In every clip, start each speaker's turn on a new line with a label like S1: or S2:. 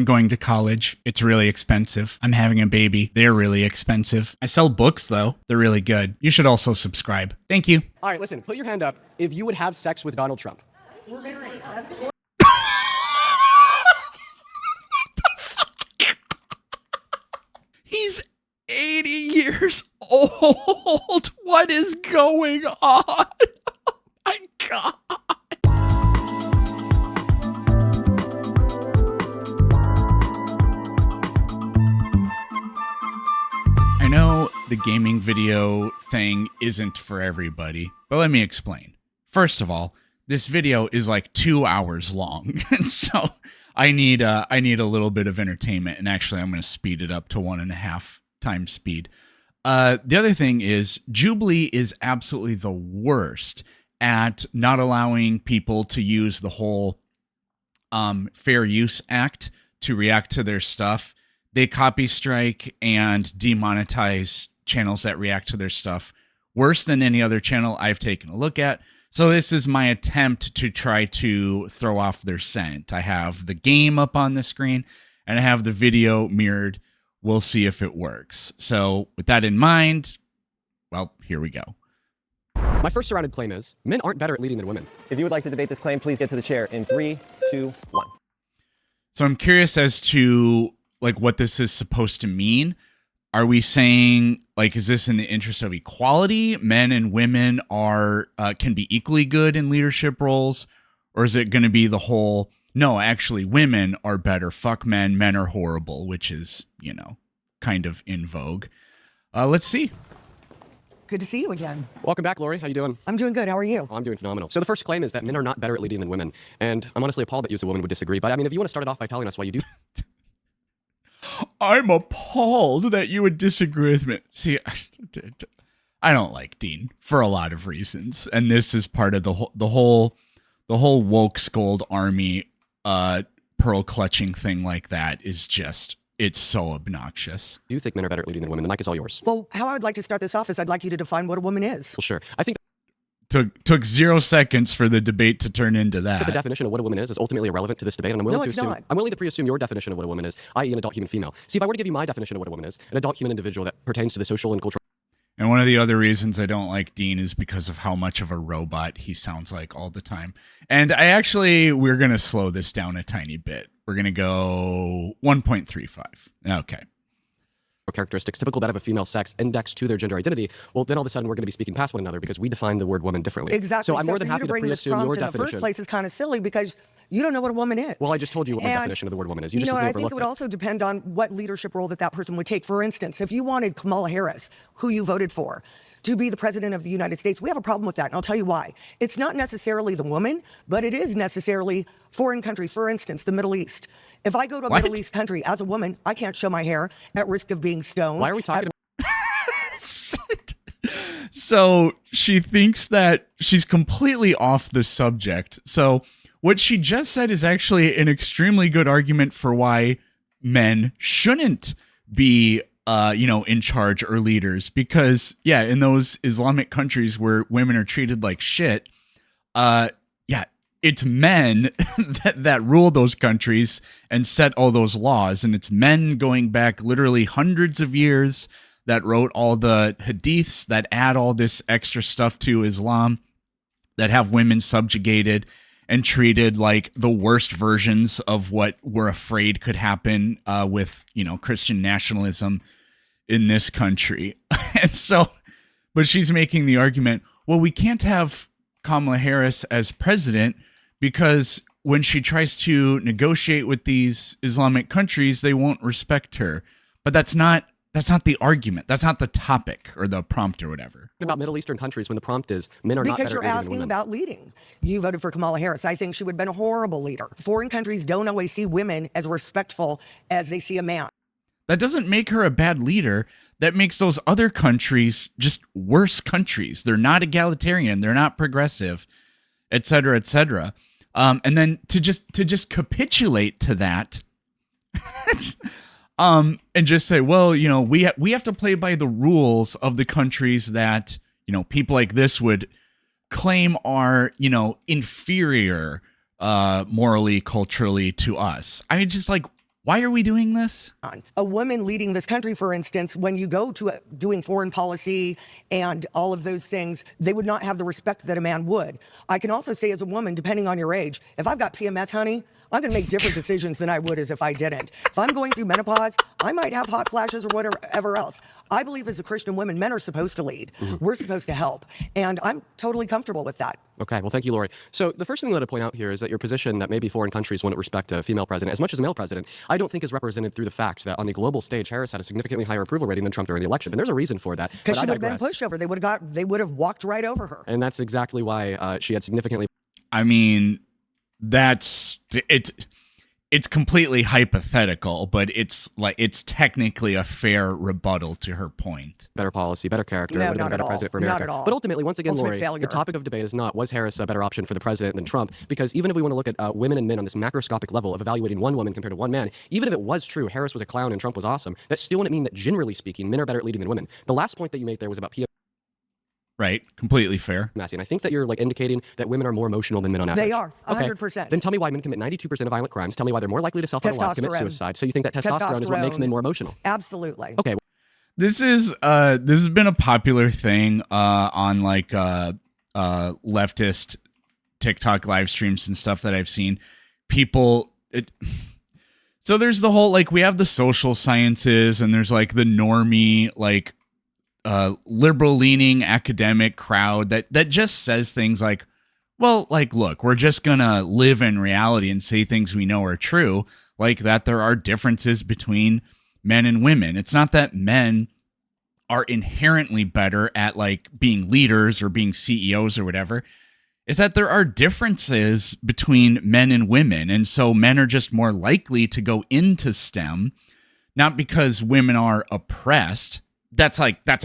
S1: I'm going to college. It's really expensive. I'm having a baby. They're really expensive. I sell books, though. They're really good. You should also subscribe. Thank you.
S2: All right, listen, put your hand up if you would have sex with Donald Trump.
S1: He's 80 years old. What is going on? Oh my God. I know the gaming video thing isn't for everybody, but let me explain. First of all, this video is like 2 hours long, and so I need a little bit of entertainment, and actually I'm going to speed it up to 1.5 times speed. The other thing is Jubilee is absolutely the worst at not allowing people to use the whole Fair Use Act to react to their stuff. They copy strike and demonetize channels that react to their stuff worse than any other channel I've taken a look at. So this is my attempt to try to throw off their scent. I have the game up on the screen and I have the video mirrored. We'll see if it works. So with that in mind, well, here we go.
S2: My first surrounded claim is men aren't better at leading than women.
S3: If you would like to debate this claim, please get to the chair in 3, 2, 1.
S1: So I'm curious as to like what this is supposed to mean. Are we saying, like, is this in the interest of equality? Men and women are can be equally good in leadership roles? Or is it going to be the whole, no, actually, women are better. Fuck men. Men are horrible, which is, you know, kind of in vogue. Let's see.
S4: Good to see you again.
S2: Welcome back, Lori. How you doing?
S4: I'm doing good. How are you?
S2: I'm doing phenomenal. So the first claim is that men are not better at leading than women. And I'm honestly appalled that you as a woman would disagree. But I mean, if you want to start it off by telling us why you do.
S1: I'm appalled that you would disagree with me. See, I don't like Dean for a lot of reasons, and this is part of the whole woke scold army pearl clutching thing like that is just, it's so obnoxious.
S2: Do you think men are better at leading than women? The mic is all yours.
S4: Well, how I would like to start this off is I'd like you to define what a woman is.
S2: Well, sure. I think
S1: Took 0 seconds for the debate to turn into that.
S2: the definition of what a woman is ultimately irrelevant to this debate, and I'm willing
S4: No,
S2: to
S4: it's
S2: assume
S4: not.
S2: I'm willing to pre-assume your definition of what a woman is, i.e. an adult human female. See, if I were to give you my definition of what a woman is, an adult human individual that pertains to the social and cultural.
S1: And one of the other reasons I don't like Dean is because of how much of a robot he sounds like all the time. And we're going to slow this down a tiny bit. We're going to go 1.35. Okay.
S2: characteristics typical that of a female sex indexed to their gender identity, well, then all of a sudden we're going to be speaking past one another because we define the word woman differently.
S4: Exactly.
S2: So I'm more than
S4: for you
S2: happy to
S4: bring this
S2: pre-assume your
S4: prompt in the
S2: definition.
S4: first place is kind of silly because you don't know what a woman is.
S2: Well, I just told you what my definition of the word woman is. You just
S4: know,
S2: simply
S4: I think it
S2: overlooked
S4: would also depend on what leadership role that person would take. For instance, if you wanted Kamala Harris, who you voted for, to be the president of the United States, we have a problem with that, and I'll tell you why. It's not necessarily the woman, but it is necessarily foreign countries. For instance, the Middle East. If I go to a Middle East country as a woman, I can't show my hair at risk of being stoned.
S2: Why are we talking about?
S1: So she thinks that she's completely off the subject. So what she just said is actually an extremely good argument for why men shouldn't be in charge or leaders, because in those Islamic countries where women are treated like shit, it's men that rule those countries and set all those laws, and it's men going back literally hundreds of years that wrote all the hadiths that add all this extra stuff to Islam, that have women subjugated and treated like the worst versions of what we're afraid could happen with Christian nationalism in this country. And so, but she's making the argument, well, we can't have Kamala Harris as president because when she tries to negotiate with these Islamic countries, they won't respect her. But that's not the argument. That's not the topic or the prompt or whatever.
S2: About Middle Eastern countries when the prompt is men are not better
S4: because you're
S2: at leading than
S4: asking
S2: women.
S4: about leading. You voted for Kamala Harris. I think she would have been a horrible leader. Foreign countries don't always see women as respectful as they see a man.
S1: That doesn't make her a bad leader. That makes those other countries just worse countries. They're not egalitarian. They're not progressive, et cetera, et cetera. And then to just capitulate to that, and just say, well, we have to play by the rules of the countries that people like this would claim are inferior morally, culturally to us. I just Why are we doing this?
S4: A woman leading this country, for instance, when you go to doing foreign policy and all of those things, they would not have the respect that a man would. I can also say as a woman, depending on your age, if I've got PMS, honey, I'm going to make different decisions than I would as if I didn't. If I'm going through menopause, I might have hot flashes or whatever else. I believe as a Christian woman, men are supposed to lead. We're supposed to help. And I'm totally comfortable with that.
S2: Okay, well, thank you, Lori. So the first thing that I'd point out here is that your position that maybe foreign countries wouldn't respect a female president as much as a male president, I don't think is represented through the fact that on the global stage, Harris had a significantly higher approval rating than Trump during the election. And there's a reason for that.
S4: Because she would have been pushover. They would have walked right over her.
S2: And that's exactly why she had significantly...
S1: I mean, it's completely hypothetical, but it's technically a fair rebuttal to her point.
S2: better policy, better character,
S4: No,
S2: would have been a
S4: not
S2: better
S4: at all.
S2: president for America.
S4: Not at all.
S2: But ultimately, once again,
S4: Ultimate
S2: Lori,
S4: failure.
S2: the topic of debate is not, was Harris a better option for the president than Trump? Because even if we want to look at women and men on this macroscopic level of evaluating one woman compared to one man, even if it was true, Harris was a clown and Trump was awesome, that still wouldn't mean that generally speaking, men are better at leading than women. The last point that you made there was about PMS,
S1: Right, completely fair.
S2: and I think that you're indicating that women are more emotional than men on average.
S4: They are, 100%.
S2: Okay. Then tell me why men commit 92% of violent crimes. Tell me why they're more likely to self-harm, commit
S4: Testosterone.
S2: suicide. So you think that testosterone is what makes men more emotional?
S4: Absolutely.
S2: Okay.
S1: This has been a popular thing on leftist TikTok live streams and stuff that I've seen. So there's the whole we have the social sciences and there's the normie liberal leaning academic crowd that just says things look, we're just gonna live in reality and say things we know are true, that there are differences between men and women. It's not that men are inherently better at being leaders or being CEOs or whatever. It's that there are differences between men and women. And so men are just more likely to go into STEM, not because women are oppressed. That's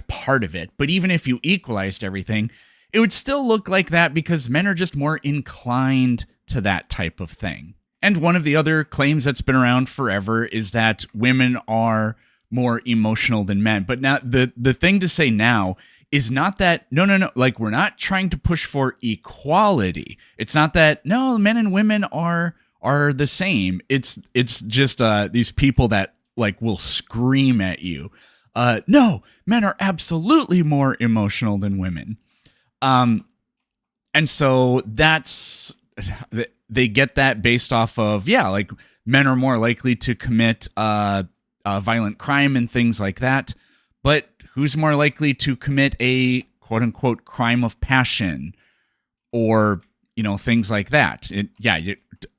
S1: part of it. But even if you equalized everything, it would still look like that because men are just more inclined to that type of thing. And one of the other claims that's been around forever is that women are more emotional than men. But now the thing to say now is not that, no. We're not trying to push for equality. It's not that, no, men and women are the same. It's just these people that will scream at you. No, men are absolutely more emotional than women. And so they get that based off of, men are more likely to commit violent crime and things like that. But who's more likely to commit a quote unquote crime of passion or, things like that?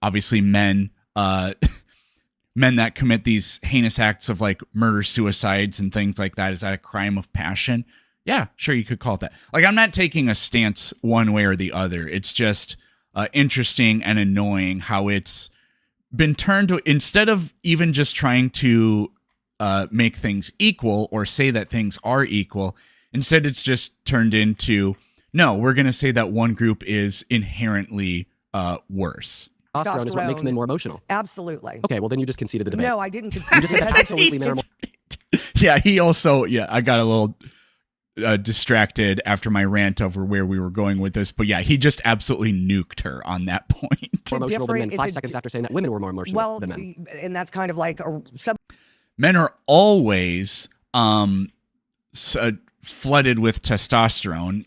S1: Obviously men, men that commit these heinous acts of murder, suicides and things like that. Is that a crime of passion? Yeah, sure. You could call it that. I'm not taking a stance one way or the other. It's just interesting and annoying how it's been turned to, instead of even just trying to make things equal or say that things are equal, instead it's just turned into, no, we're going to say that one group is inherently worse.
S2: Testosterone is what makes men more emotional.
S4: Absolutely.
S2: Okay, well then you just conceded the debate.
S4: No, I didn't concede.
S2: You just said that absolutely men are more...
S1: Yeah, he also, I got a little distracted after my rant over where we were going with this, but he just absolutely nuked her on that point.
S2: More emotional than men 5 seconds after saying that women were more emotional than men.
S4: And that's kind of
S1: Men are always flooded with testosterone,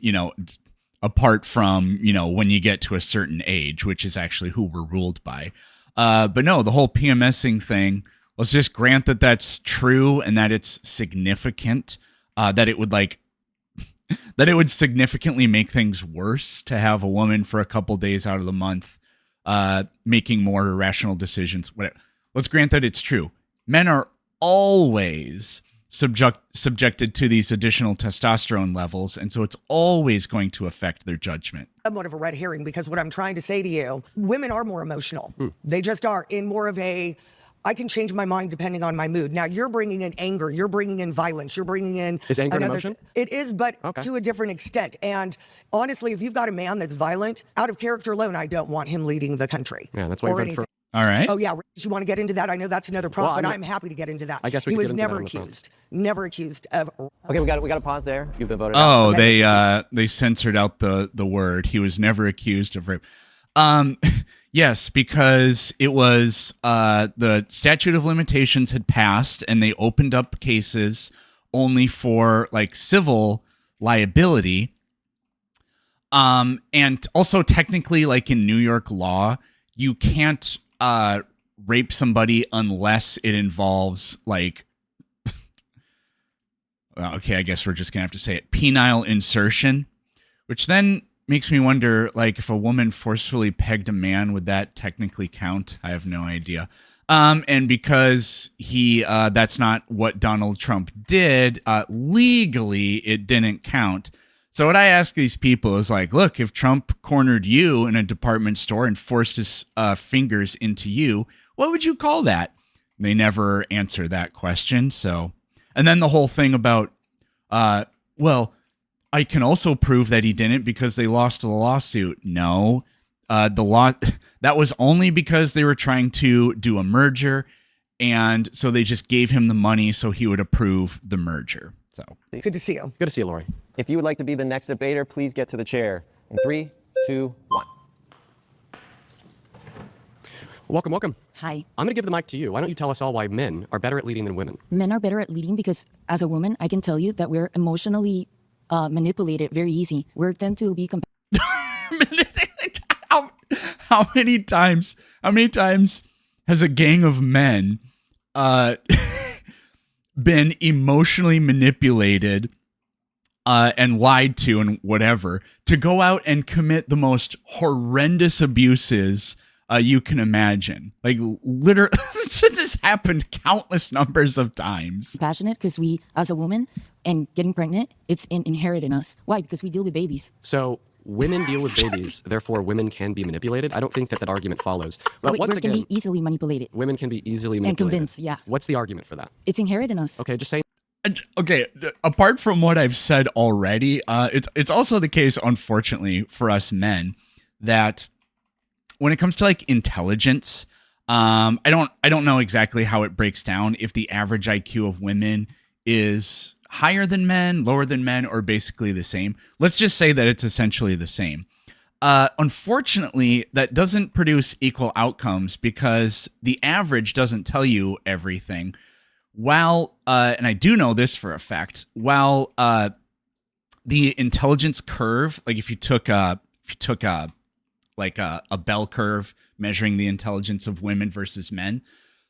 S1: apart from, when you get to a certain age, which is actually who we're ruled by. But no, the whole PMSing thing, let's just grant that that's true and that it's significant, that it would significantly make things worse to have a woman for a couple days out of the month making more irrational decisions. Whatever. Let's grant that it's true. Men are always subjected to these additional testosterone levels, and so it's always going to affect their judgment.
S4: somewhat of a red herring, because what I'm trying to say to you, women are more emotional. They just are, in more of a, I can change my mind depending on my mood. Now, you're bringing in anger, you're bringing in violence, you're bringing in...
S2: Is anger an emotion?
S4: It is, but to a different extent. And honestly, if you've got a man that's violent, out of character alone, I don't want him leading the country.
S2: Yeah, that's why you've for...
S1: All right.
S4: Oh, yeah. You want to get into that? I know that's another problem, but I'm happy to get into that.
S2: I guess we
S4: he
S2: could
S4: was
S2: get into
S4: never
S2: that on the
S4: accused. Never accused of...
S3: Okay, we got to pause there. You've been voted out.
S1: Oh, they censored out the word. He was never accused of rape. Yes, because it was the statute of limitations had passed and they opened up cases only for like civil liability. And also technically, like in New York law, you can't rape somebody unless it involves like well, okay, I guess we're just gonna have to say it, penile insertion, which then makes me wonder, like, if a woman forcefully pegged a man, would that technically count? I have no idea. And because that's not what Donald Trump did, legally, it didn't count. So what I ask these people is like, look, if Trump cornered you in a department store and forced his fingers into you, what would you call that? They never answer that question. So, and then the whole thing about, well, I can also prove that he didn't because they lost the lawsuit. No, the law that was only because they were trying to do a merger, and so they just gave him the money so he would approve the merger. So
S4: Good to see you.
S2: Good to see you, Lori.
S3: If you would like to be the next debater, please get to the chair in 3, 2, 1.
S2: Welcome, welcome.
S5: Hi.
S2: I'm going to give the mic to you. Why don't you tell us all why men are better at leading than women?
S5: Men are better at leading because as a woman, I can tell you that we're emotionally manipulated very easy. We tend to be
S1: how many times has a gang of men been emotionally manipulated and lied to and whatever to go out and commit the most horrendous abuses you can imagine? Like, literally, this happened countless numbers of times.
S5: passionate because we, as a woman, and getting pregnant, it's inherent in us. Why? Because we deal with babies.
S2: So women deal with babies, therefore women can be manipulated. I don't think that argument follows. But
S5: We
S2: once
S5: can
S2: again,
S5: be easily manipulated.
S2: women can be easily
S5: And
S2: manipulated.
S5: convinced, yeah.
S2: What's the argument for that?
S5: It's inherent in us.
S2: Okay, just say.
S1: Okay, apart from what I've said already, it's also the case, unfortunately, for us men, that when it comes to like intelligence, I don't know exactly how it breaks down, if the average IQ of women is higher than men, lower than men, or basically the same. Let's just say that it's essentially the same. Unfortunately, that doesn't produce equal outcomes because the average doesn't tell you everything. While, and I do know this for a fact, while the intelligence curve, like if you took a bell curve measuring the intelligence of women versus men,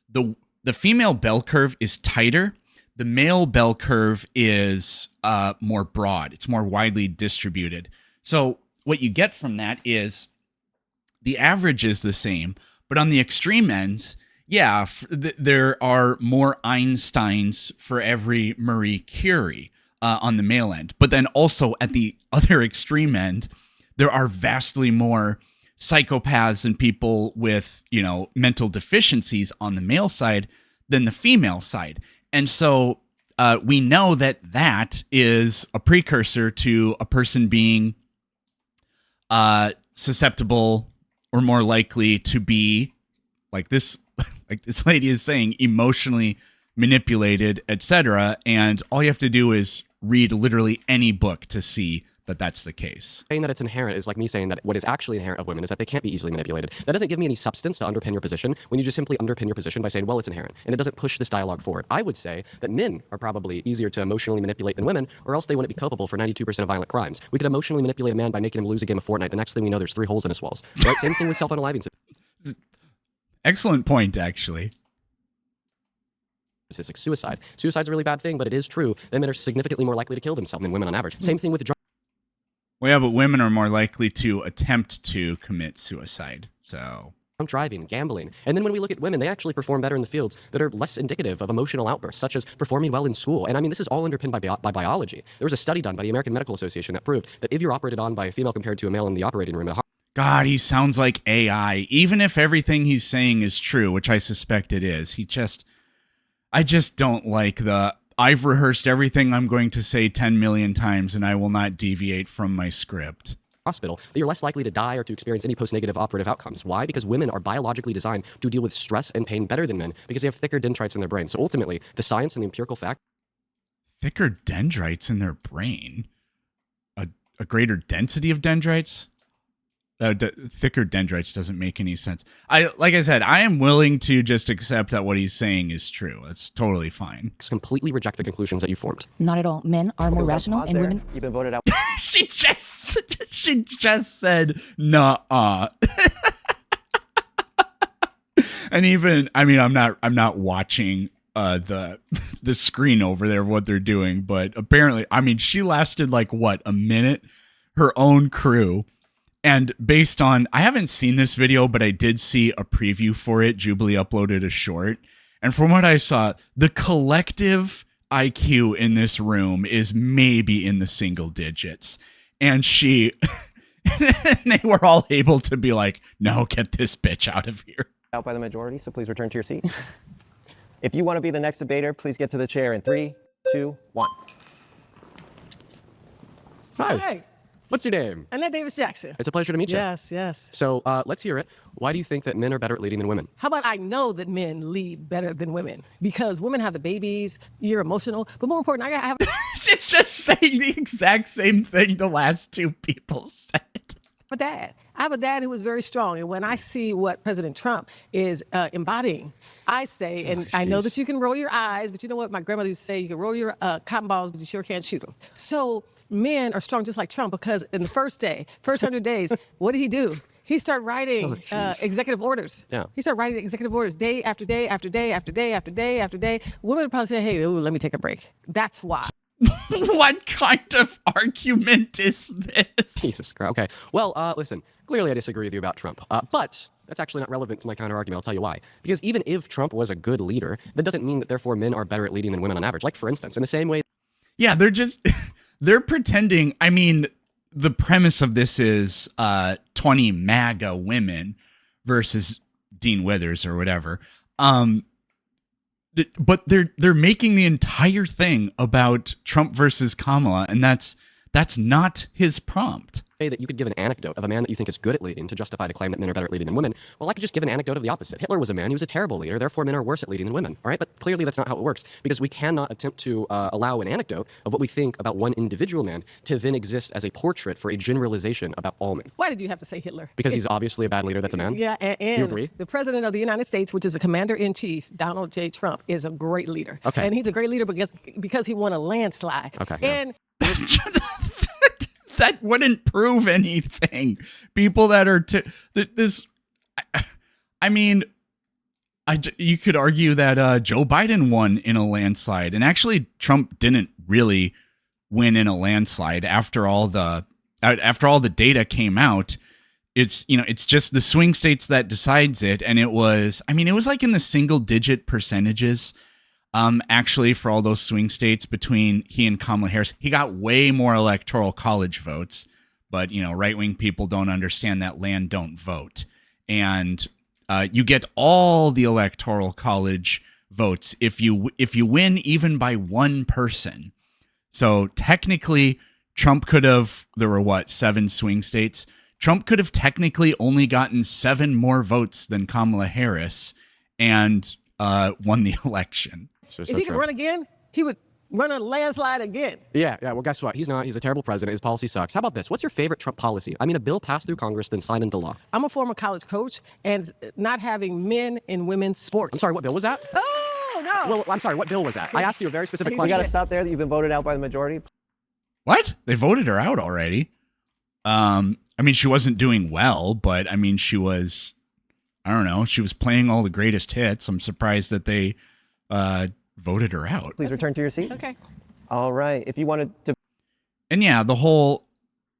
S1: the female bell curve is tighter. The male bell curve is more broad. It's more widely distributed. So what you get from that is the average is the same, but on the extreme ends, yeah, there are more Einsteins for every Marie Curie on the male end. But then also at the other extreme end, there are vastly more psychopaths and people with, mental deficiencies on the male side than the female side. And so we know that is a precursor to a person being susceptible or more likely to be like this lady is saying, emotionally manipulated, etc. And all you have to do is read literally any book to see that that's the case.
S2: Saying that it's inherent is like me saying that what is actually inherent of women is that they can't be easily manipulated. That doesn't give me any substance to underpin your position when you just simply underpin your position by saying, well, it's inherent. And it doesn't push this dialogue forward. I would say that men are probably easier to emotionally manipulate than women, or else they wouldn't be culpable for 92% of violent crimes. We could emotionally manipulate a man by making him lose a game of Fortnite. The next thing we know, there's 3 holes in his walls. Right? Same thing with self-unaliving
S1: Excellent point, actually.
S2: statistics. Suicide. Suicide's a really bad thing, but it is true that men are significantly more likely to kill themselves than women on average. Same thing with drug
S1: Well, yeah, but women are more likely to attempt to commit suicide. So
S2: driving, gambling. And then when we look at women, they actually perform better in the fields that are less indicative of emotional outbursts, such as performing well in school. And I mean, this is all underpinned by biology. There was a study done by the American Medical Association that proved that if you're operated on by a female compared to a male in the operating room,
S1: God, he sounds like AI. Even if everything he's saying is true, which I suspect it is, I just don't like I've rehearsed everything I'm going to say 10 million times and I will not deviate from my script.
S2: Hospital, that you're less likely to die or to experience any post-negative operative outcomes. Why? Because women are biologically designed to deal with stress and pain better than men because they have thicker dendrites in their brain. So ultimately, the science and the empirical fact...
S1: Thicker dendrites in their brain? A greater density of dendrites? thicker dendrites doesn't make any sense. Like I said, I am willing to just accept that what he's saying is true. That's totally fine.
S2: Completely reject the conclusions that you formed.
S5: Not at all. Men are more rational,
S3: Pause
S5: and
S3: there.
S5: women.
S3: You've been voted out.
S1: she just said nuh-uh. And even, I mean, I'm not watching the screen over there of what they're doing, but apparently, I mean, she lasted like what, a minute, her own crew. And based on, I haven't seen this video, but I did see a preview for it. Jubilee uploaded a short. And from what I saw, the collective IQ in this room is maybe in the single digits. And they were all able to be like, no, get this bitch out of here.
S3: Out by the majority, so please return to your seat. If you want to be the next debater, please get to the chair in 3, 2, 1.
S2: Hi.
S6: Hey,
S2: What's your name?
S6: Annette Davis Jackson.
S2: It's a pleasure to meet you.
S6: Yes, yes.
S2: So let's hear it. Why do you think that men are better at leading than women?
S6: How about I know that men lead better than women because women have the babies, you're emotional, but more important, I have
S1: She's just saying the exact same thing the last two people said.
S6: a dad. I have a dad who is very strong, and when I see what President Trump is embodying, I say, and I know that you can roll your eyes, but you know what my grandmother used to say, you can roll your cotton balls, but you sure can't shoot them. So men are strong just like Trump because in the first 100 days, what did he do? He started writing executive orders.
S2: Yeah.
S6: He started writing executive orders day after day after day after day after day after day. Women would probably say, hey, ooh, let me take a break. That's why.
S1: What kind of argument is this?
S2: Jesus Christ. Okay. Well, listen, clearly I disagree with you about Trump. But that's actually not relevant to my counter argument. I'll tell you why. Because even if Trump was a good leader, that doesn't mean that therefore men are better at leading than women on average. Like, for instance, in the same way.
S1: Yeah, they're pretending. I mean, the premise of this is 20 MAGA women versus Dean Withers or whatever. But they're making the entire thing about Trump versus Kamala, and that's not his prompt.
S2: That you could give an anecdote of a man that you think is good at leading to justify the claim that men are better at leading than women. Well, I could just give an anecdote of the opposite. Hitler was a man, he was a terrible leader, therefore men are worse at leading than women. All right, but clearly that's not how it works because we cannot attempt to allow an anecdote of what we think about one individual man to then exist as a portrait for a generalization about all men.
S6: Why did you have to say Hitler?
S2: Because he's obviously a bad leader that's a man?
S6: Yeah,
S2: You
S6: and
S2: agree?
S6: the president of the United States, which is a commander-in-chief, Donald J. Trump, is a great leader.
S2: Okay.
S6: And he's a great leader because he won a landslide.
S2: Okay, yeah.
S6: And
S1: That wouldn't prove anything. People that are you could argue that Joe Biden won in a landslide, and actually Trump didn't really win in a landslide. After all the data came out, it's just the swing states that decides it, and it was like in the single digit percentages. Actually, for all those swing states between he and Kamala Harris, he got way more electoral college votes. But, right-wing people don't understand that land don't vote. And you get all the electoral college votes if you win even by one person. So technically, Trump could have, there were 7 swing states? Trump could have technically only gotten 7 more votes than Kamala Harris and won the election.
S2: So
S6: if he could run again, he would run a landslide again.
S2: Yeah. Well, guess what? He's not. He's a terrible president. His policy sucks. How about this? What's your favorite Trump policy? I mean, a bill passed through Congress, then signed into law.
S6: I'm a former college coach, and not having men in women's sports.
S2: I'm sorry, what bill was that?
S6: Oh, no.
S2: Well, I'm sorry, what bill was that? I asked you a very specific
S3: We
S2: question.
S3: got to stop there. You've been voted out by the majority.
S1: What? They voted her out already. She wasn't doing well, but she was, I don't know, she was playing all the greatest hits. I'm surprised that they voted her out.
S3: Please return to your seat.
S6: Okay.
S3: All right. If you wanted to.
S1: And yeah, the whole,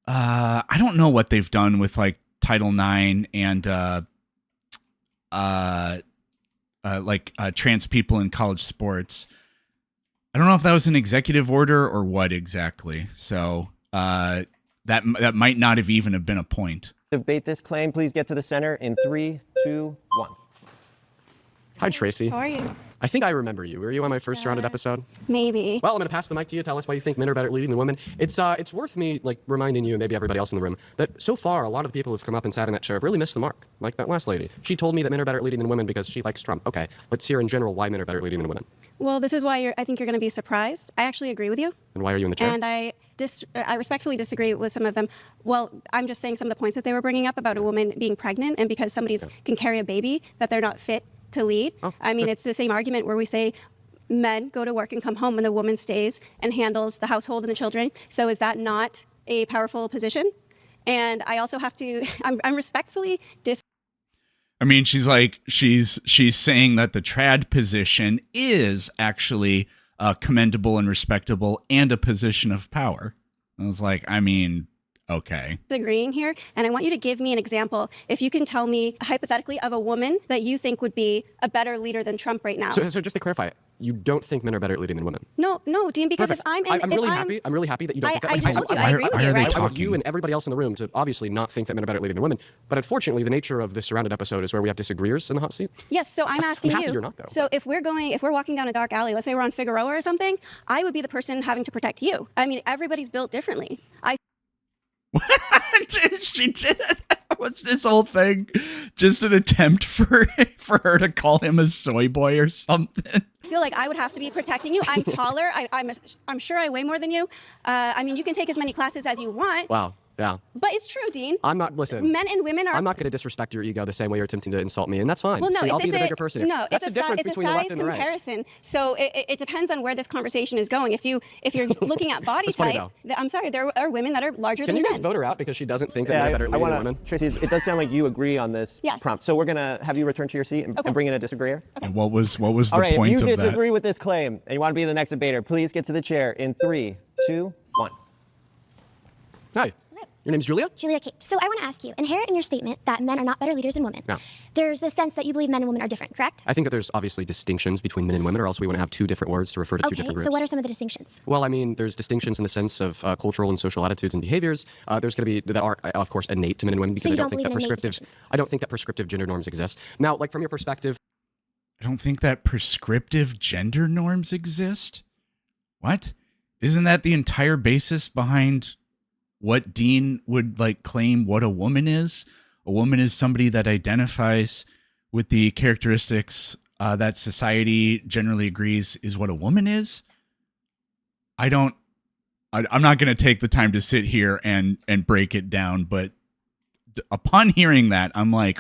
S1: I don't know what they've done with like Title IX and trans people in college sports. I don't know if that was an executive order or what exactly. So that might not have even have been a point.
S3: Debate this claim, please get to the center in 3, 2, 1.
S2: Hi, Tracy.
S7: How are you?
S2: I think I remember you. Were you on my first Surrounded episode?
S7: Maybe.
S2: Well, I'm going to pass the mic to you. Tell us why you think men are better at leading than women. It's worth me reminding you and maybe everybody else in the room that so far a lot of the people who've come up and sat in that chair have really missed the mark. Like that last lady. She told me that men are better at leading than women because she likes Trump. Okay, let's hear in general why men are better at leading than women.
S7: Well, this is why I think you're going to be surprised. I actually agree with you.
S2: And why are you in the chair?
S7: And I respectfully disagree with some of them. Well, I'm just saying some of the points that they were bringing up about a woman being pregnant and because somebody can carry a baby, that they're not fit to lead. I mean, it's the same argument where we say men go to work and come home and the woman stays and handles the household and the children. So is that not a powerful position? And I also have to, I'm respectfully
S1: I mean, she's saying that the trad position is actually commendable and respectable and a position of power. I was like, I mean, okay.
S7: disagreeing here, and I want you to give me an example. If you can tell me hypothetically of a woman that you think would be a better leader than Trump right now.
S2: So just to clarify, you don't think men are better at leading than women?
S7: No, Dean, because
S2: Perfect.
S7: if I'm
S2: really happy. I'm really happy that you don't think that.
S7: I just told you,
S1: Why
S7: I agree with
S1: are
S7: you,
S1: they
S7: right?
S2: I want
S1: talking?
S2: you and everybody else in the room to obviously not think that men are better at leading than women. But unfortunately, the nature of this surrounded episode is where we have disagreeers in the hot seat.
S7: Yes, so I'm asking
S2: happy
S7: you.
S2: you're not, though.
S7: So if we're walking down a dark alley, let's say we're on Figueroa or something, I would be the person having to protect you. I mean, everybody's built differently.
S1: She did. What's this whole thing? Just an attempt for her to call him a soy boy or something?
S7: I feel like I would have to be protecting you. I'm taller. I'm sure I weigh more than you. I mean, you can take as many classes as you want.
S2: Wow. Yeah.
S7: But it's true, Dean.
S2: I'm not, listen.
S7: Men and women are.
S2: I'm not going to disrespect your ego the same way you're attempting to insult me, and that's fine.
S7: Well, no,
S2: See, I'll be
S7: it's
S2: the
S7: a
S2: bigger person.
S7: no.
S2: That's
S7: It's
S2: the difference
S7: it's a
S2: between the
S7: size
S2: left and the right.
S7: comparison. So it depends on where this conversation is going. If you're looking at body
S2: That's funny,
S7: type, I'm sorry, there are women that are larger
S2: Can
S7: than
S2: you guys
S7: men.
S2: vote her out because she doesn't think that
S3: Yeah,
S2: men are better at
S3: I
S2: leading
S3: want
S2: than
S3: to,
S2: women?
S3: Tracy, it does sound like you agree on this
S7: Yes.
S3: prompt. So we're going to have you return to your seat and bring in a disagreeer.
S1: And what was the
S3: All right,
S1: point
S3: if you
S1: of
S3: disagree with this claim and you want to be the next debater, please get to the chair in 3, 2, 1.
S2: Hi. Your name's Julia?
S8: Julia Kate. So I want to ask you, inherent in your statement that men are not better leaders than women,
S2: No.
S8: there's the sense that you believe men and women are different, correct?
S2: I think that there's obviously distinctions between men and women, or else we wouldn't have two different words to refer to two
S8: Okay,
S2: different groups.
S8: so what are some of the distinctions?
S2: Well, I mean, there's distinctions in the sense of cultural and social attitudes and behaviors. There's going to be that are, of course, innate to men and women because
S8: you
S2: I
S8: don't
S2: don't think that
S8: believe in innate
S2: prescriptive.
S8: distinctions?
S2: I don't think that prescriptive gender norms exist. Now, like from your perspective,
S1: I don't think that prescriptive gender norms exist. What? Isn't that the entire basis behind what Dean would claim what a woman is? A woman is somebody that identifies with the characteristics that society generally agrees is what a woman is. I'm not going to take the time to sit here and break it down, but upon hearing that, I'm like,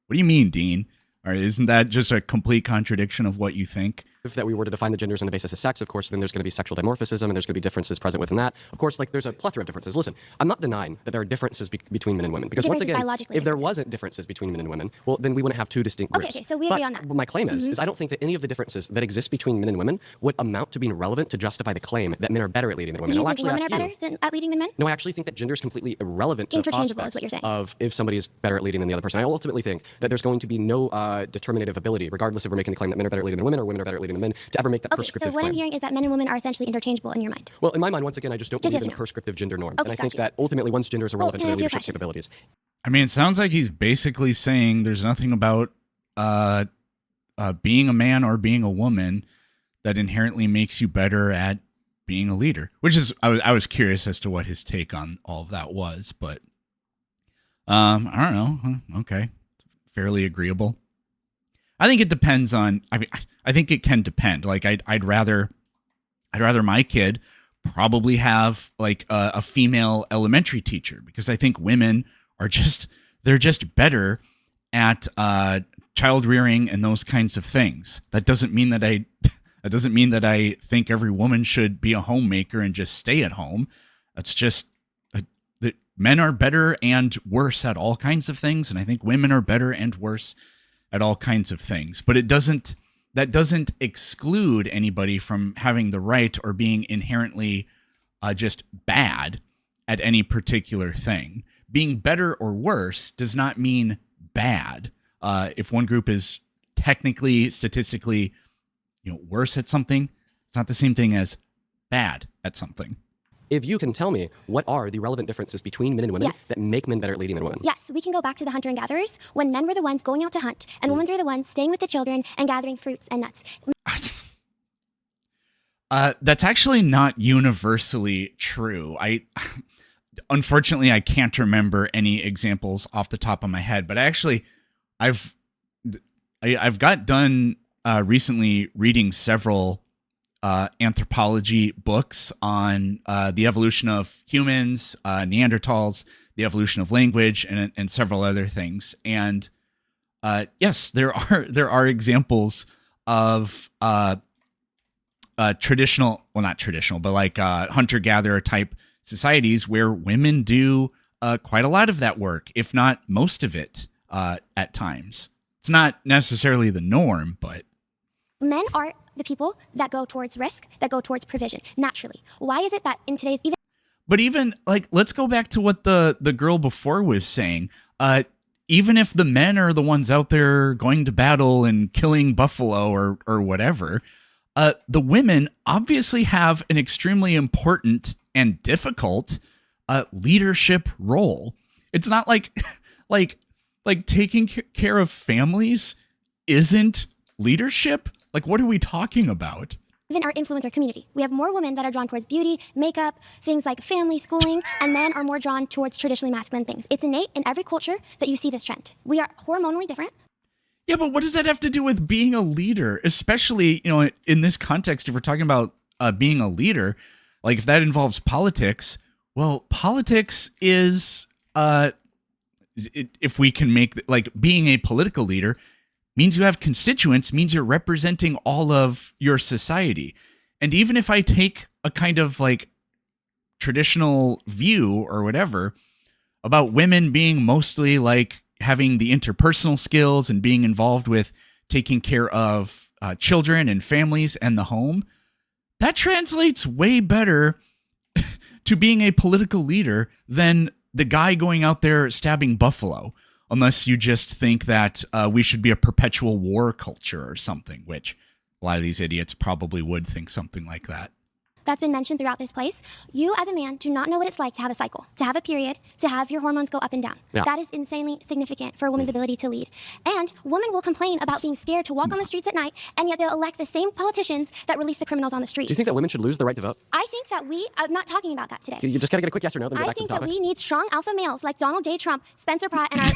S1: what do you mean, Dean? Or isn't that just a complete contradiction of what you think?
S2: if that we were to define the genders on the basis of sex, of course, then there's going to be sexual dimorphism and there's going to be differences present within that. Of course, there's a plethora of differences. Listen, I'm not denying that there are differences between men and women. Because once
S8: Differences
S2: again,
S8: biologically
S2: if there
S8: differences.
S2: wasn't differences between men and women, well, then we wouldn't have two distinct groups.
S8: Okay, so we agree on that.
S2: But my claim is I don't think that any of the differences that exist between men and women would amount to being relevant to justify the claim that men are better at leading than women.
S8: Do you
S2: I'll
S8: think
S2: actually
S8: women are
S2: ask
S8: better
S2: you.
S8: at leading than men?
S2: No, I actually think that gender is completely irrelevant to the
S8: Interchangeable is
S2: prospects
S8: what you're saying.
S2: of if somebody is better at leading than the other person. I ultimately think that there's going to be no determinative ability, regardless if we're making the claim that men are better at leading than women or women are better at leading than men, to ever make that
S8: Okay, so
S2: prescriptive
S8: what
S2: claim.
S8: I'm hearing is that men and women are essentially interchangeable in your mind.
S2: Well, in my mind, once again, I just don't
S8: Just
S2: believe
S8: yes
S2: in
S8: or no.
S2: prescriptive gender norms.
S8: Okay,
S2: and I think
S8: gotcha.
S2: that ultimately one's gender is irrelevant
S8: can I
S2: to their
S8: ask you a
S2: leadership
S8: question?
S2: capabilities.
S1: I mean, it sounds like he's basically saying there's nothing about being a man or being a woman that inherently makes you better at being a leader, which is, I was curious as to what his take on all of that was, but I don't know. Okay. Fairly agreeable. I think it depends on, I think it can depend. Like I'd rather my kid probably have like a female elementary teacher, because I think women are they're just better at child rearing and those kinds of things. That doesn't mean that I think every woman should be a homemaker and just stay at home. That's just that men are better and worse at all kinds of things, and I think women are better and worse at all kinds of things. But that doesn't exclude anybody from having the right or being inherently just bad at any particular thing. Being better or worse does not mean bad. If one group is technically, statistically, worse at something, it's not the same thing as bad at something.
S2: If you can tell me what are the relevant differences between men and women
S8: Yes.
S2: that make men better at leading than women?
S8: Yes, we can go back to the hunter and gatherers when men were the ones going out to hunt and women were the ones staying with the children and gathering fruits and nuts.
S1: That's actually not universally true. Unfortunately, I can't remember any examples off the top of my head, but I've got done recently reading several anthropology books on the evolution of humans, Neanderthals, the evolution of language, and several other things. And yes, there are examples of traditional, well, not traditional, but like hunter-gatherer type societies where women do quite a lot of that work, if not most of it at times. It's not necessarily the norm, but
S8: Men are the people that go towards risk, that go towards provision, naturally. Why is it that in today's
S1: even like, let's go back to what the girl before was saying. Even if the men are the ones out there going to battle and killing buffalo or whatever, the women obviously have an extremely important and difficult leadership role. It's not like like taking care of families isn't leadership. Like, what are we talking about?
S8: even our influencer community, we have more women that are drawn towards beauty, makeup, things like family schooling, and men are more drawn towards traditionally masculine things. It's innate in every culture that you see this trend. We are hormonally different.
S1: Yeah, but what does that have to do with being a leader? Especially, in this context, if we're talking about being a leader, like if that involves politics, well, politics is, if we can make, like, being a political leader means you have constituents, means you're representing all of your society. And even if I take a kind of like traditional view or whatever about women being mostly like having the interpersonal skills and being involved with taking care of children and families and the home, that translates way better to being a political leader than the guy going out there stabbing buffalo, unless you just think that we should be a perpetual war culture or something, which a lot of these idiots probably would think something like that.
S8: That's been mentioned throughout this place. You as a man do not know what it's like to have a cycle, to have a period, to have your hormones go up and down.
S2: Yeah.
S8: That is insanely significant for a woman's ability to lead. And women will complain about being scared to walk on the streets at night, and yet they'll elect the same politicians that release the criminals on the street.
S2: Do you think that women should lose the right to vote?
S8: I think that I'm not talking about that today.
S2: You just gotta get a quick yes or no, then go
S8: I
S2: back to
S8: think
S2: the
S8: that
S2: topic.
S8: we need strong alpha males like Donald J. Trump, Spencer Pratt, and our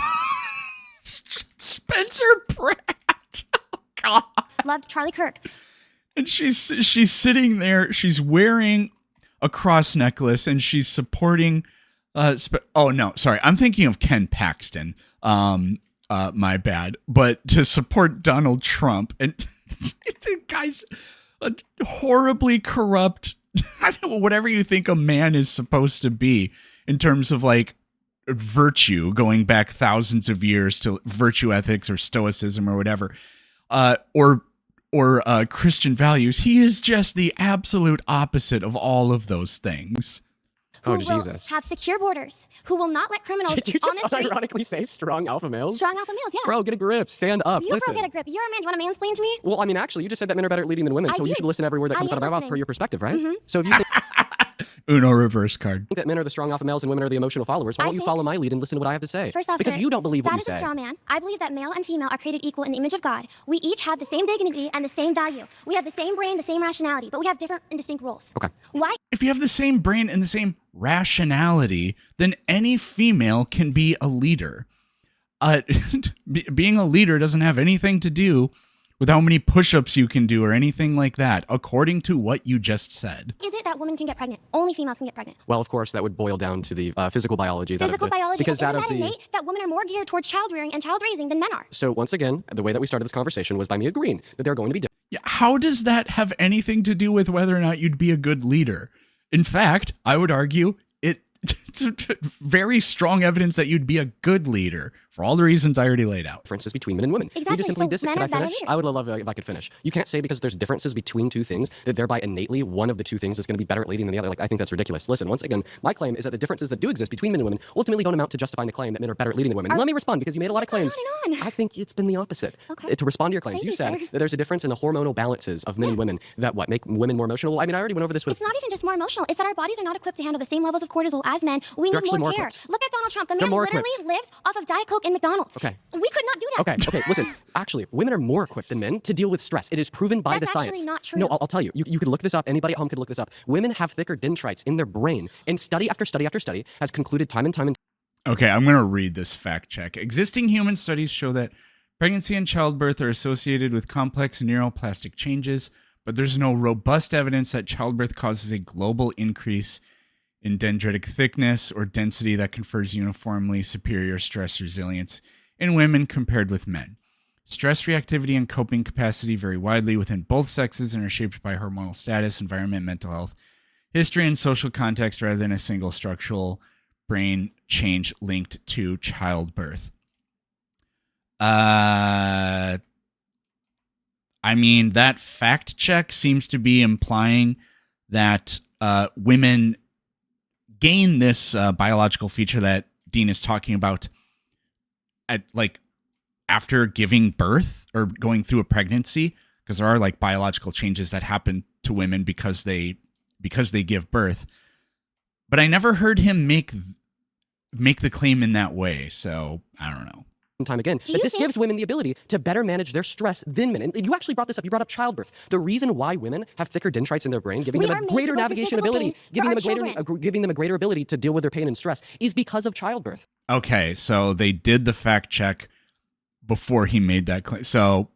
S1: Spencer Pratt. Oh, God.
S8: loved Charlie Kirk.
S1: And she's sitting there. She's wearing a cross necklace, and she's supporting. Oh no, sorry, I'm thinking of Ken Paxton. My bad. But to support Donald Trump, and the guy's a horribly corrupt. I don't know, whatever you think a man is supposed to be in terms of like virtue, going back thousands of years to virtue ethics or stoicism or whatever, or Christian values. He is just the absolute opposite of all of those things.
S8: Who
S2: Oh,
S8: will
S2: Jesus.
S8: have secure borders, who will not let criminals
S2: Did you
S8: on the
S2: just
S8: street.
S2: ironically say strong alpha males?
S8: Strong alpha males, yeah.
S2: Bro, get a grip. Stand up.
S8: You
S2: Listen.
S8: bro, get a grip. You're a man. Do you want to mansplain to me?
S2: Well, I mean, actually, you just said that men are better at leading than women,
S8: I
S2: so you
S8: do.
S2: should listen to every word that
S8: I
S2: comes out
S8: am
S2: of my mouth
S8: listening.
S2: per your perspective, right?
S8: Mhm.
S2: So if you think
S1: Uno reverse card.
S2: that men are the strong alpha males and women are the emotional followers, why
S8: I
S2: don't you
S8: think-
S2: follow my lead and listen to what I have to say?
S8: First off,
S2: because
S8: sir,
S2: you don't believe what
S8: that
S2: you
S8: is a
S2: say.
S8: straw man. I believe that male and female are created equal in the image of God. We each have the same dignity and the same value. We have the same brain, the same rationality, but we have different and distinct roles.
S2: Okay.
S8: Why?
S1: If you have the same brain and the same rationality, then any female can be a leader. Being a leader doesn't have anything to do with how many push-ups you can do or anything like that, according to what you just said.
S8: Is it that women can get pregnant? Only females can get pregnant.
S2: Well, of course, that would boil down to the physical biology.
S8: Physical biology.
S2: Because
S8: Isn't
S2: that of
S8: that
S2: the.
S8: innate that women are more geared towards child rearing and child raising than men are?
S2: So once again, the way that we started this conversation was by me agreeing that there are going to be different.
S1: Yeah, how does that have anything to do with whether or not you'd be a good leader? In fact, I would argue it's very strong evidence that you'd be a good leader for all the reasons I already laid out.
S2: differences between men and women.
S8: Exactly,
S2: You just simply
S8: so men
S2: Can I
S8: are better
S2: finish?
S8: leaders.
S2: I would love if I could finish. You can't say because there's differences between two things that thereby innately one of the two things is going to be better at leading than the other. Like, I think that's ridiculous. Listen, once again, my claim is that the differences that do exist between men and women ultimately don't amount to justifying the claim that men are better at leading than women. Let me respond because you made a lot of claims.
S8: on and on.
S2: I think it's been the opposite.
S8: Okay.
S2: To respond to your claims,
S8: Thank
S2: you
S8: you,
S2: said
S8: sir.
S2: that there's a difference in the hormonal balances of men and women that make women more emotional. Well, I mean, I already went over this with.
S8: It's not even just more emotional. It's that our bodies are not equipped to handle the same levels of cortisol as men. We
S2: They're
S8: need
S2: actually
S8: more
S2: more
S8: care.
S2: equipped.
S8: Look at Donald Trump. The
S2: They're
S8: man
S2: more
S8: literally
S2: equipped.
S8: lives off of Diet Coke and McDonald's.
S2: Okay.
S8: We could not do that.
S2: Okay, listen. Actually, women are more equipped than men to deal with stress. It is proven by
S8: That's
S2: the science.
S8: actually not true.
S2: No, I'll tell you. You could look this up. Anybody at home could look this up. Women have thicker dendrites in their brain, and study after study after study has concluded time and time and
S1: Okay, I'm going to read this fact check. Existing human studies show that Pregnancy and childbirth are associated with complex neuroplastic changes, but there's no robust evidence that childbirth causes a global increase in dendritic thickness or density that confers uniformly superior stress resilience in women compared with men. Stress reactivity and coping capacity vary widely within both sexes and are shaped by hormonal status, environment, mental health, history, and social context rather than a single structural brain change linked to childbirth. I mean, that fact check seems to be implying that women gain this biological feature that Dean is talking about at after giving birth or going through a pregnancy, because there are biological changes that happen to women because they give birth. But I never heard him make the claim in that way, so I don't know.
S2: Time again, that this gives women the ability to better manage their stress than men. And you actually brought this up. You brought up childbirth. The reason why women have thicker dendrites in their brain, giving them a greater navigation ability, giving them a greater ability to deal with their pain and stress, is because of childbirth.
S1: Okay, so they did the fact check before he made that claim. So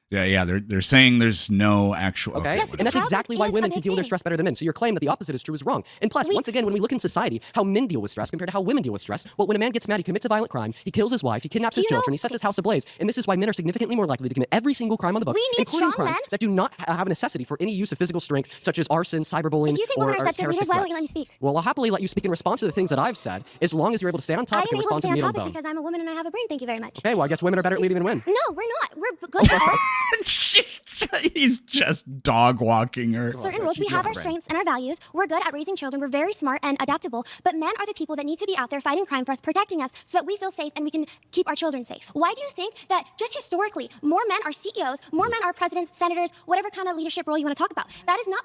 S1: yeah, they're saying there's no actual.
S2: Okay, yes, and that's exactly why women can deal with their stress better than men. So your claim that the opposite is true is wrong. And plus, once again, when we look in society, how men deal with stress compared to how women deal with stress, well, when a man gets mad, he commits a violent crime, he kills his wife, he kidnaps his children, he sets his house ablaze, and this is why men are significantly more likely to commit every single crime on the books, including crimes that do not have a necessity for any use of physical strength, such as arson, cyberbullying,
S8: Do you think
S2: or
S8: women are such good leaders?
S2: terroristic
S8: Why won't you
S2: threats.
S8: let me speak?
S2: Well, I'll happily let you speak in response to the things that I've said, as long as you're able to stay on
S8: I
S2: topic
S8: am
S2: and
S8: able to
S2: respond
S8: stay
S2: to
S8: on
S2: me on
S8: topic
S2: bone.
S8: because I'm a woman and I have a brain. Thank you very much.
S2: Okay, well, I guess women are better at leading than men.
S8: No, we're not. We're good.
S1: He's just dog walking her.
S8: Certain rules. We have our strengths and our values. We're good at raising children. We're very smart and adaptable. But men are the people that need to be out there fighting crime for us, protecting us, so that we feel safe and we can keep our children safe. Why do you think that just historically, more men are CEOs, more men are presidents, senators, whatever kind of leadership role you want to talk about? That is not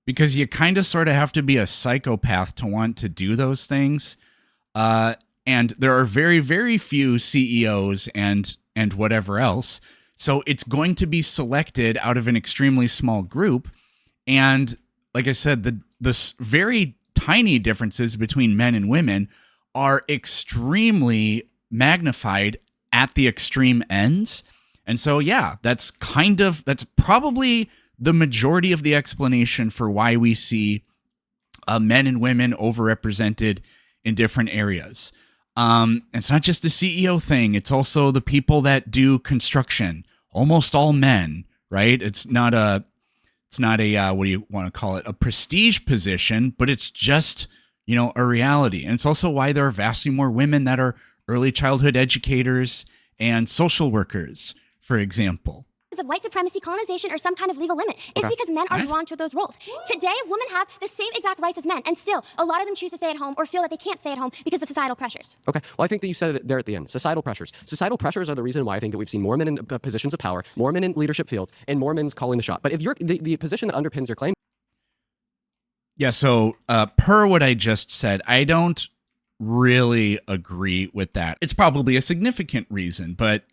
S8: because
S1: you kind of sort of have to be a psychopath to want to do those things. And there are very, very few CEOs and whatever else. So it's going to be selected out of an extremely small group. And like I said, the very tiny differences between men and women are extremely magnified at the extreme ends. And so, yeah, that's probably the majority of the explanation for why we see men and women overrepresented in different areas. It's not just the CEO thing. It's also the people that do construction. Almost all men, right? It's not a what do you want to call it? A prestige position, but it's just, a reality. And it's also why there are vastly more women that are early childhood educators and social workers, for example.
S8: of white supremacy, colonization, or some kind of legal limit. It's because men are drawn to those roles. Today, women have the same exact rights as men, and still, a lot of them choose to stay at home or feel that they can't stay at home because of societal pressures.
S2: Okay, well, I think that you said it there at the end. Societal pressures. Societal pressures are the reason why I think that we've seen more men in positions of power, more men in leadership fields, and more men calling the shot. But if you're the position that underpins your claim.
S1: Yeah, so per what I just said, I don't really agree with that. It's probably a significant reason, but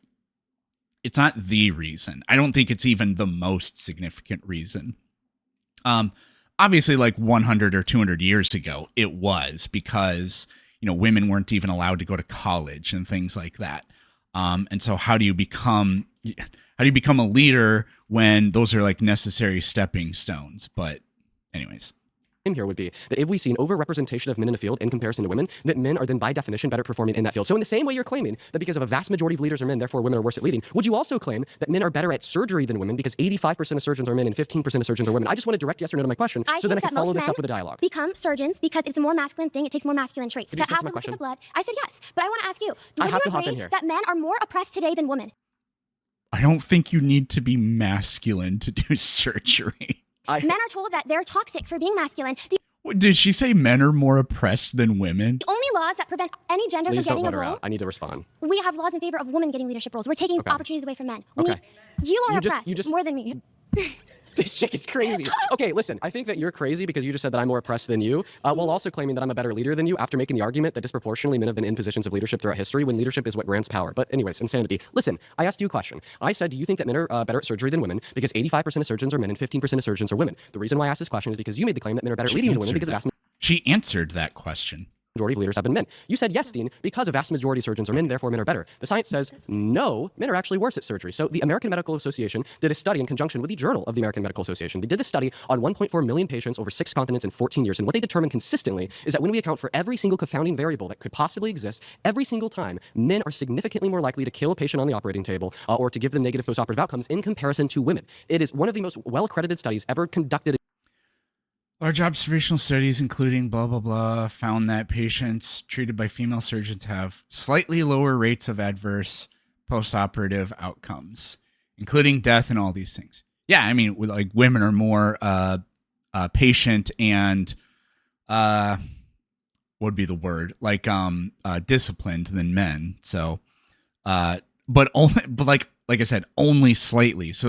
S1: it's not the reason. I don't think it's even the most significant reason. Obviously, like 100 or 200 years ago, it was because, women weren't even allowed to go to college and things like that. And so how do you become a leader when those are like necessary stepping stones? But anyways.
S2: Here would be that if we see an overrepresentation of men in a field in comparison to women, that men are then by definition better performing in that field. So in the same way you're claiming that because of a vast majority of leaders are men, therefore women are worse at leading, would you also claim that men are better at surgery than women because 85% of surgeons are men and 15% of surgeons are women? I just want to direct yes or no to my question so then I can follow this up with a dialogue.
S8: Become surgeons because it's a more masculine thing. It takes more masculine traits. To have to look at the blood. I said yes, but I want to ask you, would you agree that men are more oppressed today than women?
S1: I don't think you need to be masculine to do surgery.
S8: Men are told that they're toxic for being masculine.
S1: Did she say men are more oppressed than women?
S8: The only laws that prevent any gender from getting a role.
S2: I need to respond.
S8: We have laws in favor of women getting leadership roles. We're taking opportunities away from men. You are oppressed more than me.
S2: This chick is crazy. Okay, listen, I think that you're crazy because you just said that I'm more oppressed than you, while also claiming that I'm a better leader than you after making the argument that disproportionately men have been in positions of leadership throughout history when leadership is what grants power. But anyways, insanity. Listen, I asked you a question. I said, do you think that men are better at surgery than women because 85% of surgeons are men and 15% of surgeons are women? The reason why I asked this question is because you made the claim that men are better at leading than women because of
S1: She answered that question.
S2: majority of leaders have been men. You said yes, Dean, because a vast majority of surgeons are men, therefore men are better. The science says no, men are actually worse at surgery. So the American Medical Association did a study in conjunction with the Journal of the American Medical Association. They did this study on 1.4 million patients over 6 continents in 14 years. And what they determined consistently is that when we account for every single confounding variable that could possibly exist, every single time, men are significantly more likely to kill a patient on the operating table or to give them negative postoperative outcomes in comparison to women. It is one of the most well-accredited studies ever conducted.
S1: Large observational studies, including blah, blah, blah, found that patients treated by female surgeons have slightly lower rates of adverse postoperative outcomes, including death and all these things. Yeah, I mean, like women are more patient and what would be the word? Like disciplined than men. So, but like I said, only slightly. So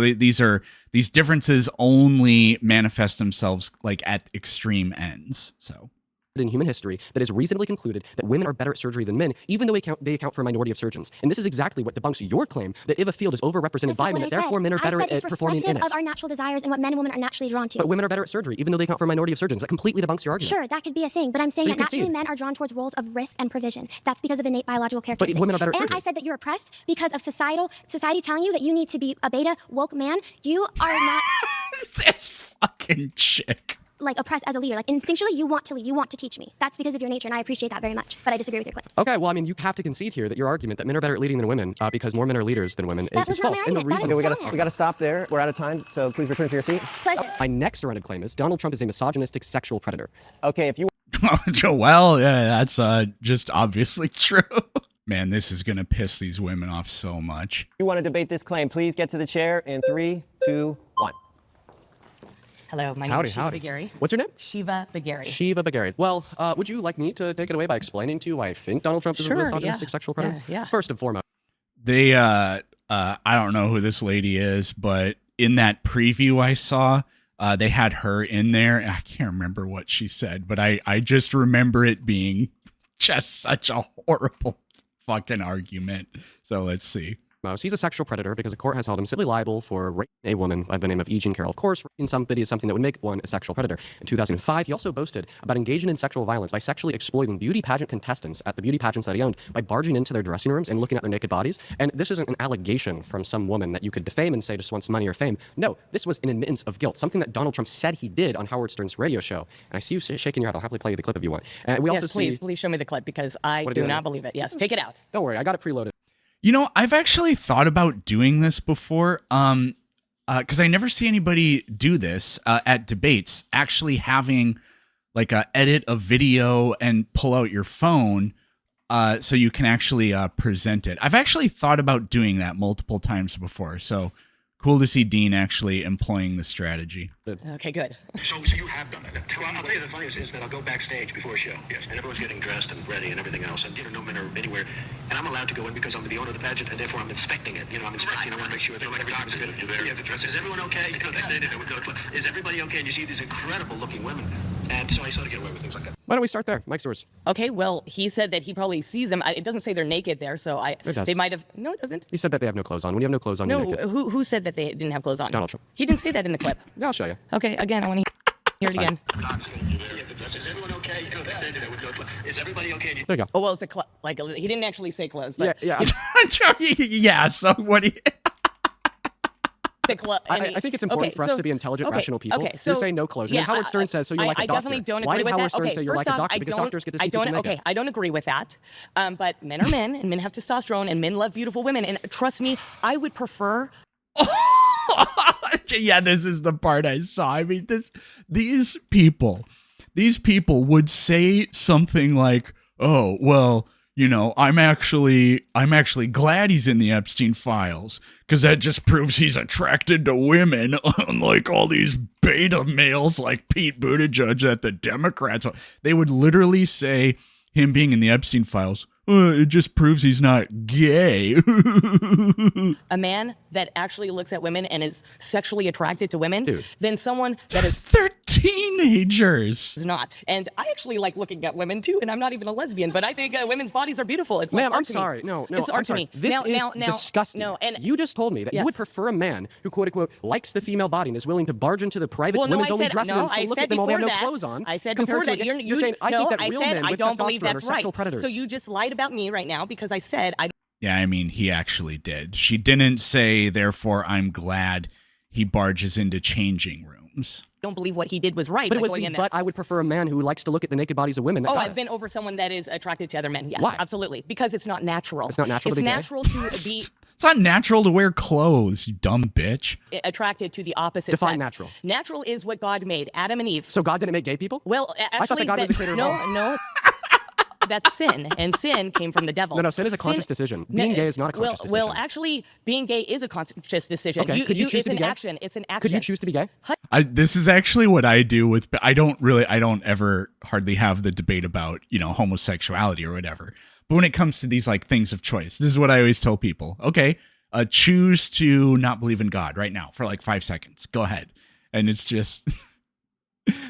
S1: these differences only manifest themselves like at extreme ends. So
S2: in human history that is reasonably concluded that women are better at surgery than men, even though they account for a minority of surgeons. And this is exactly what debunks your claim that if a field is overrepresented by men, that therefore men are better at performing in it.
S8: Of our natural desires and what men and women are naturally drawn to.
S2: But women are better at surgery, even though they account for a minority of surgeons. That completely debunks your argument.
S8: Sure, that could be a thing, but I'm saying that naturally men are drawn towards roles of risk and provision. That's because of innate biological characteristics.
S2: But women are better at surgery.
S8: And I said that you're oppressed because of society telling you that you need to be a beta woke man. You are not
S1: this fucking chick.
S8: Like oppressed as a leader. Like instinctually you want to lead, you want to teach me. That's because of your nature and I appreciate that very much. But I disagree with your claims.
S2: Okay, well, I mean, you have to concede here that your argument that men are better at leading than women because more men are leaders than women is false. And the reason
S3: Okay, we gotta stop there. We're out of time, so please return to your seat.
S8: Pleasure.
S2: my next surrendered claim is Donald Trump is a misogynistic sexual predator.
S3: Okay, if you
S1: Well, yeah, that's just obviously true. Man, this is gonna piss these women off so much.
S3: want to debate this claim, please get to the chair in 3, 2, 1.
S9: Hello, my name is Shiva Bagari.
S2: What's your name?
S9: Shiva Bagari.
S2: Shiva Bagari. Well, would you like me to take it away by explaining to you why I think Donald Trump is a misogynistic sexual predator?
S9: Yeah.
S2: First and foremost.
S1: They, I don't know who this lady is, but in that preview I saw, they had her in there. I can't remember what she said, but I just remember it being just such a horrible fucking argument. So let's see.
S2: He's a sexual predator because the court has held him civilly liable for raping a woman by the name of E. Jean Carroll. Of course, raping somebody is something that would make one a sexual predator. In 2005, he also boasted about engaging in sexual violence by sexually exploiting beauty pageant contestants at the beauty pageants that he owned by barging into their dressing rooms and looking at their naked bodies. And this isn't an allegation from some woman that you could defame and say just wants money or fame. No, this was an admittance of guilt, something that Donald Trump said he did on Howard Stern's radio show. And I see you shaking your head. I'll happily play you the clip if you want. And we also
S9: please show me the clip because I do not believe it. Yes, take it out.
S2: Don't worry, I got it preloaded.
S1: You know, I've actually thought about doing this before, because I never see anybody do this at debates, actually having like edit a video and pull out your phone so you can actually present it. I've actually thought about doing that multiple times before, so cool to see Dean actually employing the strategy.
S9: Okay, good.
S10: So you have done that. Well, I'll tell you the funniest is that I'll go backstage before a show. Yes. And everyone's getting dressed and ready and everything else. And, no men are anywhere. And I'm allowed to go in because I'm the owner of the pageant and therefore I'm inspecting it. I'm inspecting. I want to make sure that everything's good. Yeah, the dress. Is everyone okay? Is everybody okay? And you see these incredible looking women. And so I sort of get away with things like that.
S2: Why don't we start there? Mike's yours.
S9: Okay, well, he said that he probably sees them. It doesn't say they're naked there, so
S2: It does.
S9: They might have. No, it doesn't.
S2: He said that they have no clothes on. When you have no clothes on,
S9: No,
S2: you're naked.
S9: who said that they didn't have clothes on?
S2: Donald Trump.
S9: He didn't say that in the clip.
S2: Yeah, I'll show you.
S9: Okay, again, I want to hear it again.
S10: Yeah, the dress. Is everyone okay? Is everybody okay?
S2: There you go.
S9: Oh, well, it's he didn't actually say clothes, but
S2: Yeah.
S1: Yeah, so what do you...
S2: I think it's important for us to be intelligent, rational people.
S9: Okay, so
S2: you say no clothes. And then Howard Stern says, so you're like a doctor.
S9: I definitely don't
S2: Why
S9: agree
S2: did
S9: with
S2: Howard
S9: that.
S2: Stern say you're like a doctor? Because doctors get to see people naked.
S9: Okay, I don't agree with that. But men are men, and men have testosterone, and men love beautiful women. And trust me, I would prefer...
S1: Yeah, this is the part I saw. I mean, these people would say something like, oh, well, I'm actually glad he's in the Epstein files because that just proves he's attracted to women, unlike all these beta males like Pete Buttigieg that the Democrats. They would literally say him being in the Epstein files, it just proves he's not gay.
S9: A man that actually looks at women and is sexually attracted to women,
S2: Dude.
S9: than someone that is...
S1: teenagers.
S9: It's not. And I actually like looking at women too, and I'm not even a lesbian, but I think women's bodies are beautiful. It's like
S2: Ma'am,
S9: art
S2: I'm
S9: to
S2: sorry.
S9: me.
S2: No,
S9: It's
S2: I'm
S9: art to
S2: sorry.
S9: me.
S2: This is disgusting.
S9: No, and
S2: you just told me that you would prefer a man who, quote unquote, likes the female body and is willing to barge into the private women's only dressing rooms to look at them while they have no clothes on.
S9: I said
S2: compared
S9: before
S2: to
S9: that.
S2: you're saying, I think that real men
S9: I
S2: with
S9: don't believe
S2: testosterone are
S9: that's right.
S2: sexual predators.
S9: So you just lied about me right now because I said I.
S1: Yeah, I mean, he actually did. She didn't say, therefore, I'm glad he barges into changing rooms.
S9: Don't believe what he did was right.
S2: But it was
S9: going in there.
S2: but I would prefer a man who likes to look at the naked bodies of women.
S9: I've been over someone that is attracted to other men. Yes,
S2: Why?
S9: absolutely. Because it's not natural.
S2: It's not natural to be gay?
S9: It's natural to be
S1: It's not natural to wear clothes, you dumb bitch.
S9: attracted to the opposite
S2: Define
S9: sex.
S2: natural.
S9: Natural is what God made, Adam and Eve.
S2: So God didn't make gay people?
S9: Well, actually,
S2: I thought that God was a creator of all.
S9: no. That's sin, and sin came from the devil.
S2: No, sin is a conscious decision. Being gay is not a conscious decision.
S9: Well, actually, being gay is a conscious decision.
S2: Okay, could you choose to be gay?
S9: Action. It's an action.
S2: Could you choose to be gay?
S1: This is actually what I do with, I don't ever hardly have the debate about, homosexuality or whatever. But when it comes to these like things of choice, this is what I always tell people. Okay, choose to not believe in God right now for like 5 seconds. Go ahead. And it's just,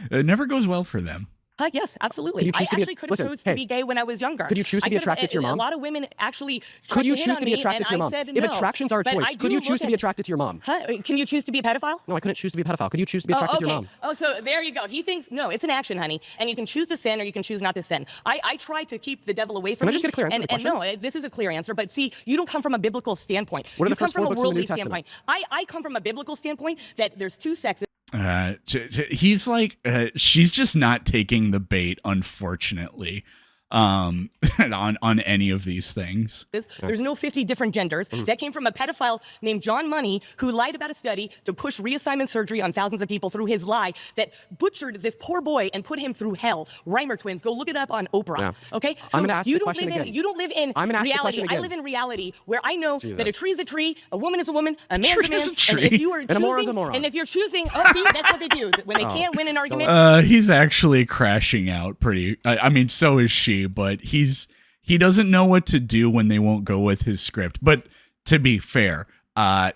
S1: it never goes well for them.
S9: Yes, absolutely.
S2: Could you choose
S9: I
S2: to be
S9: actually could have chose to be gay when I was younger.
S2: Could you choose to be attracted to your mom?
S9: A lot of women actually
S2: Could you
S9: tried to hit
S2: choose
S9: on
S2: to be
S9: me,
S2: attracted
S9: and
S2: to your
S9: I
S2: mom?
S9: said
S2: If
S9: no.
S2: attractions are a
S9: But
S2: choice,
S9: I
S2: could
S9: do
S2: you choose
S9: look
S2: to be
S9: at-
S2: attracted to your mom?
S9: Can you choose to be a pedophile?
S2: No, I couldn't choose to be a pedophile. Could you choose to be attracted to your mom?
S9: Oh, so there you go. He thinks, no, it's an action, honey. And you can choose to sin or you can choose not to sin. I try to keep the devil away from me.
S2: Can I just get a clear answer to the
S9: and no, this is a clear answer. But see, you don't come from a biblical standpoint.
S2: What are
S9: you
S2: the
S9: come
S2: first
S9: from
S2: four
S9: a
S2: books in the New
S9: worldly
S2: Testament?
S9: standpoint. I come from a biblical standpoint that there's two sexes.
S1: He's like, she's just not taking the bait, unfortunately, on any of these things.
S9: There's no 50 different genders. That came from a pedophile named John Money who lied about a study to push reassignment surgery on thousands of people through his lie that butchered this poor boy and put him through hell. Reimer twins. Go look it up on Oprah.
S2: Yeah.
S9: Okay? So
S2: I'm gonna ask
S9: you
S2: the
S9: don't
S2: question
S9: live
S2: again.
S9: in you don't live in
S2: I'm gonna ask the
S9: reality.
S2: question again.
S9: I live in reality where I know that a
S2: Jesus.
S9: tree is a tree, a woman is a woman, a man is a
S1: Tree
S9: man.
S1: is a tree.
S9: And if you are
S2: And a moron's a
S9: choosing,
S2: moron.
S9: and if you're choosing, see, that's what they do. When they can't win an argument.
S1: He's actually crashing out pretty. I mean, so is she, but he doesn't know what to do when they won't go with his script. But to be fair,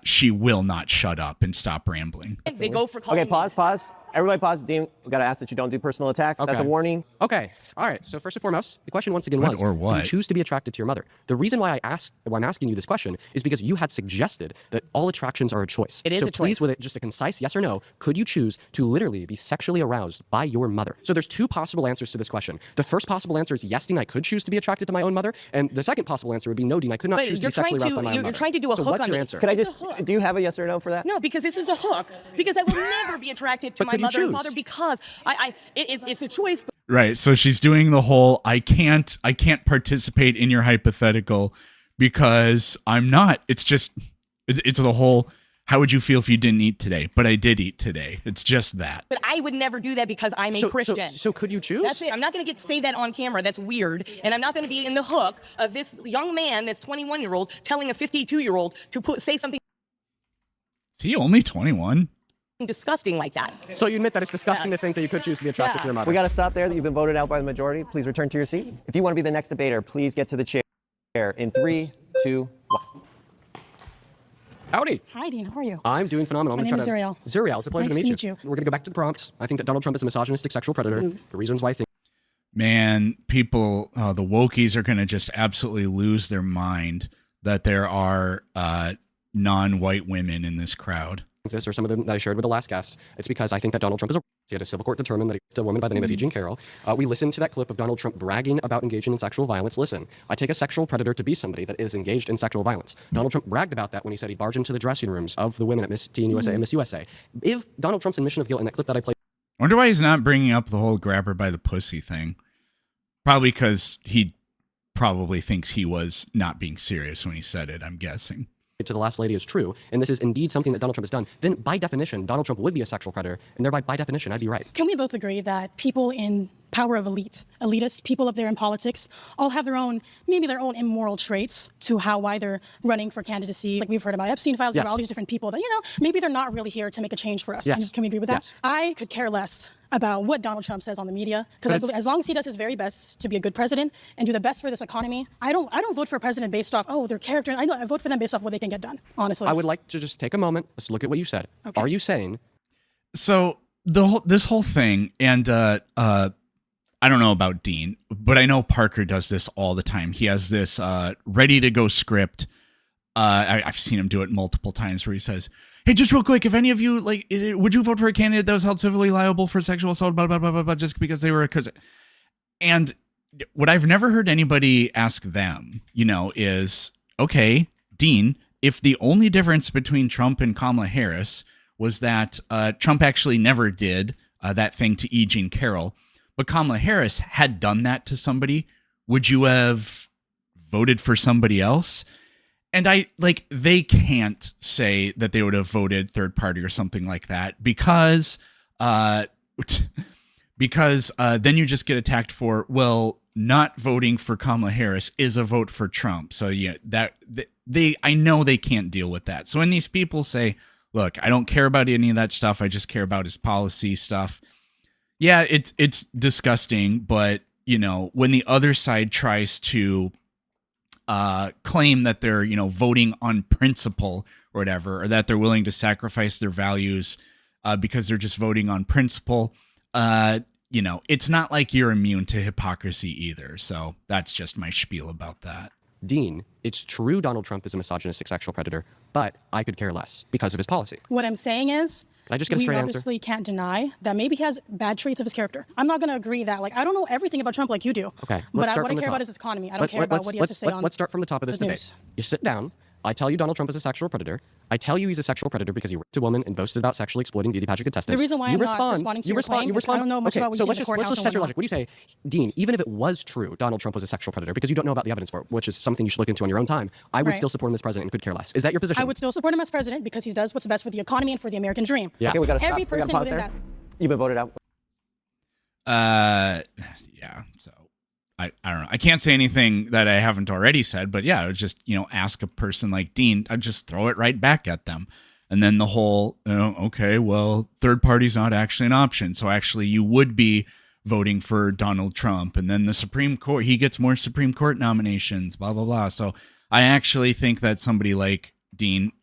S1: she will not shut up and stop rambling.
S9: They go for calling
S3: Okay, pause. Everybody pause. Dean, we got to ask that you don't do personal attacks. That's a
S2: Okay.
S3: warning.
S2: Okay. All right. So first and foremost, the question once again
S1: What
S2: was,
S1: or
S2: do
S1: what?
S2: you choose to be attracted to your mother? The reason why I'm asking you this question is because you had suggested that all attractions are a choice.
S9: It is
S2: so
S9: a
S2: please,
S9: choice.
S2: with it, just a concise yes or no, could you choose to literally be sexually aroused by your mother? So there's two possible answers to this question. The first possible answer is yes, Dean, I could choose to be attracted to my own mother. And the second possible answer would be no, Dean, I could not
S9: But
S2: choose to
S9: you're
S2: be sexually
S9: trying
S2: aroused by my
S9: to
S2: own mother.
S9: you're trying to do a
S2: so
S9: hook
S2: what's
S9: on
S2: your
S9: me.
S2: answer?
S3: Could I
S9: It's
S3: just,
S9: a hook.
S3: do you have a yes or no for that?
S9: No, because this is a hook. Because I will never be attracted to
S2: But
S9: my
S2: could you
S9: mother and
S2: choose?
S9: father because it's a choice. But
S1: Right. So she's doing the whole I can't participate in your hypothetical because I'm not. It's just it's the whole how would you feel if you didn't eat today? But I did eat today. It's just that.
S9: But I would never do that because I'm a Christian.
S2: So could you choose?
S9: That's it. I'm not going to get to say that on camera. That's weird. And I'm not going to be in the hook of this young man that's 21-year-old telling a 52-year-old to say something
S1: Is he only 21?
S9: disgusting like that.
S2: So you admit that it's disgusting
S9: Yes.
S2: to think that you could choose to be attracted to your mother?
S3: We got to stop there. You've been voted out by the majority. Please return to your seat. If you want to be the next debater, please get to the chair in 3, 2, 1.
S2: Howdy.
S11: Hi, Dean. How are you?
S2: I'm doing phenomenal.
S11: My name is Zuriel.
S2: Zuriel, it's a pleasure
S11: Nice
S2: to meet
S11: to
S2: you.
S11: meet you.
S2: We're going to go back to the prompts. I think that Donald Trump is a misogynistic sexual predator for reasons why I think
S1: Man, people, the wokies are going to just absolutely lose their mind that there are non-white women in this crowd.
S2: this, or some of them that I shared with the last guest. It's because I think that Donald Trump is a he had a civil court determine that he a woman by the name of Eugene Carroll. We listened to that clip of Donald Trump bragging about engaging in sexual violence. Listen, I take a sexual predator to be somebody that is engaged in sexual violence. Donald Trump bragged about that when he said he'd barge into the dressing rooms of the women at Miss Teen USA and Miss USA. If Donald Trump's admission of guilt in that clip that I played,
S1: I wonder why he's not bringing up the whole grab her by the pussy thing. Probably because he probably thinks he was not being serious when he said it, I'm guessing.
S2: To the last lady is true, and this is indeed something that Donald Trump has done, then by definition, Donald Trump would be a sexual predator, and thereby, by definition, I'd be right.
S11: Can we both agree that people in power of elitists, people up there in politics, all have their own, maybe their own immoral traits to why they're running for candidacy? Like we've heard about Epstein files, about all these different people that, maybe they're not really here to make a change for us.
S2: Yes.
S11: Can we agree with that?
S2: Yes.
S11: I could care less about what Donald Trump says on the media, because as long as he does his very best to be a good president and do the best for this economy, I don't vote for a president based off their character. I vote for them based off what they can get done. Honestly,
S2: I would like to just take a moment. Let's look at what you said.
S11: Okay.
S2: Are you saying?
S1: So this whole thing, and I don't know about Dean, but I know Parker does this all the time. He has this ready to go script. I've seen him do it multiple times where he says, "Hey, just real quick, if any of you would you vote for a candidate that was held civilly liable for sexual assault, blah blah blah blah blah, just because they were a cousin?" And what I've never heard anybody ask them, is, okay, Dean, if the only difference between Trump and Kamala Harris was that Trump actually never did that thing to E. Jean Carroll, but Kamala Harris had done that to somebody, would you have voted for somebody else? And they can't say that they would have voted third party or something like that because then you just get attacked for, well, not voting for Kamala Harris is a vote for Trump. So yeah, I know they can't deal with that. So when these people say, look, I don't care about any of that stuff, I just care about his policy stuff. Yeah, it's disgusting, but when the other side tries to claim that they're, voting on principle or whatever, or that they're willing to sacrifice their values because they're just voting on principle, it's not like you're immune to hypocrisy either. So that's just my spiel about that.
S2: Dean, it's true Donald Trump is a misogynistic sexual predator, but I could care less because of his policy.
S11: What I'm saying is,
S2: can I just get a straight answer?
S11: We obviously can't deny that maybe he has bad traits of his character. I'm not going to agree that, I don't know everything about Trump like you do.
S2: Okay,
S11: but what I care about is his economy. I don't care about what he has to say on
S2: Let's start from the top of this debate.
S11: News.
S2: You sit down. I tell you Donald Trump is a sexual predator. I tell you he's a sexual predator because he raped a woman and boasted about sexually exploiting beauty pageant contestants.
S11: The reason why I'm not responding to your claim is I don't know much about what you see in the courthouse.
S2: Let's just test your logic. What do you say, Dean, even if it was true Donald Trump was a sexual predator, because you don't know about the evidence for it, which is something you should look into on your own time, I would still support him as president and could care less. Is that your position?
S11: I would still support him as president because he does what's best for the economy and for the American dream.
S2: Yeah.
S3: Okay, we gotta stop.
S11: Every person
S3: pause
S11: within
S3: there.
S11: that.
S3: You've been voted out.
S1: Yeah, so I don't know. I can't say anything that I haven't already said, but yeah, I would just, ask a person like Dean, I'd just throw it right back at them. And then the whole, okay, well, third party's not actually an option. So actually you would be voting for Donald Trump. And then the Supreme Court, he gets more Supreme Court nominations, blah, blah, blah. So I actually think that somebody like Dean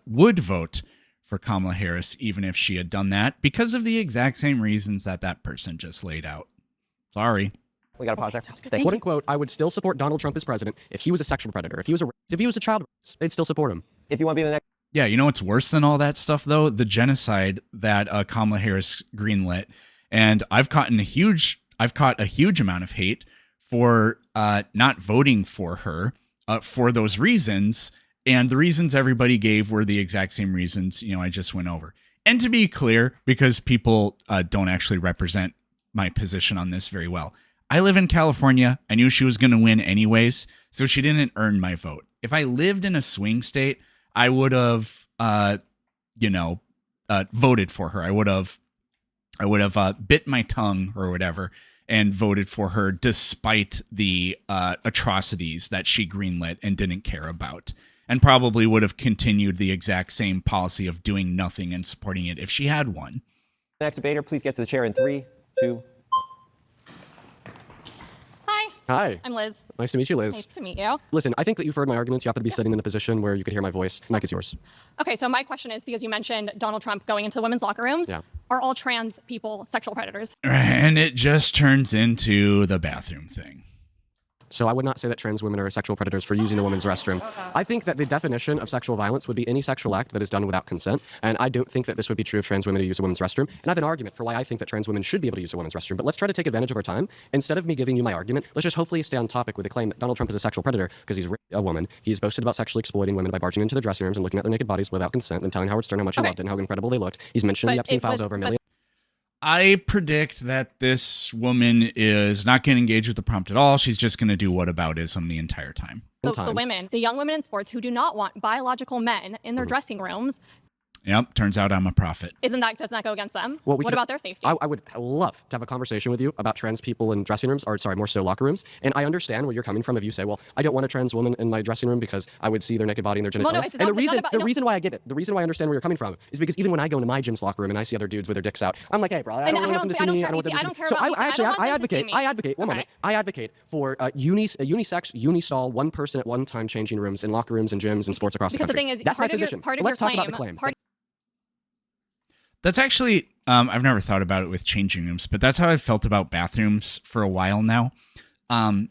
S1: would vote for Kamala Harris, even if she had done that, because of the exact same reasons that person just laid out. Sorry.
S3: We got to pause there.
S2: Quote unquote, I would still support Donald Trump as president if he was a sexual predator. If he was a child, they'd still support him.
S3: If you want to be the next.
S1: Yeah, you know what's worse than all that stuff, though? The genocide that Kamala Harris greenlit. And I've caught a huge amount of hate for not voting for her for those reasons. And the reasons everybody gave were the exact same reasons, I just went over. And to be clear, because people don't actually represent my position on this very well, I live in California. I knew she was going to win anyways, so she didn't earn my vote. If I lived in a swing state, I would have, voted for her. I would have bit my tongue or whatever and voted for her despite the atrocities that she greenlit and didn't care about, and probably would have continued the exact same policy of doing nothing and supporting it if she had one.
S3: Next debater, please get to the chair in 3, 2.
S2: Hi.
S12: I'm Liz.
S2: Nice to meet you, Liz.
S12: Nice to meet you.
S2: Listen, I think that you've heard my arguments. You happen to be sitting in a position where you could hear my voice. Mic is yours.
S12: Okay, so my question is, because you mentioned Donald Trump going into women's locker rooms, are all trans people sexual predators?
S1: And it just turns into the bathroom thing.
S2: So I would not say that trans women are sexual predators for using the women's restroom. I think that the definition of sexual violence would be any sexual act that is done without consent. And I don't think that this would be true of trans women who use a women's restroom. And I have an argument for why I think that trans women should be able to use a women's restroom. But let's try to take advantage of our time. Instead of me giving you my argument, let's just hopefully stay on topic with the claim that Donald Trump is a sexual predator because he's a woman. He's boasted about sexually exploiting women by barging into their dressing rooms and looking at their naked bodies without consent and telling Howard Stern how much he loved it and how incredible they looked. He's mentioned the Epstein files over a million.
S1: I predict that this woman is not going to engage with the prompt at all. She's just going to do whataboutism the entire time.
S12: The women, the young women in sports who do not want biological men in their dressing rooms.
S1: Yep, turns out I'm a prophet.
S12: Doesn't that go against them?
S2: Well,
S12: what about their safety?
S2: I would love to have a conversation with you about trans people in dressing rooms, or sorry, more so locker rooms. And I understand where you're coming from if you say, well, I don't want a trans woman in my dressing room because I would see their naked body and their genitalia.
S12: Well, no,
S2: the reason why I get it, the reason why I understand where you're coming from is because even when I go into my gym's locker room and I see other dudes with their dicks out, I'm like, hey, bro, I don't want them to see me. I don't want them to see me. So I advocate. One moment. I advocate for unisex, unistall, one person at one time changing rooms in locker rooms and gyms and sports across the country.
S12: Because the thing is,
S2: that's my position.
S12: Part of
S2: let's
S12: your
S2: talk about the claim.
S1: That's actually, I've never thought about it with changing rooms, but that's how I've felt about bathrooms for a while now. It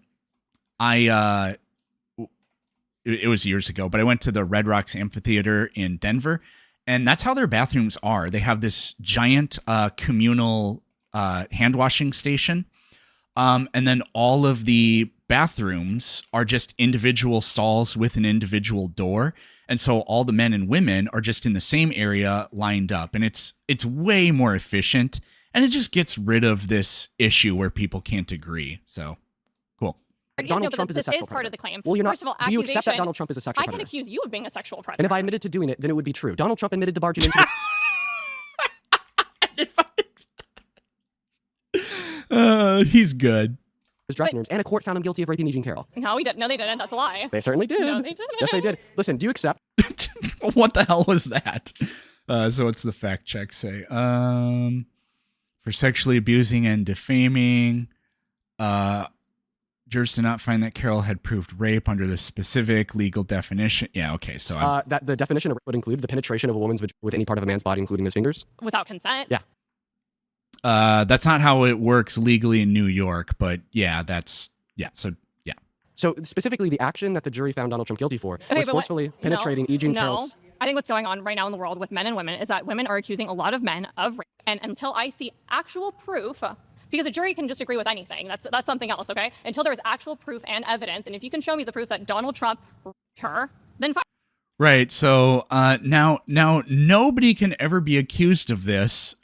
S1: was years ago, but I went to the Red Rocks Amphitheater in Denver, and that's how their bathrooms are. They have this giant communal hand washing station, and then all of the bathrooms are just individual stalls with an individual door. And so all the men and women are just in the same area lined up, and it's way more efficient, and it just gets rid of this issue where people can't agree. So cool.
S2: Donald Trump is a sexual
S12: is part of the claim.
S2: Well, you're not.
S12: First of all,
S2: do you accept that
S12: accusation-
S2: Donald Trump is a sexual
S12: I can
S2: predator?
S12: accuse you of being a sexual predator.
S2: And if I admitted to doing it, then it would be true. Donald Trump admitted to barging into
S1: He's good.
S2: his dressing rooms, and a court found him guilty of raping E. Jean Carroll.
S12: No, we didn't. No, they didn't. That's a lie.
S2: They certainly did.
S12: No, they didn't.
S2: Yes, they did. Listen, do you accept?
S1: What the hell was that? So what's the fact check say? For sexually abusing and defaming, jurors did not find that Carroll had proved rape under the specific legal definition. Yeah, okay. So
S2: that the definition of rape would include the penetration of a woman's vagina with any part of a man's body, including his fingers.
S12: Without consent?
S2: Yeah.
S1: That's not how it works legally in New York, but yeah,
S2: So specifically, the action that the jury found Donald Trump guilty for was forcefully penetrating E. Jean Carroll's.
S12: I think what's going on right now in the world with men and women is that women are accusing a lot of men of rape. And until I see actual proof, because a jury can just agree with anything, that's something else, okay? Until there's actual proof and evidence, and if you can show me the proof that Donald Trump raped her, then fine.
S1: right. So now nobody can ever be accused of this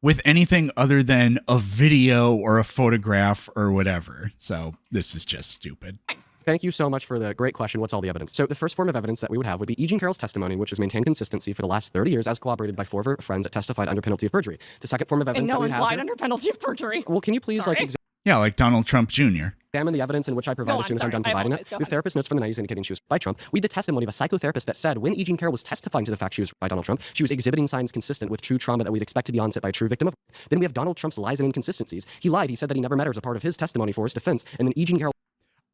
S1: with anything other than a video or a photograph or whatever. So this is just stupid.
S2: Thank you so much for the great question. What's all the evidence? So the first form of evidence that we would have would be E. Jean Carroll's testimony, which has maintained consistency for the last 30 years, as corroborated by 4 of her friends that testified under penalty of perjury. The second form of evidence
S12: And no
S2: that we
S12: one's
S2: have
S12: lied
S2: here-
S12: under penalty of perjury.
S2: Well, can you please
S12: Sorry.
S1: Yeah, like Donald Trump Jr.
S2: examine the evidence in which I provide
S12: No,
S2: as soon
S12: I'm
S2: as I'm done
S12: sorry. I
S2: providing it?
S12: apologize. Go
S2: We have
S12: ahead.
S2: therapist notes from the 90s indicating she was by Trump. We had the testimony of a psychotherapist that said when E. Jean Carroll was testifying to the fact she was by Donald Trump, she was exhibiting signs consistent with true trauma that we'd expect to be onset by a true victim of. Then we have Donald Trump's lies and inconsistencies. He lied. He said that he never met her as a part of his testimony for his defense. And then E. Jean Carroll.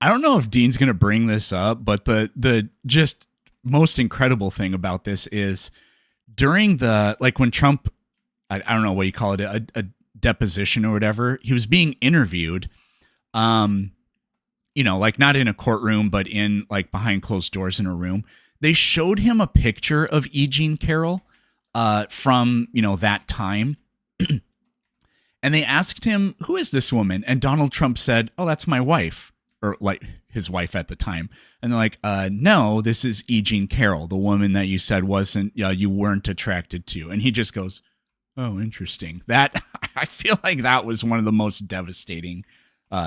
S1: I don't know if Dean's going to bring this up, but the just most incredible thing about this is during the, like when Trump, I don't know what you call it, a deposition or whatever, he was being interviewed, like not in a courtroom, but in like behind closed doors in a room. They showed him a picture of E. Jean Carroll from, that time. And they asked him, who is this woman? And Donald Trump said, oh, that's my wife. Or like his wife at the time. And they're like, no, this is E. Jean Carroll, the woman that you said you weren't attracted to. And he just goes, oh, interesting. That, I feel like that was one of the most devastating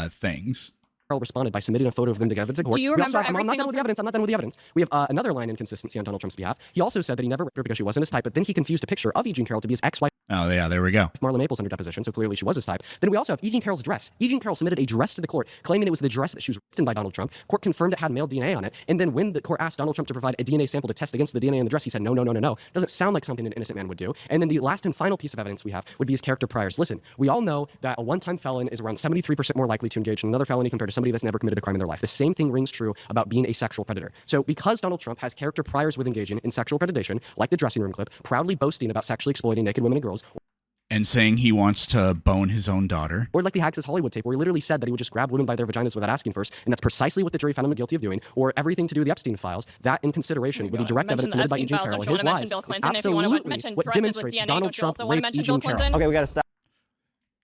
S1: things.
S2: Carroll responded by submitting a photo of them together to the court.
S12: Do you
S2: We
S12: remember
S2: also have, I'm
S12: every
S2: not done
S12: single
S2: with the evidence. I'm not done with the evidence. We have another line inconsistency on Donald Trump's behalf. He also said that he never raped her because she wasn't his type, but then he confused a picture of E. Jean Carroll to be his ex-wife.
S1: Oh, yeah, there we go.
S2: Marla Maples under deposition, so clearly she was his type. Then we also have E. Jean Carroll's dress. E. Jean Carroll submitted a dress to the court, claiming it was the dress that she was raped in by Donald Trump. Court confirmed it had male DNA on it. And then when the court asked Donald Trump to provide a DNA sample to test against the DNA in the dress, he said, no. Doesn't sound like something an innocent man would do. And then the last and final piece of evidence we have would be his character priors. Listen, we all know that a one-time felon is around 73% more likely to engage in another felony compared to somebody that's never committed a crime in their life. The same thing rings true about being a sexual predator. So because Donald Trump has character priors with engaging in sexual predation, like the dressing room clip, proudly boasting about sexually exploiting naked women and girls,
S1: And saying he wants to bone his own daughter.
S2: or like the Access Hollywood tape, where he literally said that he would just grab women by their vaginas without asking first, and that's precisely what the jury found him guilty of doing, or everything to do with the Epstein files, that in consideration with the direct evidence submitted by E. Jean Carroll and his lies, is absolutely what demonstrates Donald Trump raped E. Jean Carroll.
S3: Okay, we gotta stop.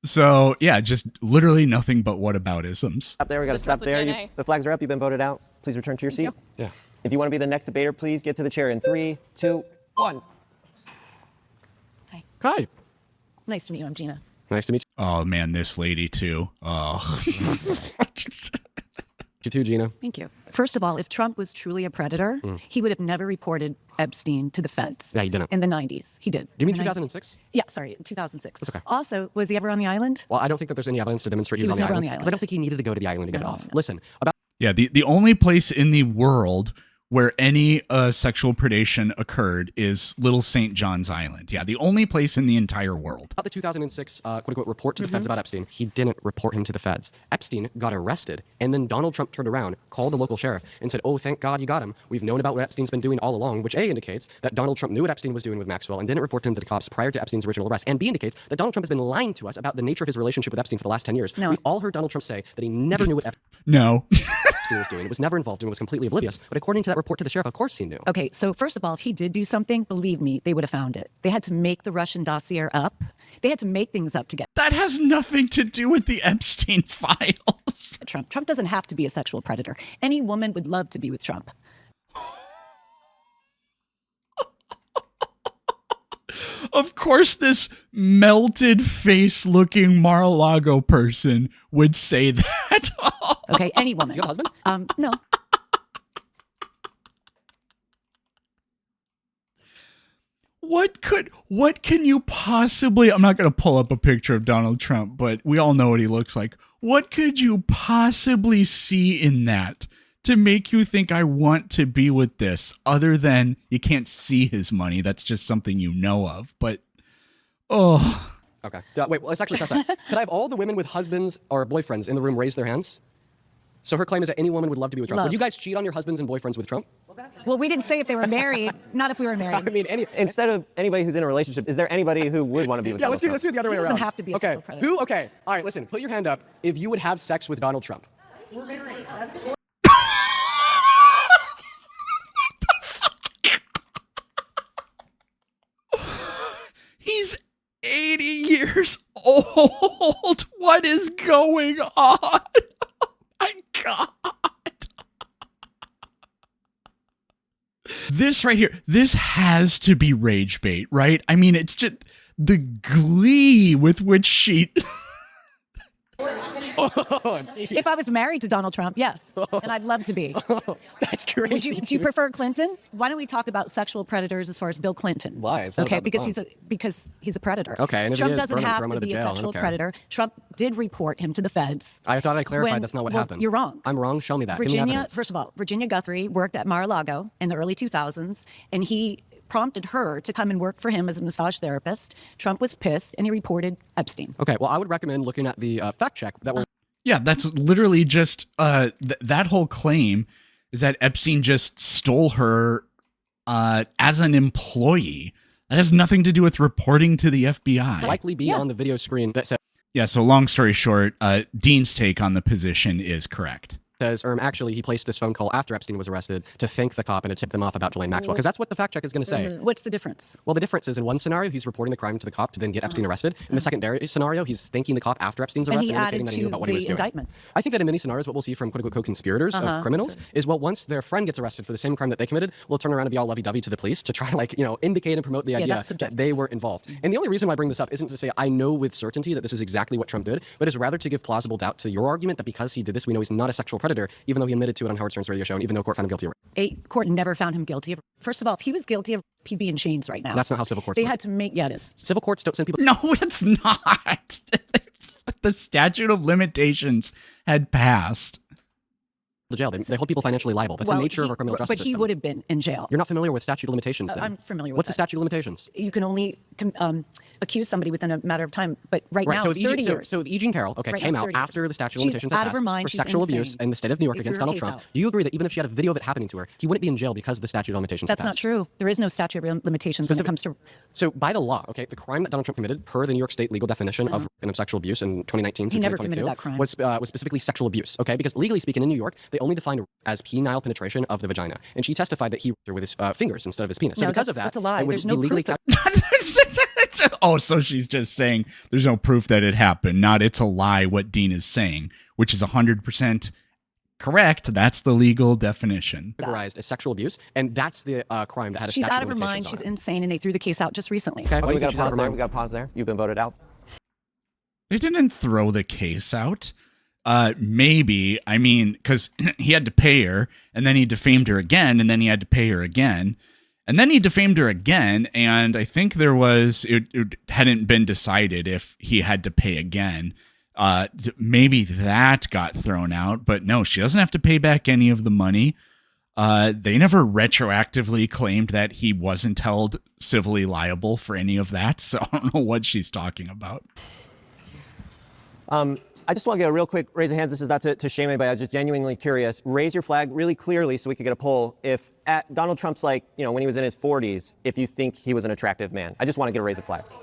S1: So, yeah, just literally nothing but whataboutisms.
S3: Stop there. We gotta stop there. The flags are up. You've been voted out. Please return to your seat.
S2: Yeah.
S3: If you want to be the next debater, please get to the chair in 3, 2, 1.
S2: Hi.
S5: Nice to meet you. I'm Gina.
S2: Nice to meet
S1: Oh, man, this lady, too. Oh.
S2: you too, Gina.
S5: Thank you. First of all, if Trump was truly a predator, he would have never reported Epstein to the feds.
S2: Yeah, he didn't.
S5: In the 90s. He did.
S2: Do you mean
S5: In the
S2: 2006?
S5: Yeah, sorry, 2006.
S2: That's okay.
S5: Also, was he ever on the island?
S2: Well, I don't think that there's any evidence to demonstrate he was
S5: never on
S2: on
S5: the
S2: the island.
S5: island.
S2: Because I don't think he needed to go to the island to get off. Listen, about
S1: Yeah, the only place in the world where any sexual predation occurred is Little St. John's Island. Yeah, the only place in the entire world.
S2: About the 2006 quote-unquote report to the feds about Epstein, he didn't report him to the feds. Epstein got arrested, and then Donald Trump turned around, called the local sheriff, and said, oh, thank God you got him. We've known about what Epstein's been doing all along, which A, indicates that Donald Trump knew what Epstein was doing with Maxwell and didn't report him to the cops prior to Epstein's original arrest, and B, indicates that Donald Trump has been lying to us about the nature of his relationship with Epstein for the last 10 years.
S5: No.
S2: We've all heard Donald Trump say that he never knew what Epstein was doing. It was never involved and was completely oblivious. But according to that report to the sheriff, of course he knew.
S5: Okay, so first of all, if he did do something, believe me, they would have found it. They had to make the Russian dossier up. They had to make things up to get
S1: That has nothing to do with the Epstein files.
S5: Trump. Trump doesn't have to be a sexual predator. Any woman would love to be with Trump.
S1: Of course, this melted face looking Mar-a-Lago person would say that.
S5: Okay, any woman.
S2: You have a husband?
S5: No.
S1: What can you possibly, I'm not going to pull up a picture of Donald Trump, but we all know what he looks like. What could you possibly see in that to make you think I want to be with this, other than you can't see his money? That's just something you know of, but oh.
S2: Okay. Wait, let's actually test that. Could I have all the women with husbands or boyfriends in the room raise their hands? So her claim is that any woman would love to be with Trump.
S5: Love.
S2: Would you guys cheat on your husbands and boyfriends with Trump?
S5: Well, we didn't say if they were married, not if we were married.
S2: I mean,
S3: Instead of anybody who's in a relationship, is there anybody who would want to be with Donald Trump?
S2: let's do it the other way
S5: He
S2: around.
S5: doesn't have to be a sexual predator.
S2: Who? Okay. All right, listen. Put your hand up if you would have sex with Donald Trump.
S1: He's 80 years old. What is going on? Oh my God. This right here, this has to be rage bait, right? I mean, it's just the glee with which she...
S5: If I was married to Donald Trump, yes, and I'd love to be.
S2: That's crazy.
S5: Do you prefer Clinton? Why don't we talk about sexual predators as far as Bill Clinton?
S2: Why? It's not
S5: Okay,
S2: about the
S5: because he's a predator.
S2: Okay, and if he
S5: Trump
S2: is,
S5: doesn't
S2: throw him
S5: have
S2: into
S5: to be a
S2: jail. I don't
S5: sexual
S2: care.
S5: predator. Trump did report him to the feds.
S2: I thought I clarified
S5: When-
S2: that's not what
S5: well,
S2: happened.
S5: you're wrong.
S2: I'm wrong. Show me that. Give me
S5: Virginia,
S2: evidence.
S5: first of all, Virginia Guthrie worked at Mar-a-Lago in the early 2000s, and he prompted her to come and work for him as a massage therapist. Trump was pissed, and he reported Epstein.
S2: Okay, well, I would recommend looking at the fact check that will.
S1: Yeah, that's literally just that whole claim is that Epstein just stole her as an employee. That has nothing to do with reporting to the FBI.
S2: likely be on the video screen that
S1: Yeah, so long story short, Dean's take on the position is correct.
S2: says, actually, he placed this phone call after Epstein was arrested to thank the cop and to tip them off about Ghislaine Maxwell, because that's what the fact check is going to say.
S5: What's the difference?
S2: Well, the difference is in one scenario, he's reporting the crime to the cop to then get Epstein arrested. In the secondary scenario, he's thanking the cop after Epstein's
S5: And
S2: arrest
S5: he
S2: and indicating
S5: added
S2: that he knew
S5: to
S2: about what he was
S5: the
S2: doing.
S5: indictments.
S2: I think that in many scenarios, what we'll see from quote-unquote co-conspirators of criminals is, well, once their friend gets arrested for the same crime that they committed, we'll turn around and be all lovey-dovey to the police to try to, indicate and promote the idea
S5: that's
S2: that they were involved. And the only reason why I bring this up isn't to say I know with certainty that this is exactly what Trump did, but is rather to give plausible doubt to your argument that because he did this, we know he's not a sexual predator, even though he admitted to it on Howard Stern's radio show, and even though court found him guilty of it.
S5: Court never found him guilty of. First of all, if he was guilty of, he'd be in chains right now.
S2: That's not how civil courts
S5: They
S2: work.
S5: had to make it is.
S2: Civil courts don't send people
S1: No, it's not. The statute of limitations had passed.
S2: to jail. They hold people financially liable. That's the nature of our criminal justice
S5: But he
S2: system.
S5: would have been in jail.
S2: You're not familiar with statute of limitations then?
S5: I'm familiar with
S2: What's the
S5: that.
S2: statute of limitations?
S5: You can only accuse somebody within a matter of time, but right now
S2: so
S5: it's
S2: if
S5: 30 years.
S2: So if E. Jean Carroll,
S5: Right,
S2: came
S5: it's
S2: out
S5: 30
S2: after
S5: years.
S2: the statute of
S5: She's
S2: limitations
S5: out
S2: had
S5: of her
S2: passed
S5: mind.
S2: for
S5: She's
S2: sexual abuse
S5: insane.
S2: in the state of New York
S5: He
S2: against
S5: threw her
S2: Donald
S5: case
S2: Trump,
S5: out.
S2: do you agree that even if she had a video of it happening to her, he wouldn't be in jail because the statute of limitations
S5: That's
S2: had
S5: not
S2: passed?
S5: true. There is no statute of limitations when it comes to.
S2: So by the law, the crime that Donald Trump committed, per the New York State legal definition of sexual abuse in 2019
S5: He
S2: through
S5: never
S2: 2022,
S5: committed that crime.
S2: was specifically sexual abuse. Because legally speaking, in New York, they only defined as penile penetration of the vagina, and she testified that he raped her with his fingers instead of his penis. So
S5: No,
S2: because of that,
S5: that's a lie.
S2: it would
S5: There's
S2: be
S5: no
S2: legally
S5: proof
S1: Oh, so she's just saying there's no proof that it happened, not it's a lie what Dean is saying, which is 100% correct. That's the legal definition.
S2: categorized as sexual abuse, and that's the crime that had a
S5: She's
S2: statute
S5: out
S2: of
S5: of her mind.
S2: limitations
S5: She's
S2: on it.
S5: insane, and they threw the case out just recently.
S2: Okay, why do
S3: We
S2: you
S3: got
S2: think
S3: to
S2: she's out
S3: pause
S2: of her
S3: there.
S2: mind?
S3: We got to pause there. You've been voted out.
S1: They didn't throw the case out. Maybe, I mean, because he had to pay her, and then he defamed her again, and then he had to pay her again, and then he defamed her again, and I think it hadn't been decided if he had to pay again. Maybe that got thrown out, but no, she doesn't have to pay back any of the money. They never retroactively claimed that he wasn't held civilly liable for any of that. So I don't know what she's talking about.
S3: I just want to get a real quick raise of hands. This is not to shame anybody. I was just genuinely curious. Raise your flag really clearly so we could get a poll. If at Donald Trump's like, you know, when he was in his 40s, if you think he was an attractive man. I just want to get a raise of flags.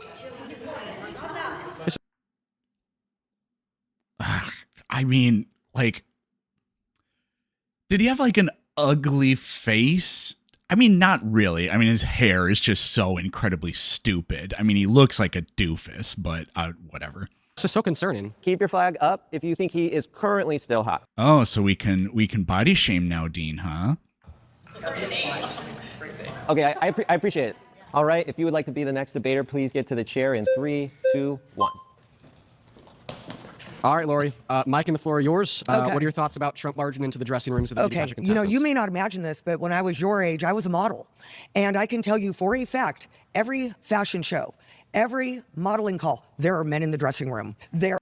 S1: I mean, like, did he have like an ugly face? I mean, not really. I mean, his hair is just so incredibly stupid. I mean, he looks like a doofus, but whatever.
S2: This is so concerning.
S3: Keep your flag up if you think he is currently still hot.
S1: Oh, so we can body shame now, Dean, huh?
S3: Okay, I appreciate it. All right, if you would like to be the next debater, please get to the chair in 3, 2, 1.
S2: All right, Lori, Mike and the floor are yours.
S4: Okay.
S2: What are your thoughts about Trump barging into the dressing rooms of the
S4: Okay, you know, you may not imagine this, but when I was your age, I was a model. And I can tell you for a fact, every fashion show, every modeling call, there are men in the dressing room. There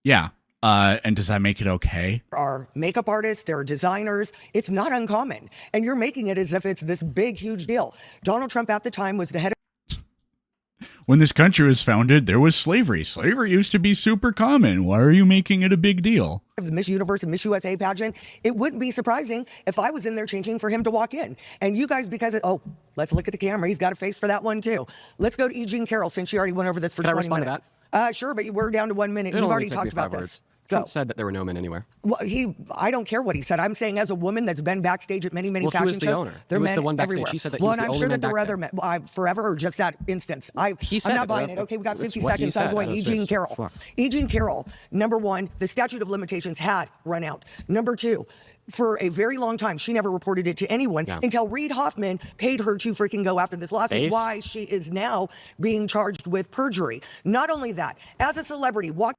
S1: Yeah. And does that make it okay?
S4: are makeup artists, there are designers. It's not uncommon. And you're making it as if it's this big, huge deal. Donald Trump at the time was the head of
S1: When this country was founded, there was slavery. Slavery used to be super common. Why are you making it a big deal?
S4: the Miss Universe and Miss USA pageant. It wouldn't be surprising if I was in there changing for him to walk in. And you guys, because oh, let's look at the camera. He's got a face for that one too. Let's go to E. Jean Carroll since she already went over this for 20 minutes.
S2: To that?
S4: Sure, but we're down to 1 minute. You've already talked about this.
S2: Trump said that there were no men anywhere.
S4: Well, I don't care what he said. I'm saying as a woman that's been backstage at many fashion shows,
S2: owner?
S4: there are men
S2: the one backstage?
S4: everywhere.
S2: He said that
S4: well,
S2: he was
S4: and I'm
S2: the
S4: sure
S2: only
S4: that there
S2: man
S4: were other men. Forever or just that instance. I'm not buying it. Okay, we got 50 seconds. I'm going E. Jean Carroll. E. Jean Carroll, number one, the statute of limitations had run out. Number two, for a very long time, she never reported it to anyone until Reid Hoffman paid her to freaking go after this lawsuit. Why she is now being charged with perjury. Not only that, as a celebrity,
S1: What?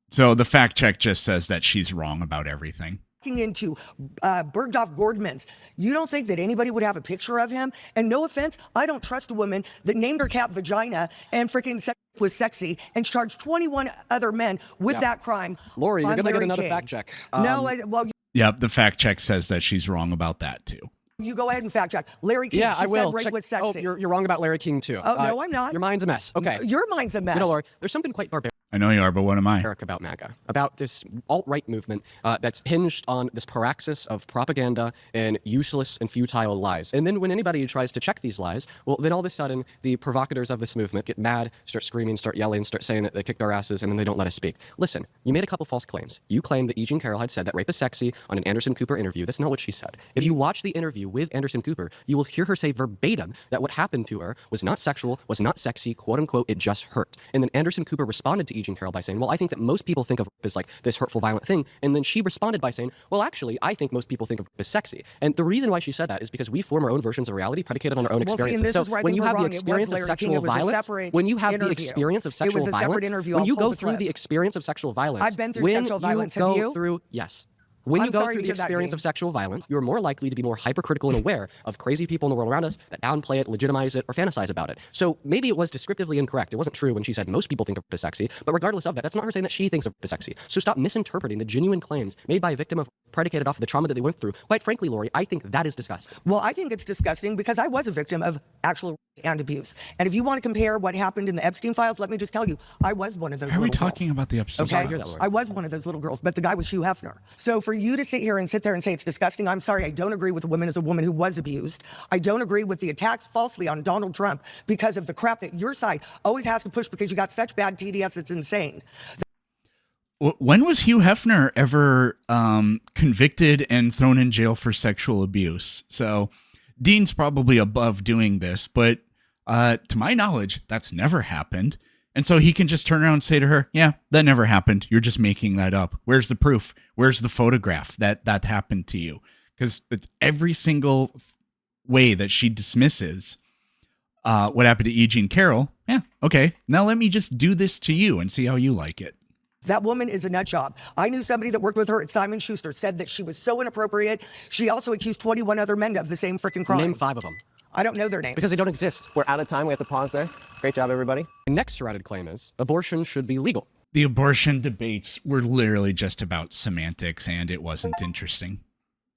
S1: So the fact check just says that she's wrong about everything.
S4: Walking into Bergdorf Goldman's, you don't think that anybody would have a picture of him? And no offense, I don't trust a woman that named her cat vagina and freaking was sexy and charged 21 other men with that crime.
S2: Lori, you're going to get another
S4: King.
S2: fact check.
S1: Yep, the fact check says that she's wrong about that too.
S4: You go ahead and fact check. Larry King,
S2: yeah,
S4: she
S2: I will.
S4: said rape was sexy.
S2: Oh, you're wrong about Larry King too.
S4: Oh, no, I'm not.
S2: Your mind's a mess. Okay.
S4: Your mind's a mess.
S2: You know, Lori, there's something quite barbaric.
S1: I know you are, but what am I?
S2: About MAGA, about this alt-right movement that's hinged on this paraxis of propaganda and useless and futile lies. And then when anybody tries to check these lies, well, then all of a sudden the provocateurs of this movement get mad, start screaming, start yelling, start saying that they kicked our asses, and then they don't let us speak. Listen, you made a couple false claims. You claimed that E. Jean Carroll had said that rape is sexy on an Anderson Cooper interview. That's not what she said. If you watch the interview with Anderson Cooper, you will hear her say verbatim that what happened to her was not sexual, was not sexy, quote unquote, it just hurt. And then Anderson Cooper responded to E. Jean Carroll by saying, well, I think that most people think of rape as like this hurtful, violent thing. And then she responded by saying, well, actually, I think most people think of rape as sexy. And the reason why she said that is because we form our own versions of reality predicated on our own experiences. So when you have the experience of sexual violence, when you have the experience of sexual violence, when you go through the experience of sexual violence,
S4: I've been through sexual violence. Have you?
S2: Yes. When you go through the experience of sexual violence, you're more likely to be more hypercritical and aware of crazy people in the world around us that downplay it, legitimize it, or fantasize about it. So maybe it was descriptively incorrect. It wasn't true when she said most people think of rape as sexy, but regardless of that, that's not her saying that she thinks of rape as sexy. So stop misinterpreting the genuine claims made by a victim of predicated off of the trauma that they went through. Quite frankly, Lori, I think that is disgusting.
S4: Well, I think it's disgusting because I was a victim of actual rape and abuse. And if you want to compare what happened in the Epstein files, let me just tell you, I was one of those little girls.
S1: Are we talking about the Epstein files?
S4: I was one of those little girls, but the guy was Hugh Hefner. So for you to sit here and sit there and say it's disgusting, I'm sorry, I don't agree with a woman as a woman who was abused. I don't agree with the attacks falsely on Donald Trump because of the crap that your side always has to push because you got such bad TDS, it's insane.
S1: When was Hugh Hefner ever convicted and thrown in jail for sexual abuse? So Dean's probably above doing this, but to my knowledge, that's never happened. And so he can just turn around and say to her, yeah, that never happened. You're just making that up. Where's the proof? Where's the photograph that happened to you? Because it's every single way that she dismisses what happened to E. Jean Carroll. Yeah, okay. Now let me just do this to you and see how you like it.
S4: That woman is a nut job. I knew somebody that worked with her at Simon Schuster said that she was so inappropriate. She also accused 21 other men of the same freaking crime.
S2: Name 5 of them.
S4: I don't know their names.
S2: Because they don't exist.
S3: We're out of time. We have to pause there. Great job, everybody.
S2: The next derided claim is abortion should be legal.
S1: The abortion debates were literally just about semantics, and it wasn't interesting.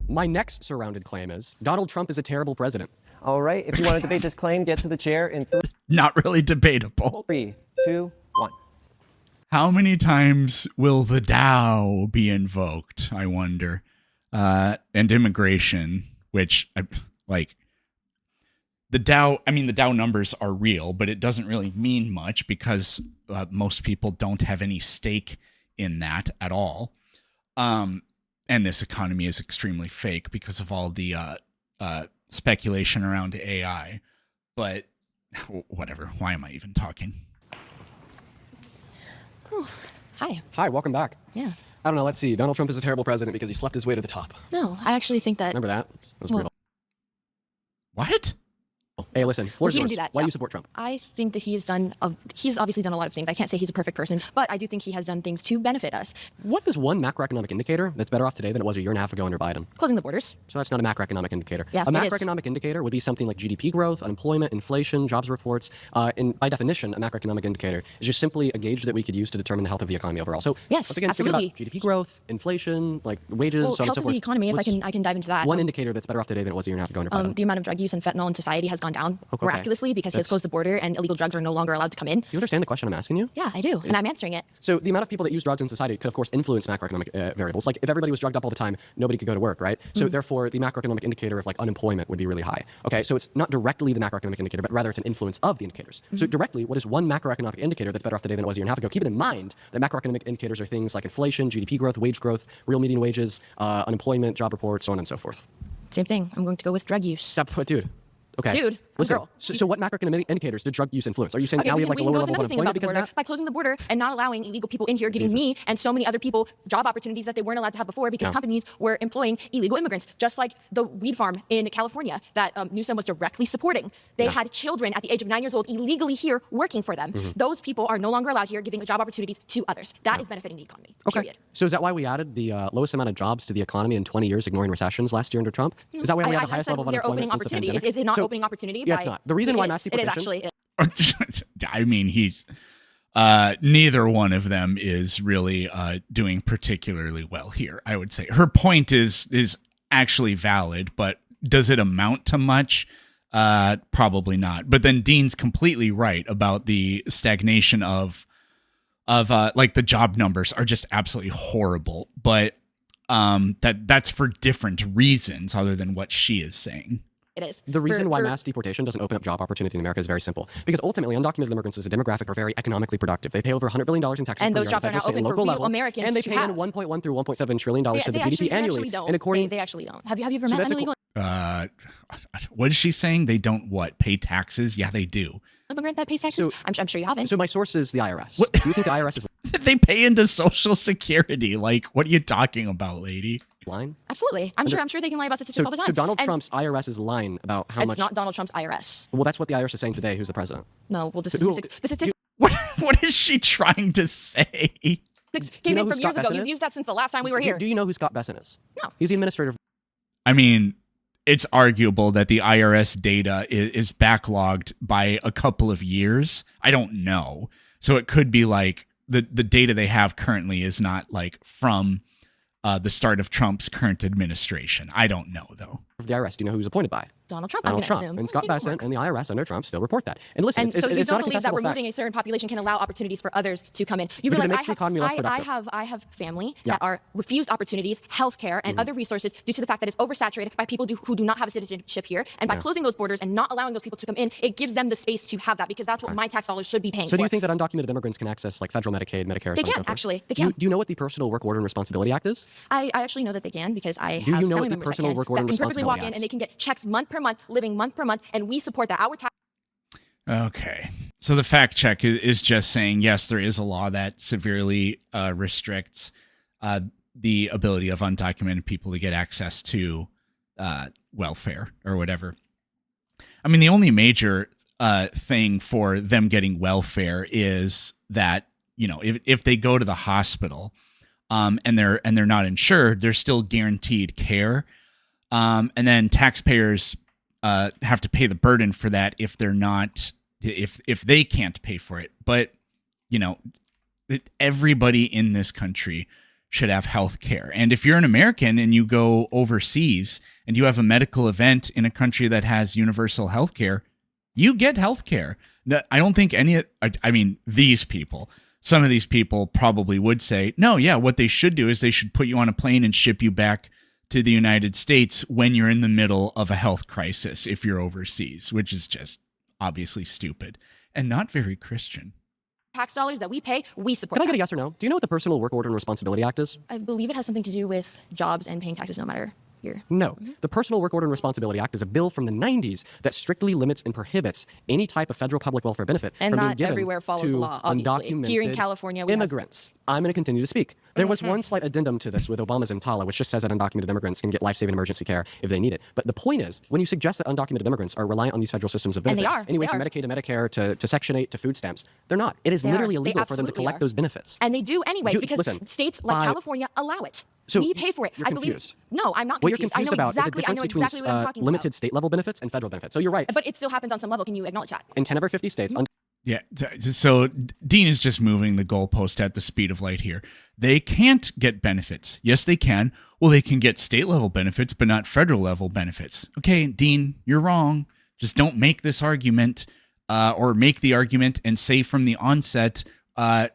S2: My next surrounded claim is Donald Trump is a terrible president.
S3: All right, if you want to debate this claim, get to the chair in
S1: Not really debatable.
S3: 3, 2, 1.
S1: How many times will the Dow be invoked, I wonder? And immigration, which, the Dow numbers are real, but it doesn't really mean much because most people don't have any stake in that at all. And this economy is extremely fake because of all the speculation around AI. But whatever. Why am I even talking?
S13: Oh, hi.
S2: Hi, welcome back.
S13: Yeah.
S2: I don't know, let's see. Donald Trump is a terrible president because he slept his way to the top.
S13: No, I actually think that...
S2: Remember that? That was brutal.
S1: What?
S2: Hey, listen, floor's
S13: he didn't
S2: yours.
S13: do that.
S2: Why
S13: So
S2: do you support Trump?
S13: I think that he's obviously done a lot of things. I can't say he's a perfect person, but I do think he has done things to benefit us.
S2: What is one macroeconomic indicator that's better off today than it was a year and a half ago under Biden?
S13: Closing the borders.
S2: So that's not a macroeconomic indicator.
S13: Yeah,
S2: a
S13: it is.
S2: macroeconomic indicator would be something like GDP growth, unemployment, inflation, jobs reports. And by definition, a macroeconomic indicator is just simply a gauge that we could use to determine the health of the economy overall. So
S13: Yes,
S2: once again, speaking
S13: absolutely.
S2: about GDP growth, inflation, like wages,
S13: Well,
S2: so on and
S13: health
S2: so
S13: of
S2: forth.
S13: the economy, if I can dive into that.
S2: One indicator that's better off today than it was a year and a half ago under Biden.
S13: The amount of drug use and fentanyl in society has gone down
S2: Okay.
S13: miraculously because he has
S2: That's-
S13: closed the border and illegal drugs are no longer allowed to come in.
S2: You understand the question I'm asking you?
S13: Yeah, I do, and I'm answering it.
S2: So the amount of people that use drugs in society could, of course, influence macroeconomic variables. Like if everybody was drugged up all the time, nobody could go to work, right? So therefore, the macroeconomic indicator of like unemployment would be really high. Okay, so it's not directly the macroeconomic indicator, but rather it's an influence of the indicators. So directly, what is one macroeconomic indicator that's better off today than it was a year and a half ago? Keep it in mind that macroeconomic indicators are things like inflation, GDP growth, wage growth, real median wages, unemployment, job reports, so on and so forth.
S13: Same thing. I'm going to go with drug use.
S2: Stop, dude. Okay.
S13: Dude, I'm
S2: listen.
S13: girl.
S2: So what macroeconomic indicators did drug use influence? Are you saying that now we have like a
S13: can
S2: lower
S13: go
S2: level
S13: into
S2: of
S13: another thing about
S2: unemployment
S13: the
S2: because of
S13: border.
S2: that?
S13: By closing the border and not allowing illegal people in here, giving me and so many other people job opportunities that they weren't allowed to have before because companies were employing illegal immigrants, just like the weed farm in California that Newsom was directly supporting. They had children at the age of 9 years old illegally here working for them. Those people are no longer allowed here, giving job opportunities to others. That is benefiting the economy.
S2: Okay.
S13: Period.
S2: So is that why we added the lowest amount of jobs to the economy in 20 years, ignoring recessions last year under Trump? Is that why we had the highest level of
S13: they're
S2: unemployment
S13: opening
S2: since the
S13: opportunity.
S2: pandemic?
S13: Is it not
S2: So-
S13: opening opportunity?
S2: Yeah, it's not. The reason why mass
S13: it is
S2: deportation...
S13: actually.
S1: I mean, he's neither one of them is really doing particularly well here. I would say her point is actually valid, but does it amount to much? Probably not. But then Dean's completely right about the stagnation of like the job numbers are just absolutely horrible. But that's for different reasons other than what she is saying.
S13: It is.
S2: The reason why mass deportation doesn't open up job opportunity in America is very simple. Because ultimately, undocumented immigrants as a demographic are very economically productive. They pay over $100 billion in taxes
S13: And
S2: per
S13: those
S2: year at
S13: jobs are
S2: the
S13: now
S2: federal, state,
S13: open
S2: and
S13: for
S2: local
S13: real
S2: level,
S13: Americans
S2: and they
S13: to
S2: pay in
S13: have.
S2: $1.1 through $1.7 trillion to the
S13: They
S2: GDP annually.
S13: don't.
S2: And according,
S13: They actually don't. Have you ever
S2: So
S13: met
S2: that's
S13: an illegal
S1: What is she saying? They don't what? Pay taxes? Yeah, they do.
S13: immigrant that pays taxes?
S2: So-
S13: I'm sure you haven't.
S2: so my source is the IRS. Do you think the IRS is
S1: They pay into Social Security. Like, what are you talking about, lady?
S2: lying?
S13: Absolutely. I'm sure they can lie about statistics all the time.
S2: So Donald
S13: And
S2: Trump's IRS is lying about how
S13: it's
S2: much.
S13: not Donald Trump's IRS.
S2: Well, that's what the IRS is saying today. Who's the president?
S13: No, well, the
S2: So who-
S13: statistics
S1: What is she trying to say?
S13: came
S2: know
S13: in
S2: who
S13: from
S2: Scott
S13: years ago.
S2: Besson
S13: You've
S2: is?
S13: used that since the last time we were here.
S2: Do you know who Scott Besson is?
S13: No.
S2: He's the administrator.
S1: I mean, it's arguable that the IRS data is backlogged by a couple of years. I don't know. So it could be like the data they have currently is not like from the start of Trump's current administration. I don't know, though.
S2: Of the IRS. Do you know who's appointed by?
S13: Donald Trump.
S2: Donald
S13: I'm
S2: Trump.
S13: gonna assume.
S2: And Scott Besson and the IRS under Trump still report that. And listen,
S13: And so you
S2: it's
S13: don't
S2: not a
S13: believe that
S2: contestable
S13: removing
S2: fact.
S13: a certain population can allow opportunities for others to come in. You
S2: Because it
S13: realize
S2: makes the economy less productive.
S13: I have family
S2: Yeah.
S13: that are refused opportunities, healthcare, and other resources due to the fact that it's oversaturated by people who do not have a citizenship here. And by closing those borders and not allowing those people to come in, it gives them the space to have that because that's what my tax dollars should be paying
S2: So
S13: for.
S2: do you think that undocumented immigrants can access like federal Medicaid, Medicare?
S13: They
S2: so on and
S13: can,
S2: so forth?
S13: actually. They
S2: Do you-
S13: can.
S2: Do you know what the Personal Work Order and Responsibility Act is?
S13: I actually know that they can because I
S2: Do
S13: have
S2: you know
S13: family
S2: what the
S13: members
S2: Personal
S13: that can,
S2: Work Order
S13: that
S2: and
S13: can perfectly walk in
S2: Responsibility
S13: and they can get checks month per month, living month per month, and we support that. Our tax.
S1: Okay. So the fact check is just saying, yes, there is a law that severely restricts the ability of undocumented people to get access to welfare or whatever. I mean, the only major thing for them getting welfare is that, you know, if they go to the hospital and they're not insured, they're still guaranteed care. And then taxpayers have to pay the burden for that if they're not, if they can't pay for it. But, you know, everybody in this country should have health care. And if you're an American and you go overseas and you have a medical event in a country that has universal health care, you get health care. I don't think these people, some of these people probably would say, no, yeah, what they should do is they should put you on a plane and ship you back to the United States when you're in the middle of a health crisis if you're overseas, which is just obviously stupid and not very Christian.
S13: Tax dollars that we pay, we support.
S2: Can I get a yes or no? Do you know what the Personal Work Order and Responsibility Act is?
S13: I believe it has something to do with jobs and paying taxes no matter here.
S2: No. The Personal Work Order and Responsibility Act is a bill from the 90s that strictly limits and prohibits any type of federal public welfare benefit
S13: And
S2: from being
S13: not
S2: given
S13: everywhere follows
S2: to
S13: the law, obviously.
S2: undocumented
S13: Here in California, we have-
S2: immigrants. I'm going to continue to speak. There was one slight addendum to this with Obama's EMTALA, which just says that undocumented immigrants can get life-saving emergency care if they need it. But the point is, when you suggest that undocumented immigrants are reliant on these federal systems of
S13: And
S2: benefit,
S13: they are.
S2: anyway
S13: They
S2: from
S13: are.
S2: Medicaid to Medicare to Section 8 to food stamps, they're not. It is
S13: They
S2: literally
S13: are. They
S2: illegal for them to
S13: absolutely
S2: collect
S13: are.
S2: those benefits.
S13: And they do anyways because
S2: listen,
S13: states like
S2: by-
S13: California allow it.
S2: So
S13: we pay for it.
S2: you're
S13: I believe.
S2: confused.
S13: No, I'm not
S2: What you're
S13: confused.
S2: confused
S13: I know
S2: about
S13: exactly.
S2: is the
S13: I
S2: difference
S13: know
S2: between
S13: exactly what I'm talking
S2: limited
S13: about.
S2: state-level benefits and federal benefits. So you're right.
S13: But it still happens on some level. Can you acknowledge that?
S2: In 10 of our 50 states,
S1: Yeah, so Dean is just moving the goalpost at the speed of light here. They can't get benefits. Yes, they can. Well, they can get state-level benefits, but not federal-level benefits. Okay, Dean, you're wrong. Just don't make this argument or make the argument and say from the onset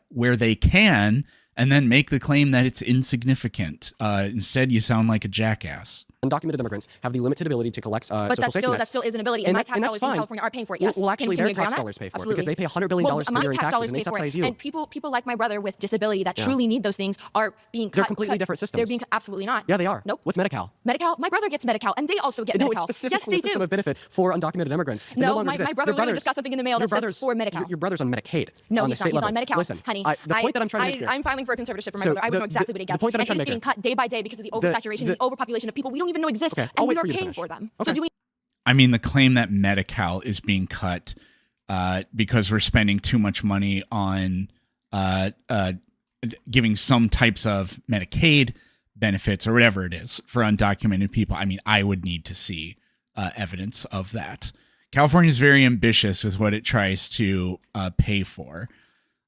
S1: where they can and then make the claim that it's insignificant. Instead, you sound like a jackass.
S2: undocumented immigrants have the limited ability to collect
S13: But
S2: social safety
S13: that
S2: nets.
S13: still is an ability, and my tax dollars in California are paying for it. Yes.
S2: Well, actually,
S13: can
S2: their
S13: we agree on
S2: tax
S13: that?
S2: dollars pay for it
S13: Absolutely.
S2: because they pay $100 billion per
S13: my
S2: year in
S13: tax
S2: taxes,
S13: dollars
S2: and they
S13: pay for
S2: subsidize
S13: it.
S2: you.
S13: And people like my brother with disability that
S2: Yeah.
S13: truly need those things are being cut.
S2: They're completely
S13: cut.
S2: different systems.
S13: They're being absolutely not.
S2: Yeah, they are.
S13: Nope.
S2: What's Medi-Cal?
S13: Medi-Cal. My brother gets Medi-Cal, and they also get
S2: No,
S13: Medi-Cal.
S2: it's specifically
S13: yes,
S2: a
S13: they
S2: system
S13: do.
S2: of benefit for undocumented immigrants. It
S13: No,
S2: longer
S13: my
S2: exists.
S13: brother
S2: Your
S13: literally
S2: brother's-
S13: just got something in the mail
S2: your
S13: that says
S2: brother's-
S13: for Medi-Cal.
S2: Your brother's on Medicaid.
S13: No,
S2: on
S13: he's
S2: the
S13: not.
S2: state
S13: He's
S2: level.
S13: on Medi-Cal.
S2: Listen,
S13: honey.
S2: the point that I'm trying to make here.
S13: I'm filing for a conservatorship for my brother. I would know exactly what he
S2: the
S13: gets.
S2: point that I'm
S13: And
S2: trying to
S13: he's
S2: make
S13: getting cut day by day because of the oversaturation and the overpopulation of people we don't even know exist,
S2: Okay, I'll
S13: and we
S2: wait
S13: are
S2: for you to
S13: paying
S2: finish.
S13: for them.
S2: Okay.
S13: So do we?
S1: I mean, the claim that Medi-Cal is being cut because we're spending too much money on giving some types of Medicaid benefits or whatever it is for undocumented people. I mean, I would need to see evidence of that. California is very ambitious with what it tries to pay for.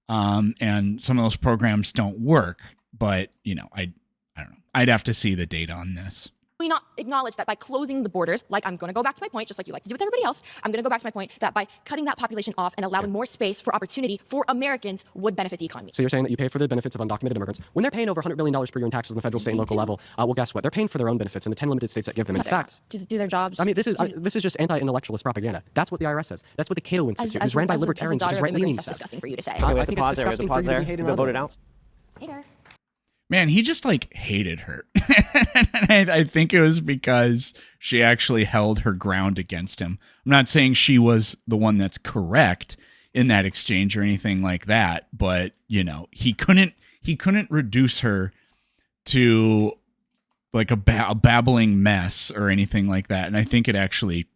S1: And some of those programs don't work, but I don't know. I'd have to see the data on this.
S13: We not acknowledge that by closing the borders, like I'm going to go back to my point, just like you like to do with everybody else, I'm going to go back to my point that by cutting that population off and allowing more space for opportunity for Americans would benefit the economy.
S2: So you're saying that you pay for the benefits of undocumented immigrants when they're paying over $100 billion per year in taxes on the federal, state, and local level. Well, guess what? They're paying for their own benefits in the 10 limited states that give them. In fact,
S13: to do their jobs.
S2: I mean, this is just anti-intellectualist propaganda. That's what the IRS says. That's what the Cato Institute, who's ran by libertarians, which is right-leaning, says.
S13: That's disgusting for you to say.
S3: Okay, we
S2: I
S3: have to
S2: think it's
S3: pause there. We have to
S2: disgusting for
S3: pause
S2: you to
S3: there.
S2: be hating
S3: We'll
S2: on
S3: vote it
S2: other
S3: out.
S13: Hater.
S1: Man, he just hated her. And I think it was because she actually held her ground against him. I'm not saying she was the one that's correct in that exchange or anything like that, but he couldn't reduce her to like a babbling mess or anything like that. And I think it actually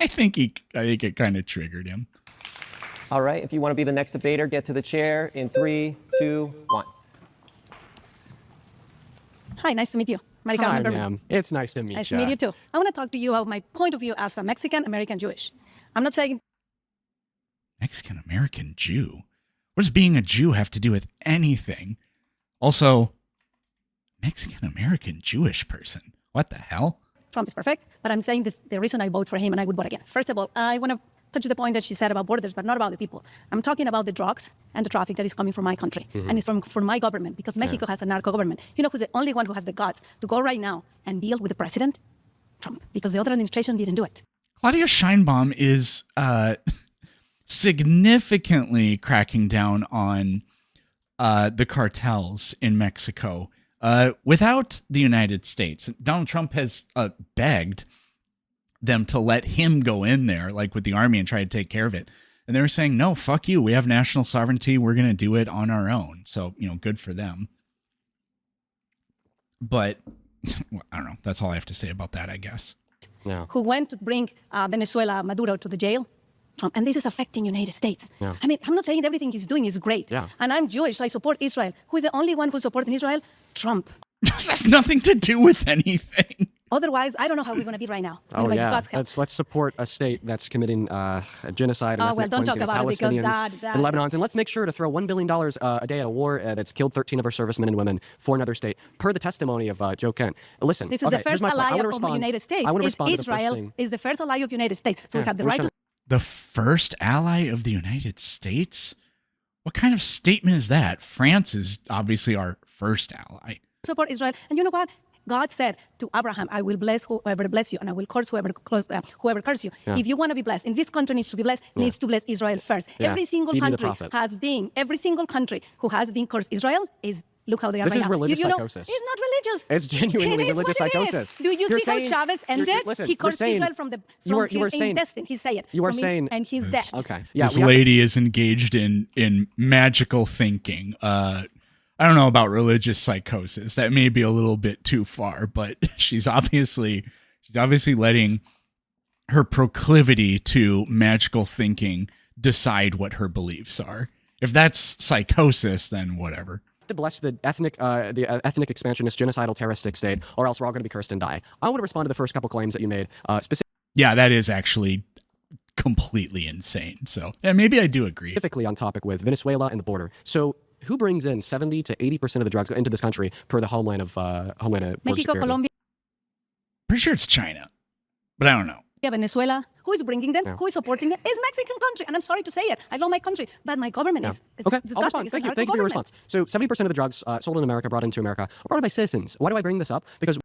S1: I think it kind of triggered him.
S3: All right, if you want to be the next debater, get to the chair in 3, 2, 1.
S14: Hi, nice to meet you. Marika
S2: Hi,
S14: Lumberman.
S2: ma'am. It's nice to meet you.
S14: Nice to meet you too. I want to talk to you about my point of view as a Mexican American Jewish. I'm not saying
S1: Mexican American Jew? What does being a Jew have to do with anything? Also, Mexican American Jewish person. What the hell?
S14: Trump is perfect, but I'm saying the reason I vote for him and I would vote again. First of all, I want to touch the point that she said about borders, but not about the people. I'm talking about the drugs and the traffic that is coming from my country. And it's from my government, because Mexico has a narco government. You know who's the only one who has the guts to go right now and deal with the president? Trump, because the other administration didn't do it.
S1: Claudia Sheinbaum is significantly cracking down on the cartels in Mexico without the United States. Donald Trump has begged them to let him go in there, like with the army, and try to take care of it. And they were saying, no, fuck you. We have national sovereignty. We're going to do it on our own. So, good for them. But I don't know. That's all I have to say about that, I guess.
S2: Yeah.
S14: Who went to bring Venezuela, Maduro, to the jail. Trump. And this is affecting United States.
S2: Yeah.
S14: I mean, I'm not saying everything he's doing is great.
S2: Yeah.
S14: And I'm Jewish, so I support Israel. Who is the only one who supports Israel? Trump.
S1: This has nothing to do with anything.
S14: Otherwise, I don't know how we're going to be right now.
S2: Oh,
S14: By
S2: yeah.
S14: God's help.
S2: Let's support a state that's committing genocide and ethnic
S14: don't talk
S2: cleansing of
S14: about it because
S2: Palestinians and Lebanons. And let's make sure to throw $1 billion a day at a war that's killed 13 of our servicemen and women for another state, per the testimony of Joe Kent. Listen,
S14: this is the first ally of the United States. Israel is the first ally of the United States. So we have the right to...
S1: The first ally of the United States? What kind of statement is that? France is obviously our first ally.
S14: Support Israel. And you know what? God said to Abraham, I will bless whoever bless you, and I will curse whoever curse you.
S2: Yeah.
S14: If you want to be blessed, and this country needs to be blessed, needs to bless Israel first.
S2: Yeah.
S14: Every single country who has been cursed Israel is, look how they are
S2: this
S14: right
S2: is
S14: now.
S2: religious psychosis.
S14: It's not religious.
S2: It's genuinely religious psychosis.
S14: Do you see how Chavez ended?
S2: Listen,
S14: He cursed Israel from his intestine. He said it.
S2: You are saying...
S14: And he's dead.
S2: Okay. Yeah,
S1: this lady is engaged in magical thinking. I don't know about religious psychosis. That may be a little bit too far, but she's obviously letting her proclivity to magical thinking decide what her beliefs are. If that's psychosis, then whatever.
S2: To bless the ethnic expansionist, genocidal, terroristic state, or else we're all going to be cursed and die. I want to respond to the first couple claims that you made.
S1: Yeah, that is actually completely insane. So yeah, maybe I do agree.
S2: Specifically on topic with Venezuela and the border. So who brings in 70 to 80% of the drugs into this country per the Homeland of
S14: Mexico, Colombia.
S1: Pretty sure it's China, but I don't know.
S14: Yeah, Venezuela. Who is bringing them? Yeah. Who is supporting them? Is Mexican country. And I'm sorry to say it. I love my country, but my government is
S2: okay.
S14: disgusting.
S2: I'll respond. Thank you for your response. So 70% of the drugs sold in America, brought into America, are brought in by citizens. Why do I bring this up? Because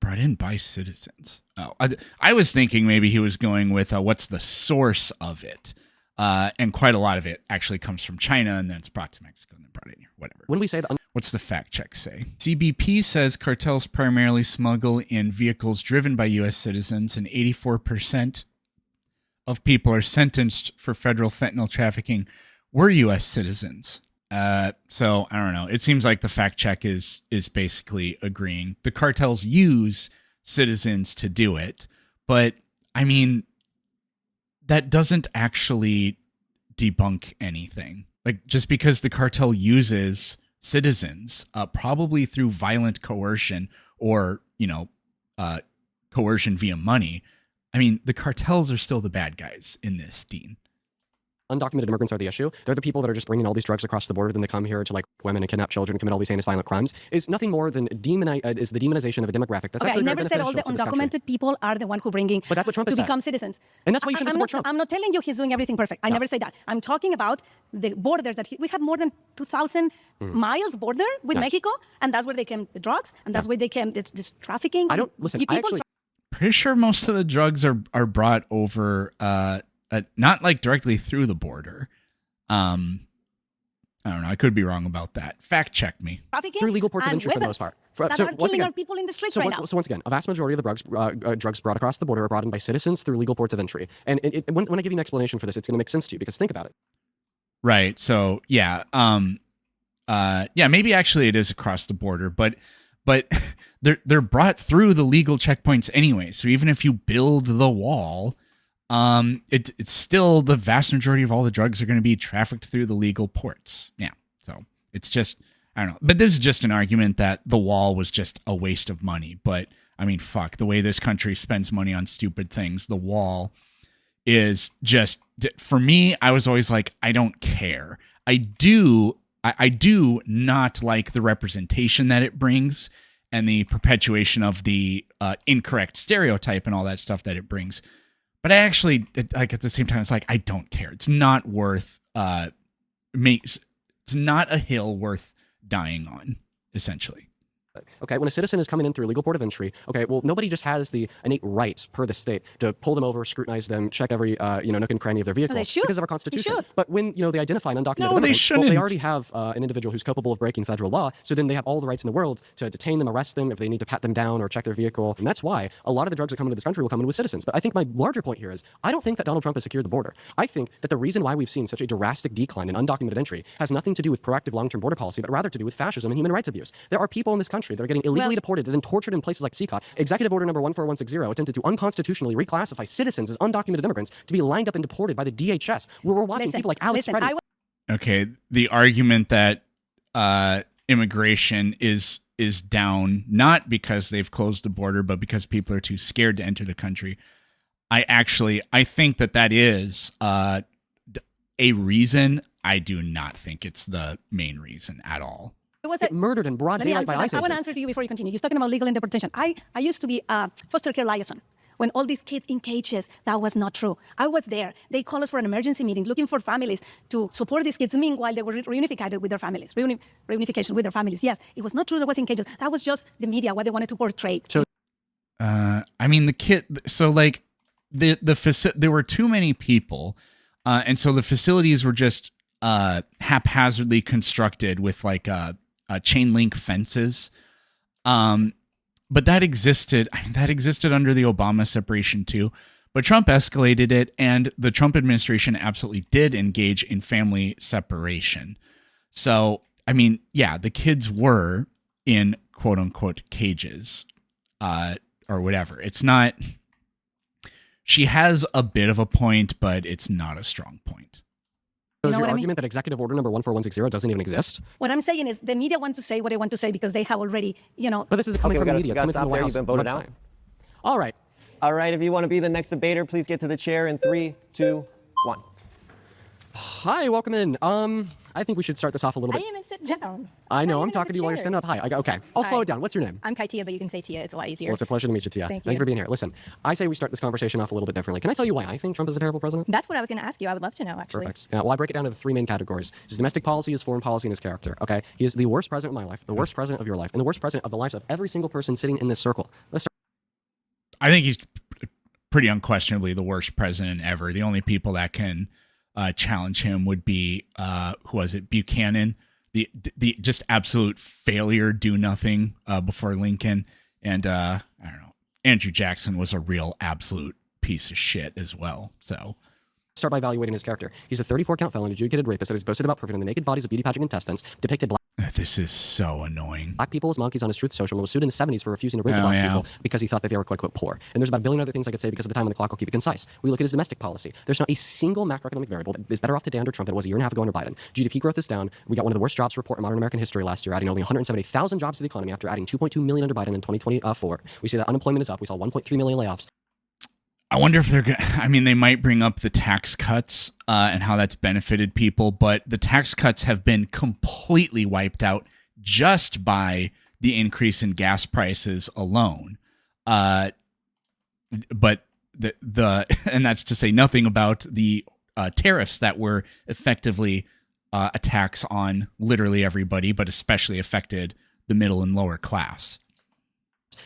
S1: brought in by citizens. Oh, I was thinking maybe he was going with what's the source of it. And quite a lot of it actually comes from China, and then it's brought to Mexico and then brought in here. Whatever.
S2: When we say that,
S1: what's the fact check say? CBP says cartels primarily smuggle in vehicles driven by U.S. citizens, and 84% of people are sentenced for federal fentanyl trafficking were U.S. citizens. So I don't know. It seems like the fact check is basically agreeing. The cartels use citizens to do it, but I mean, that doesn't actually debunk anything. Like, just because the cartel uses citizens, probably through violent coercion or, coercion via money, I mean, the cartels are still the bad guys in this, Dean.
S2: Undocumented immigrants are the issue. They're the people that are just bringing all these drugs across the border, then they come here to like women and kidnap children and commit all these heinous violent crimes. Is nothing more than the demonization of a demographic. That's
S14: okay, I never said all the undocumented people are the one who bringing
S2: but that's what Trump
S14: to
S2: said.
S14: Become citizens.
S2: And that's why you shouldn't support Trump.
S14: I'm not telling you he's doing everything perfect. I never say that. I'm talking about the borders that we have more than 2,000 miles border with Mexico, and that's where they came the drugs, and that's where they came this trafficking.
S2: I don't listen. I actually
S1: pretty sure most of the drugs are brought over, not like directly through the border. I don't know. I could be wrong about that. Fact check me.
S2: Through legal ports of entry for the most part.
S14: That are killing our people in the streets right now.
S2: So once again, a vast majority of the drugs brought across the border are brought in by citizens through legal ports of entry. And when I give you an explanation for this, it's going to make sense to you because think about it.
S1: Right. So yeah. Maybe actually it is across the border, but they're brought through the legal checkpoints anyway. So even if you build the wall, it's still the vast majority of all the drugs are going to be trafficked through the legal ports. Yeah. So it's just, I don't know. But this is just an argument that the wall was just a waste of money. But I mean, fuck, the way this country spends money on stupid things, the wall is just, for me, I was always like, I don't care. I do not like the representation that it brings and the perpetuation of the incorrect stereotype and all that stuff that it brings. But I actually, like, at the same time, it's like, I don't care. It's not worth, it's not a hill worth dying on, essentially.
S2: Okay, when a citizen is coming in through a legal port of entry, okay, well, nobody just has the innate rights per the state to pull them over, scrutinize them, check every, nook and cranny of their vehicle because of our Constitution. But when, they identify an undocumented immigrant, well, they already have an individual who's culpable of breaking federal law, so then they have all the rights in the world to detain them, arrest them, if they need to pat them down or check their vehicle. And that's why a lot of the drugs that come into this country will come in with citizens. But I think my larger point here is, I don't think that Donald Trump has secured the border. I think that the reason why we've seen such a drastic decline in undocumented entry has nothing to do with proactive long-term border policy, but rather to do with fascism and human rights abuse. There are people in this country that are getting illegally deported and then tortured in places like CECA. Executive Order number 14160 attempted to unconstitutionally reclassify citizens as undocumented immigrants to be lined up and deported by the DHS. Where we're watching people like Alex Reddy.
S1: Okay, the argument that immigration is is down, not because they've closed the border, but because people are too scared to enter the country. I think that is a reason. I do not think it's the main reason at all.
S14: It was
S2: murdered in broad daylight by ICE
S14: I want to
S2: agents.
S14: answer to you before you continue. You're talking about legal interpretation. I used to be a foster care liaison. When all these kids in cages, that was not true. I was there. They called us for an emergency meeting looking for families to support these kids. Meanwhile, they were reunificated with their families. Reunification with their families. Yes, it was not true that was in cages. That was just the media, what they wanted to portray.
S2: So,
S1: I mean, the kid, so like there were too many people. And so the facilities were just haphazardly constructed with like chain link fences. But that existed under the Obama separation too. But Trump escalated it, and the Trump administration absolutely did engage in family separation. So, I mean, yeah, the kids were in quote unquote cages or whatever. It's not, she has a bit of a point, but it's not a strong point.
S2: So is your argument that Executive Order number 14160 doesn't even exist?
S14: What I'm saying is the media want to say what they want to say because they have already,
S2: But this is coming from the media. It's coming from the White House
S3: You've been voted
S2: website.
S3: out.
S2: All right.
S3: All right, if you want to be the next debater, please get to the chair in 3, 2, 1.
S2: Hi, welcome in. I think we should start this off a little
S13: I
S2: bit.
S13: didn't even sit down.
S2: I know, I'm talking to you while you're standing up. Hi, okay. I'll slow it down. What's your name?
S13: I'm Kaitia, but you can say Tia. It's a lot easier.
S2: Well, it's a pleasure to meet you, Tia.
S13: Thank
S2: Thank you
S13: you.
S2: for being here. Listen, I say we start this conversation off a little bit differently. Can I tell you why I think Trump is a terrible president?
S13: That's what I was going to ask you. I would love to know, actually.
S2: Perfect. Yeah, well, I break it down into 3 main categories. His domestic policy, his foreign policy, and his character. Okay? He is the worst president of my life, the worst president of your life, and the worst president of the lives of every single person sitting in this circle. Let's start.
S1: I think he's pretty unquestionably the worst president ever. The only people that can challenge him would be who was it? Buchanan, the just absolute failure, do nothing before Lincoln, and I don't know. Andrew Jackson was a real absolute piece of shit as well. So.
S2: Start by evaluating his character. He's a 34-count felon, adjudicated rapist that has boasted about profiting the naked bodies of beauty pageant contestants, depicted
S1: This is so annoying.
S2: black people as monkeys on his Truth Social, and was sued in the 70s for refusing to rent to black people because he thought that they were quote-unquote poor. And there's about a billion other things I could say because of the time on the clock. I'll keep it concise. We look at his domestic policy. There's not a single macroeconomic variable that is better off today under Trump than it was a year and a half ago under Biden. GDP growth is down. We got one of the worst jobs report in modern American history last year, adding only 170,000 jobs to the economy after adding 2.2 million under Biden in 2024. We see that unemployment is up. We saw 1.3 million layoffs.
S1: I wonder if they're going to, I mean, they might bring up the tax cuts and how that's benefited people, but the tax cuts have been completely wiped out just by the increase in gas prices alone. But and that's to say nothing about the tariffs that were effectively attacks on literally everybody, but especially affected the middle and lower class.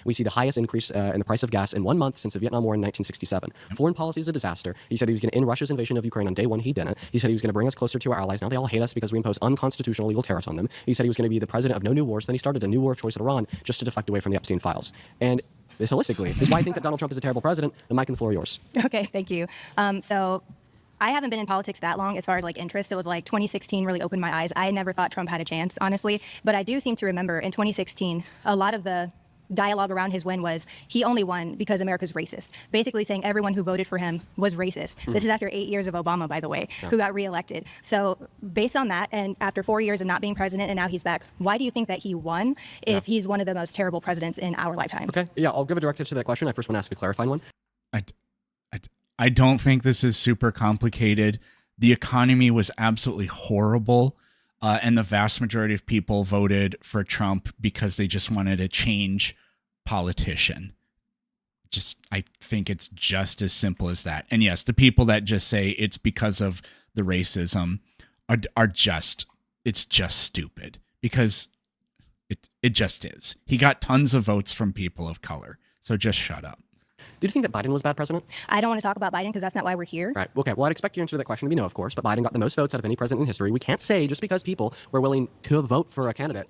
S2: We see the highest increase in the price of gas in 1 month since the Vietnam War in 1967. Foreign policy is a disaster. He said he was going to end Russia's invasion of Ukraine on day one. He didn't. He said he was going to bring us closer to our allies. Now they all hate us because we impose unconstitutional legal tariffs on them. He said he was going to be the president of no new wars. Then he started a new war of choice at Iran just to deflect away from the Epstein files. And this holistically is why I think that Donald Trump is a terrible president. The mic and the floor are yours.
S13: Okay, thank you. So I haven't been in politics that long as far as like interest. It was like 2016 really opened my eyes. I never thought Trump had a chance, honestly. But I do seem to remember in 2016, a lot of the dialogue around his win was he only won because America's racist, basically saying everyone who voted for him was racist. This is after 8 years of Obama, by the way, who got reelected. So based on that, and after 4 years of not being president and now he's back, why do you think that he won if he's one of the most terrible presidents in our lifetime?
S2: Okay, yeah, I'll give a direct answer to that question. I first want to ask a clarifying one.
S1: I don't think this is super complicated. The economy was absolutely horrible. And the vast majority of people voted for Trump because they just wanted a change politician. I think it's just as simple as that. And yes, the people that just say it's because of the racism are just, it's just stupid because it just is. He got tons of votes from people of color. So just shut up.
S2: Do you think that Biden was a bad president?
S13: I don't want to talk about Biden because that's not why we're here.
S2: Right. Okay. Well, I'd expect your answer to that question to be no, of course. But Biden got the most votes out of any president in history. We can't say just because people were willing to vote for a candidate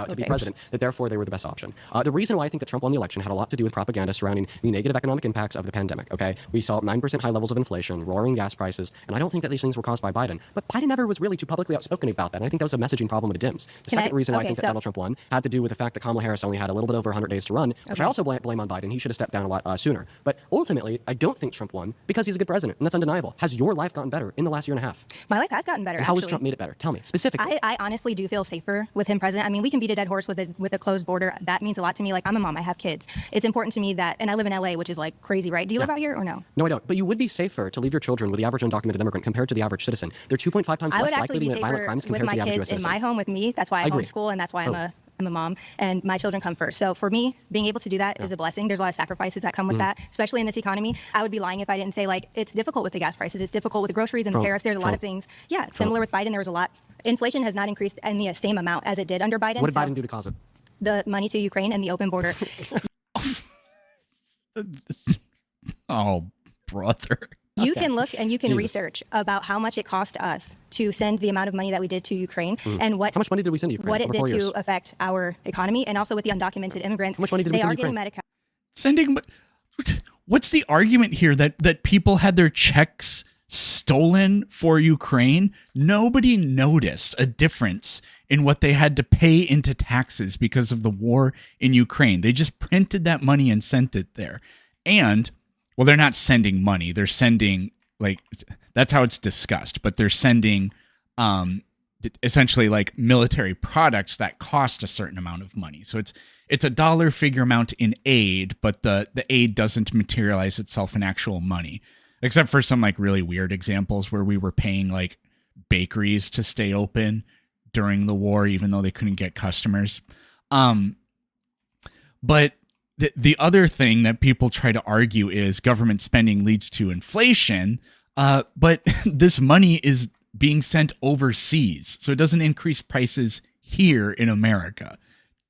S2: to be president, that therefore they were the best option. The reason why I think that Trump won the election had a lot to do with propaganda surrounding the negative economic impacts of the pandemic, okay? We saw 9% high levels of inflation, roaring gas prices, and I don't think that these things were caused by Biden. But Biden never was really too publicly outspoken about that, and I think that was a messaging problem with the Dems. The second reason why I think that Donald Trump won had to do with the fact that Kamala Harris only had a little bit over 100 days to run, which I also blame on Biden. He should have stepped down a lot sooner. But ultimately, I don't think Trump won because he's a good president, and that's undeniable. Has your life gotten better in the last year and a half?
S13: My life has gotten better,
S2: and how has Trump made it better? Tell me, specifically.
S13: I honestly do feel safer with him president. I mean, we can
S15: beat a dead horse with a closed border. That means a lot to me. Like, I'm a mom, I have kids. It's important to me that, and I live in LA, which is like crazy, right? Do you live out here or no?
S2: No, I don't. But you would be safer to leave your children with the average undocumented immigrant compared to the average citizen. They're 2.5 times
S15: I would
S2: less
S15: actually
S2: likely
S15: be
S2: to commit violent
S15: safer
S2: crimes
S15: with
S2: compared
S15: my
S2: to the average US
S15: kids in
S2: citizen.
S15: my home with me. That's why I
S2: agree.
S15: homeschool, and that's why I'm a mom, and my children come first. So for me, being able to do that is a blessing. There's a lot of sacrifices that come with that, especially in this economy. I would be lying if I didn't say, like, it's difficult with the gas prices. It's difficult with the groceries and the tariffs. There's a lot of things. Yeah, similar with Biden. There was a lot. Inflation has not increased in the same amount as it did under Biden.
S2: What did Biden do to cause it?
S15: The money to Ukraine and the open border.
S1: Oh, brother.
S15: You can look and you can
S2: Jesus.
S15: research about how much it cost us to send the amount of money that we did to Ukraine and
S2: How much money did we send to Ukraine?
S15: what it
S2: over
S15: did
S2: 4 years?
S15: to affect our economy, and also with the undocumented immigrants.
S2: How much money did we
S15: they
S2: send
S15: are
S2: to
S15: getting
S2: Ukraine?
S1: Sending, what's the argument here that people had their checks stolen for Ukraine? Nobody noticed a difference in what they had to pay into taxes because of the war in Ukraine. They just printed that money and sent it there. And, well, they're not sending money. They're sending, like, that's how it's discussed, but they're sending essentially like military products that cost a certain amount of money. So it's a dollar figure amount in aid, but the aid doesn't materialize itself in actual money, except for some like really weird examples where we were paying like bakeries to stay open during the war, even though they couldn't get customers. But the other thing that people try to argue is government spending leads to inflation. But this money is being sent overseas, so it doesn't increase prices here in America.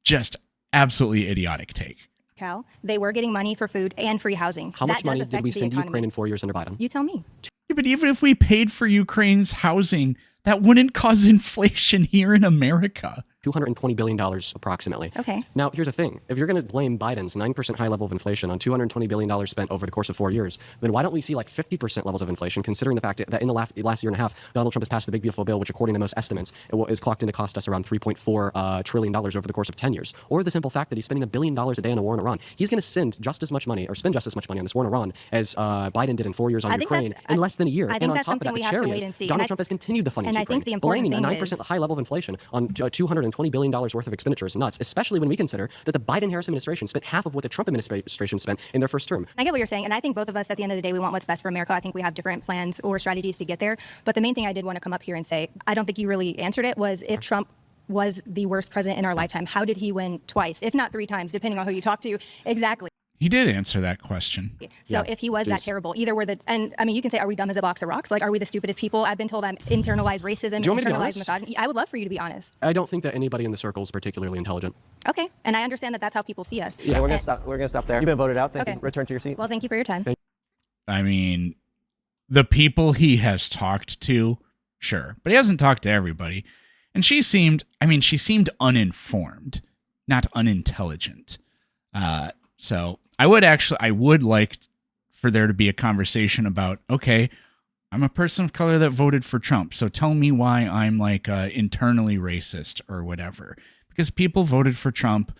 S1: Just absolutely idiotic take.
S15: Cal, they were getting money for food and free housing.
S2: How much
S15: That does
S2: money did
S15: affect
S2: we
S15: the
S2: send to
S15: economy.
S2: Ukraine in 4 years under Biden?
S15: You tell me.
S1: Yeah, but even if we paid for Ukraine's housing, that wouldn't cause inflation here in America.
S2: $220 billion approximately.
S15: Okay.
S2: Now, here's the thing. If you're going to blame Biden's 9% high level of inflation on $220 billion spent over the course of 4 years, then why don't we see like 50% levels of inflation, considering the fact that in the last year and a half, Donald Trump has passed the Big Beautiful Bill, which according to most estimates, is clocked in to cost us around $3.4 trillion over the course of 10 years. Or the simple fact that he's spending $1 billion a day on a war in Iran. He's going to spend just as much money on this war in Iran as Biden did in 4 years on Ukraine in less than a year.
S15: I think
S2: And on
S15: that's
S2: top of that,
S15: something
S2: the
S15: we have to
S2: cherry
S15: wait
S2: is
S15: and see.
S2: Donald
S15: And
S2: Trump has continued the funding
S15: and
S2: to
S15: I think
S2: Ukraine.
S15: the important
S2: Blaming a
S15: thing
S2: 9% high level of inflation on $220 billion worth of expenditure is nuts, especially when we consider that the Biden-Harris administration spent half of what the Trump administration spent in their first term.
S15: I get what you're saying, and I think both of us, at the end of the day, we want what's best for America. I think we have different plans or strategies to get there. But the main thing I did want to come up here and say, I don't think you really answered it, was if Trump was the worst president in our lifetime, how did he win twice, if not 3 times, depending on who you talk to? Exactly.
S1: He did answer that question.
S15: So if he was that terrible, either we're and I mean, you can say, are we dumb as a box of rocks? Like, are we the stupidest people? I've been told I'm internalized racism,
S2: Do you want me to be
S15: internalized
S2: honest?
S15: misogyny. I would love for you to be honest.
S2: I don't think that anybody in the circle is particularly intelligent.
S15: Okay, and I understand that that's how people see us.
S3: Yeah, we're gonna stop there. You've been voted out. Thank
S15: Okay.
S3: you. Return to your seat.
S15: Well, thank you for your time.
S1: I mean, the people he has talked to, sure, but he hasn't talked to everybody. And she seemed uninformed, not unintelligent. So I would like for there to be a conversation about, okay, I'm a person of color that voted for Trump, so tell me why I'm like internally racist or whatever. Because people voted for Trump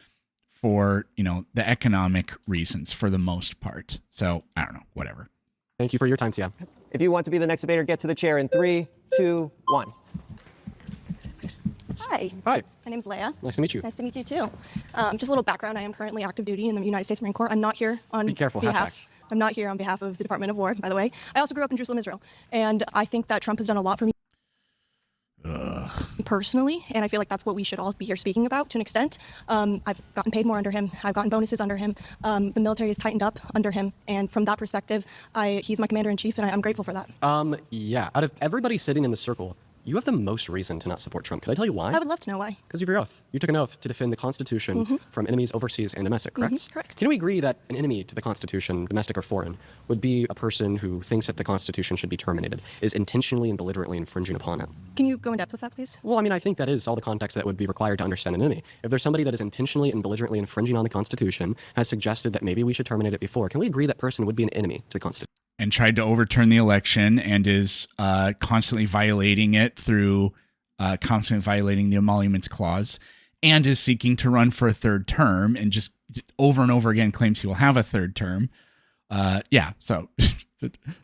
S1: for, the economic reasons for the most part. So I don't know, whatever.
S2: Thank you for your time, Tia.
S3: If you want to be the next debater, get to the chair in 3, 2, 1.
S16: Hi.
S2: Hi.
S16: My name's Leia.
S2: Nice to meet you.
S16: Nice to meet you too. Just a little background. I am currently active duty in the United States Marine Corps. I'm not here on
S2: Be careful,
S16: behalf.
S2: hashtags.
S16: I'm not here on behalf of the Department of War, by the way. I also grew up in Jerusalem, Israel, and I think that Trump has done a lot for me personally, and I feel like that's what we should all be here speaking about to an extent. I've gotten paid more under him. I've gotten bonuses under him. The military has tightened up under him, and from that perspective, he's my commander-in-chief, and I'm grateful for that.
S2: Yeah. Out of everybody sitting in the circle, you have the most reason to not support Trump. Can I tell you why?
S16: I would love to know why.
S2: Because of your oath. You took an oath to defend the Constitution from enemies overseas and domestic, correct?
S16: Correct.
S2: Can we agree that an enemy to the Constitution, domestic or foreign, would be a person who thinks that the Constitution should be terminated, is intentionally and belligerently infringing upon it?
S16: Can you go in depth with that, please?
S2: Well, I mean, I think that is all the context that would be required to understand an enemy. If there's somebody that is intentionally and belligerently infringing on the Constitution, has suggested that maybe we should terminate it before, can we agree that person would be an enemy to the Constitution?
S1: And tried to overturn the election and is constantly violating it through constantly violating the emoluments clause, and is seeking to run for a 3rd term and just over and over again claims he will have a 3rd term. So this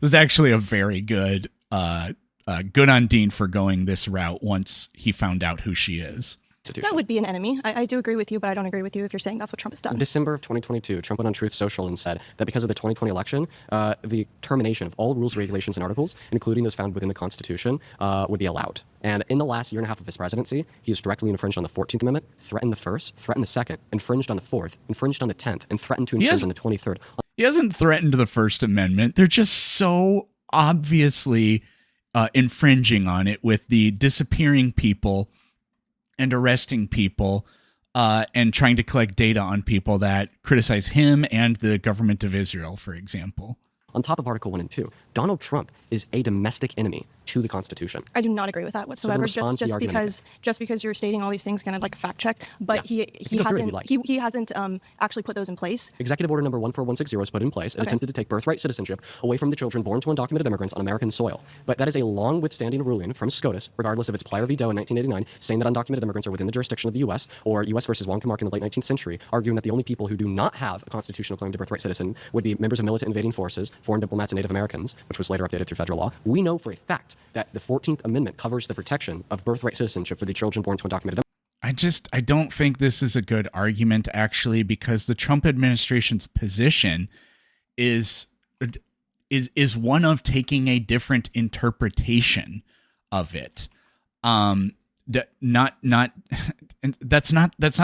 S1: is actually a very good on Dean for going this route once he found out who she is.
S16: That would be an enemy. I do agree with you, but I don't agree with you if you're saying that's what Trump has done.
S2: In December of 2022, Trump went on Truth Social and said that because of the 2020 election, the termination of all rules, regulations, and articles, including those found within the Constitution, would be allowed. And in the last year and a half of his presidency, he has directly infringed on the 14th Amendment, threatened the First, threatened the Second, infringed on the Fourth, infringed on the 10th, and threatened to infringe on the 23rd.
S1: He hasn't threatened the First Amendment. They're just so obviously infringing on it with the disappearing people and arresting people and trying to collect data on people that criticize him and the government of Israel, for example.
S2: On top of Article 1 and 2, Donald Trump is a domestic enemy to the Constitution.
S16: I do not agree with that whatsoever. Just because you're stating all these things, kind of like fact check, but he hasn't actually put those in place.
S2: Executive Order number 14160 was put in place. It attempted to take birthright citizenship away from the children born to undocumented immigrants on American soil. But that is a long withstanding ruling from SCOTUS, regardless of its Plyer v. Doe in 1989, saying that undocumented immigrants are within the jurisdiction of the U.S., or U.S. versus Wonka-Mark in the late 19th century, arguing that the only people who do not have a constitutional claim to birthright citizen would be members of militant invading forces, foreign diplomats, and Native Americans, which was later updated through federal law. We know for a fact that the 14th Amendment covers the protection of birthright citizenship for the children born to undocumented immigrants.
S1: I don't think this is a good argument, actually, because the Trump administration's position is one of taking a different interpretation of it. That's not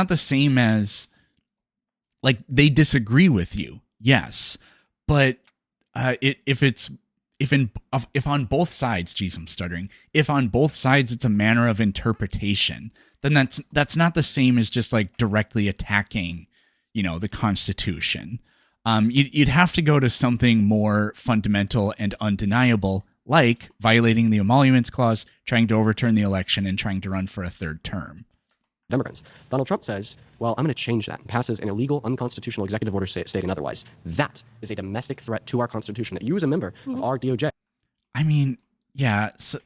S1: the same as, like, they disagree with you, yes, but if on both sides, geez, I'm stuttering. If on both sides it's a manner of interpretation, then that's not the same as just like directly attacking, the Constitution. You'd have to go to something more fundamental and undeniable, like violating the Emoluments Clause, trying to overturn the election, and trying to run for a third term.
S2: Immigrants. Donald Trump says, well, I'm going to change that, and passes an illegal, unconstitutional executive order stating otherwise. That is a domestic threat to our Constitution that you as a member of our DOJ.
S1: I mean, yeah, so,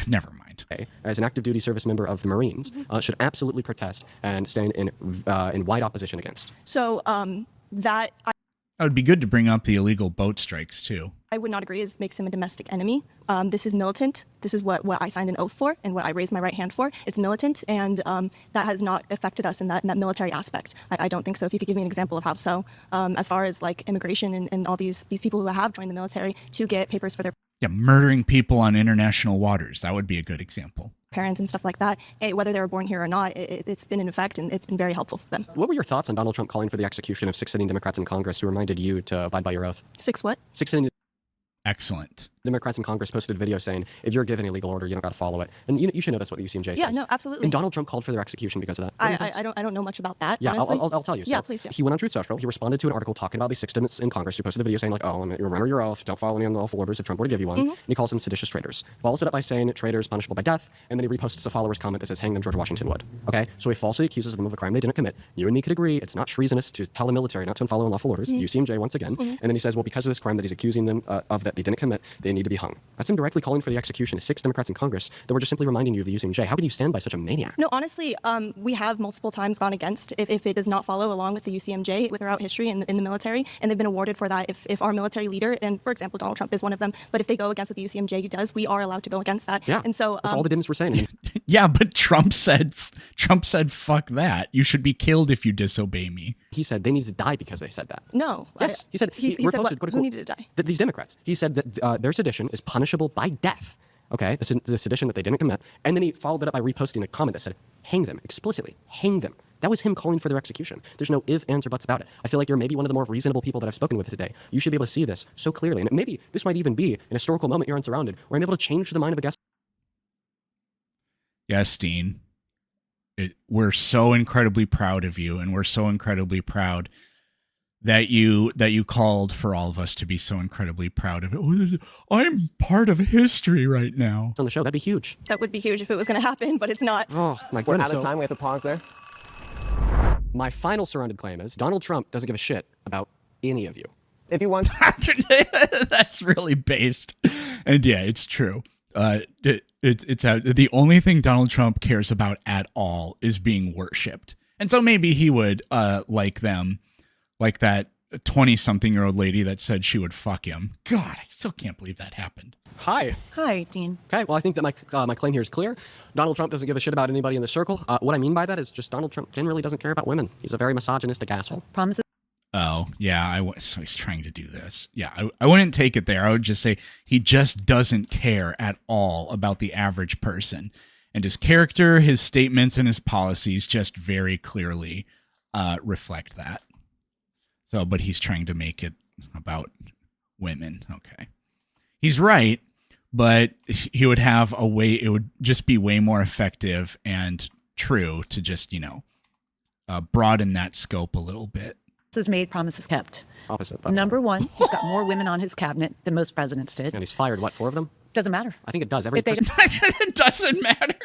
S1: never mind.
S2: As an active duty service member of the Marines, should absolutely protest and stand in wide opposition against.
S16: So that
S1: would be good to bring up the illegal boat strikes too.
S16: I would not agree makes him a domestic enemy. This is militant. This is what I signed an oath for and what I raised my right hand for. It's militant, and that has not affected us in that military aspect. I don't think so. If you could give me an example of how so, as far as like immigration and all these people who have joined the military to get papers for their
S1: murdering people on international waters, that would be a good example.
S16: Parents and stuff like that, whether they were born here or not, it's been in effect, and it's been very helpful for them.
S2: What were your thoughts on Donald Trump calling for the execution of 6 sitting Democrats in Congress who reminded you to abide by your oath?
S16: 6 what?
S2: 6 sitting
S1: Excellent.
S2: Democrats in Congress posted a video saying, if you're given a legal order, you don't got to follow it. And you should know that's what the UCMJ says.
S16: Yeah, no, absolutely.
S2: And Donald Trump called for their execution because of that.
S16: I don't know much about that,
S2: yeah,
S16: honestly.
S2: I'll tell you. So
S16: yeah, please do.
S2: He went on Truth Social. He responded to an article talking about the 6 Democrats in Congress who posted a video saying, like, oh, you remember your oath, don't follow any unlawful orders if Trump were to give you one. And he calls them seditious traitors. Follows it up by saying traitors punishable by death, and then he reposts a follower's comment that says, hang them George Washington would. Okay? So he falsely accuses them of a crime they didn't commit. You and me could agree it's not treasonous to tell the military not to follow unlawful orders. UCMJ once again. And then he says, well, because of this crime that he's accusing them of that they didn't commit, they need to be hung. That's him directly calling for the execution of 6 Democrats in Congress that were just simply reminding you of the UCMJ. How can you stand by such a maniac?
S16: No, honestly, we have multiple times gone against if it does not follow along with the UCMJ throughout history in the military, and they've been awarded for that. If our military leader, and for example, Donald Trump is one of them, but if they go against what the UCMJ does, we are allowed to go against that.
S2: Yeah,
S16: and so
S2: that's all the Dems were saying.
S1: Yeah, but Trump said, fuck that. You should be killed if you disobey me.
S2: He said they need to die because they said that.
S16: No.
S2: Yes, he said.
S16: He said what? Who needed to die?
S2: These Democrats. He said that their sedition is punishable by death. Okay, the sedition that they didn't commit. And then he followed that up by reposting a comment that said, hang them, explicitly, hang them. That was him calling for their execution. There's no ifs, ands, or buts about it. I feel like you're maybe one of the more reasonable people that I've spoken with today. You should be able to see this so clearly. And maybe this might even be an historical moment you're unsurrounded, where I'm able to change the mind of a guest.
S1: Yes, Dean. We're so incredibly proud of you, and we're so incredibly proud that you called for all of us to be so incredibly proud of it. I'm part of history right now.
S2: On the show, that'd be huge.
S16: That would be huge if it was going to happen, but it's not.
S2: Oh, my goodness.
S3: We're out of time. We have to pause there.
S2: My final surrounded claim is Donald Trump doesn't give a shit about any of you.
S3: If you want,
S1: that's really based, and yeah, it's true. It's the only thing Donald Trump cares about at all is being worshipped, and so maybe he would like them. Like that 20-something-year-old lady that said she would fuck him. God, I still can't believe that happened.
S2: Hi.
S14: Hi, Dean.
S2: Okay, well, I think that my claim here is clear. Donald Trump doesn't give a shit about anybody in the circle. What I mean by that is just Donald Trump generally doesn't care about women. He's a very misogynistic asshole.
S5: Promises.
S1: Oh, yeah, so he's trying to do this. Yeah, I wouldn't take it there. I would just say he just doesn't care at all about the average person. And his character, his statements, and his policies just very clearly reflect that. So, but he's trying to make it about women. Okay. He's right, but he would have a way, it would just be way more effective and true to just, broaden that scope a little bit.
S5: Promises made, promises kept.
S2: Opposite.
S5: Number one, he's got more women on his cabinet than most presidents did.
S2: And he's fired, 4 of them?
S5: Doesn't matter.
S2: I think it does.
S1: It doesn't matter.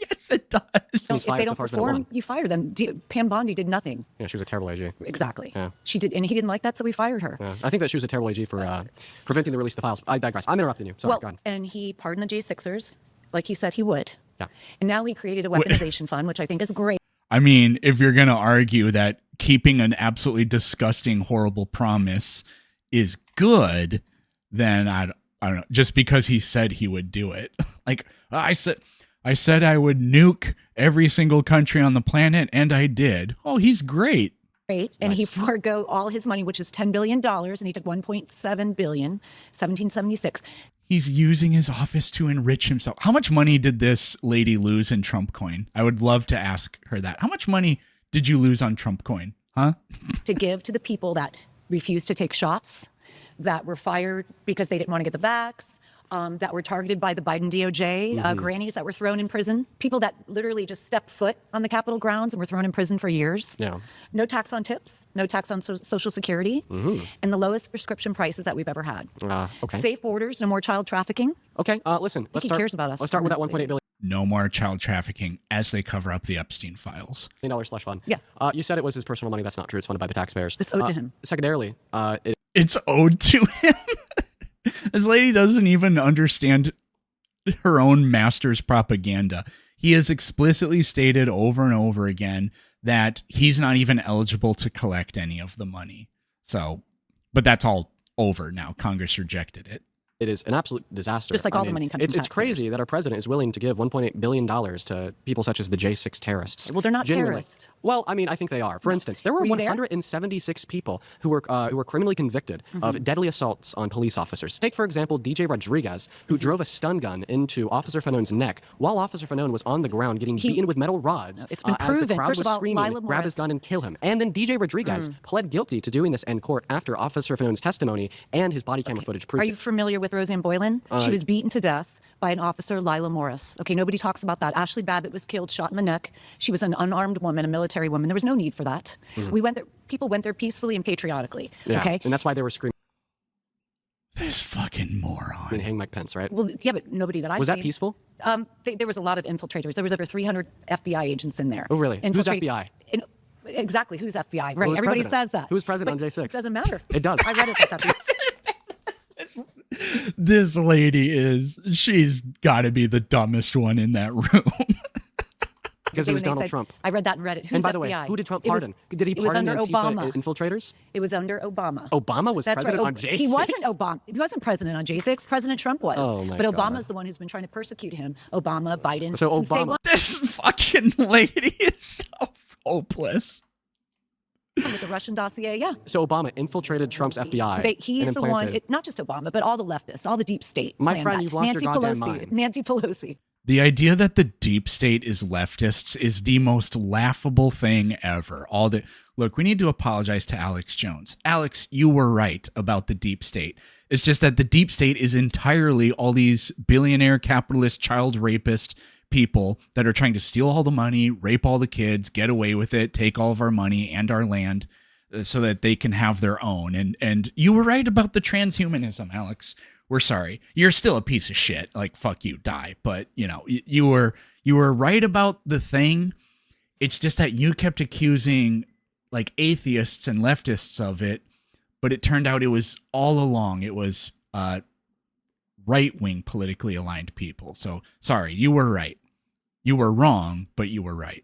S1: Yes, it does.
S5: If they don't perform, you fire them. Pam Bondi did nothing.
S2: Yeah, she was a terrible AG.
S5: Exactly.
S2: Yeah.
S5: She did, and he didn't like that, so we fired her.
S2: Yeah. I think that she was a terrible AG for preventing the release of the files. I digress. I'm interrupting you. Sorry, go ahead.
S5: And he pardoned the J6ers, like he said he would.
S2: Yeah.
S5: And now he created a weaponization fund, which I think is great.
S1: I mean, if you're going to argue that keeping an absolutely disgusting, horrible promise is good, then I don't know. Just because he said he would do it. Like, I said I would nuke every single country on the planet, and I did. Oh, he's great.
S5: Great. And he forego all his money, which is $10 billion, and he took $1.7 billion, 1776.
S1: He's using his office to enrich himself. How much money did this lady lose in Trump coin? I would love to ask her that. How much money did you lose on Trump coin? Huh?
S5: To give to the people that refused to take shots, that were fired because they didn't want to get the vax, that were targeted by the Biden DOJ, grannies that were thrown in prison, people that literally just stepped foot on the Capitol grounds and were thrown in prison for years.
S2: Yeah.
S5: No tax on tips, no tax on Social Security, and the lowest prescription prices that we've ever had.
S2: Okay.
S5: Safe borders, no more child trafficking.
S2: Okay, listen.
S5: He cares about us.
S2: Let's start with that 1.8 billion.
S1: No more child trafficking as they cover up the Epstein files.
S2: $1 million slush fund.
S5: Yeah.
S2: You said it was his personal money. That's not true. It's funded by the taxpayers.
S5: It's owed to him.
S2: Secondarily,
S1: It's owed to him. This lady doesn't even understand her own master's propaganda. He has explicitly stated over and over again that he's not even eligible to collect any of the money. So, but that's all over now. Congress rejected it.
S2: It is an absolute disaster.
S5: Just like all the money comes from
S2: It's
S5: taxpayers.
S2: crazy that our president is willing to give $1.8 billion to people such as the J6 terrorists.
S5: Well, they're not
S2: Genuinely.
S5: terrorists.
S2: Well, I mean, I think they are. For instance, there were
S5: you there?
S2: 176 people who were criminally convicted of deadly assaults on police officers. Take, for example, DJ Rodriguez, who drove a stun gun into Officer Fanone's neck while Officer Fanone was on the ground getting beaten with metal rods.
S5: It's been
S2: as the
S5: proven.
S2: crowd
S5: First
S2: was
S5: of all,
S2: screaming,
S5: Lila
S2: grab his
S5: Morris-
S2: gun and kill him. And then DJ Rodriguez pled guilty to doing this in court after Officer Fanone's testimony and his body camera footage proved
S5: Are you familiar with Roseanne Boylan? She was beaten to death by an officer, Lila Morris. Okay, nobody talks about that. Ashley Babbitt was killed, shot in the neck. She was an unarmed woman, a military woman. There was no need for that. We went there. People went there peacefully and patriotically.
S2: Yeah,
S5: Okay.
S2: and that's why they were screaming.
S1: This fucking moron.
S2: And hang Mike Pence, right?
S5: Well, yeah, but nobody that I've
S2: Was
S5: seen.
S2: that peaceful?
S5: There was a lot of infiltrators. There was over 300 FBI agents in there.
S2: Oh, really? Who's FBI?
S5: Exactly. Who's FBI? Right.
S2: Who's
S5: Everybody
S2: president?
S5: says that.
S2: Who's president
S5: But
S2: on J6?
S5: It doesn't matter.
S2: It does.
S5: I read it like that.
S1: This lady she's got to be the dumbest one in that room.
S2: Because it was
S5: When they
S2: Donald
S5: said-
S2: Trump.
S5: I read that in Reddit. Who's
S2: And by the
S5: FBI?
S2: way, who did Trump
S5: It was-
S2: pardon? Did he
S5: it was
S2: pardon
S5: under
S2: Antifa
S5: Obama.
S2: infiltrators?
S5: It was under Obama.
S2: Obama was
S5: That's
S2: president
S5: right.
S2: on J6?
S5: He wasn't Obama. He wasn't president on J6. President Trump was.
S2: Oh, my
S5: but
S2: God.
S5: Obama's the one who's been trying to persecute him. Obama, Biden.
S2: So
S5: since day
S2: Obama-
S5: one.
S1: This fucking lady is so hopeless.
S5: With the Russian dossier, yeah.
S2: So Obama infiltrated Trump's FBI.
S5: He's
S2: and
S5: the one,
S2: implanted-
S5: not just Obama, but all the leftists, all the deep state.
S2: My
S5: planned
S2: friend,
S5: that.
S2: you've lost
S5: Nancy
S2: your goddamn
S5: Pelosi,
S2: mind.
S5: Nancy Pelosi.
S1: The idea that the deep state is leftists is the most laughable thing ever. Look, we need to apologize to Alex Jones. Alex, you were right about the deep state. It's just that the deep state is entirely all these billionaire, capitalist, child rapist people that are trying to steal all the money, rape all the kids, get away with it, take all of our money and our land so that they can have their own. And you were right about the transhumanism, Alex. We're sorry. You're still a piece of shit. Like, fuck you, die. But, you were right about the thing. It's just that you kept accusing like atheists and leftists of it, but it turned out it was all along. It was right-wing politically aligned people. So sorry, you were right. You were wrong, but you were right.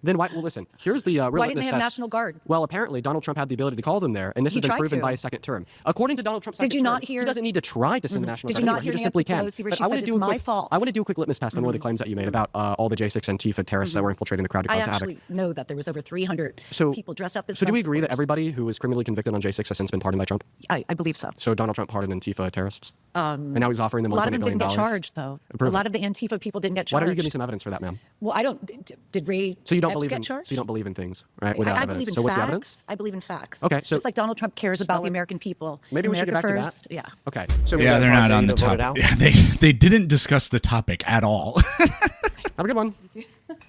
S2: Then why? Well, listen. Here's the real
S5: Why didn't
S2: litmus
S5: they have
S2: test.
S5: National Guard?
S2: Well, apparently Donald Trump had the ability to call them there, and this
S5: He
S2: has been
S5: tried
S2: proven
S5: to.
S2: by his second term. According to Donald Trump's
S5: Did
S2: second
S5: you
S2: term,
S5: not hear-
S2: he doesn't need to try to send the National
S5: Did
S2: Guard
S5: you not
S2: anywhere.
S5: hear
S2: He just
S5: Nancy
S2: simply can.
S5: Pelosi where
S2: But
S5: she
S2: I want
S5: said
S2: to do
S5: it's
S2: a
S5: my
S2: quick.
S5: fault?
S2: I want to do a quick litmus test on one of the claims that you made about all the J6 Antifa terrorists that were infiltrating the crowd to
S5: I
S2: cause havoc.
S5: actually know that there was over 300
S2: So,
S5: people dressed up as
S2: so do we
S5: Trump
S2: agree that
S5: supporters.
S2: everybody who was criminally convicted on J6 has since been pardoned by Trump?
S5: I believe so.
S2: So Donald Trump pardoned Antifa terrorists, and now he's offering them
S5: A lot of
S2: $1.8
S5: them
S2: billion.
S5: didn't get charged, though.
S2: Prove
S5: A lot
S2: it.
S5: of the Antifa people didn't get
S2: Why
S5: charged.
S2: don't you give me some evidence for that, ma'am?
S5: Well, I don't. Did Ray
S2: So you don't
S5: Epps
S2: believe
S5: get
S2: in
S5: charged?
S2: so you don't believe in things, right? Without
S5: I
S2: evidence.
S5: believe in
S2: So what's
S5: facts.
S2: the evidence?
S5: I believe in facts.
S2: Okay, so
S5: just like Donald Trump cares about the American people.
S2: Maybe we should get
S5: America
S2: back to
S5: first.
S2: that.
S5: Yeah.
S2: Okay. So
S1: Yeah, they're not on the
S3: to vote it
S1: topic.
S3: out?
S1: Yeah, they didn't discuss the topic at all.
S2: Have a good one.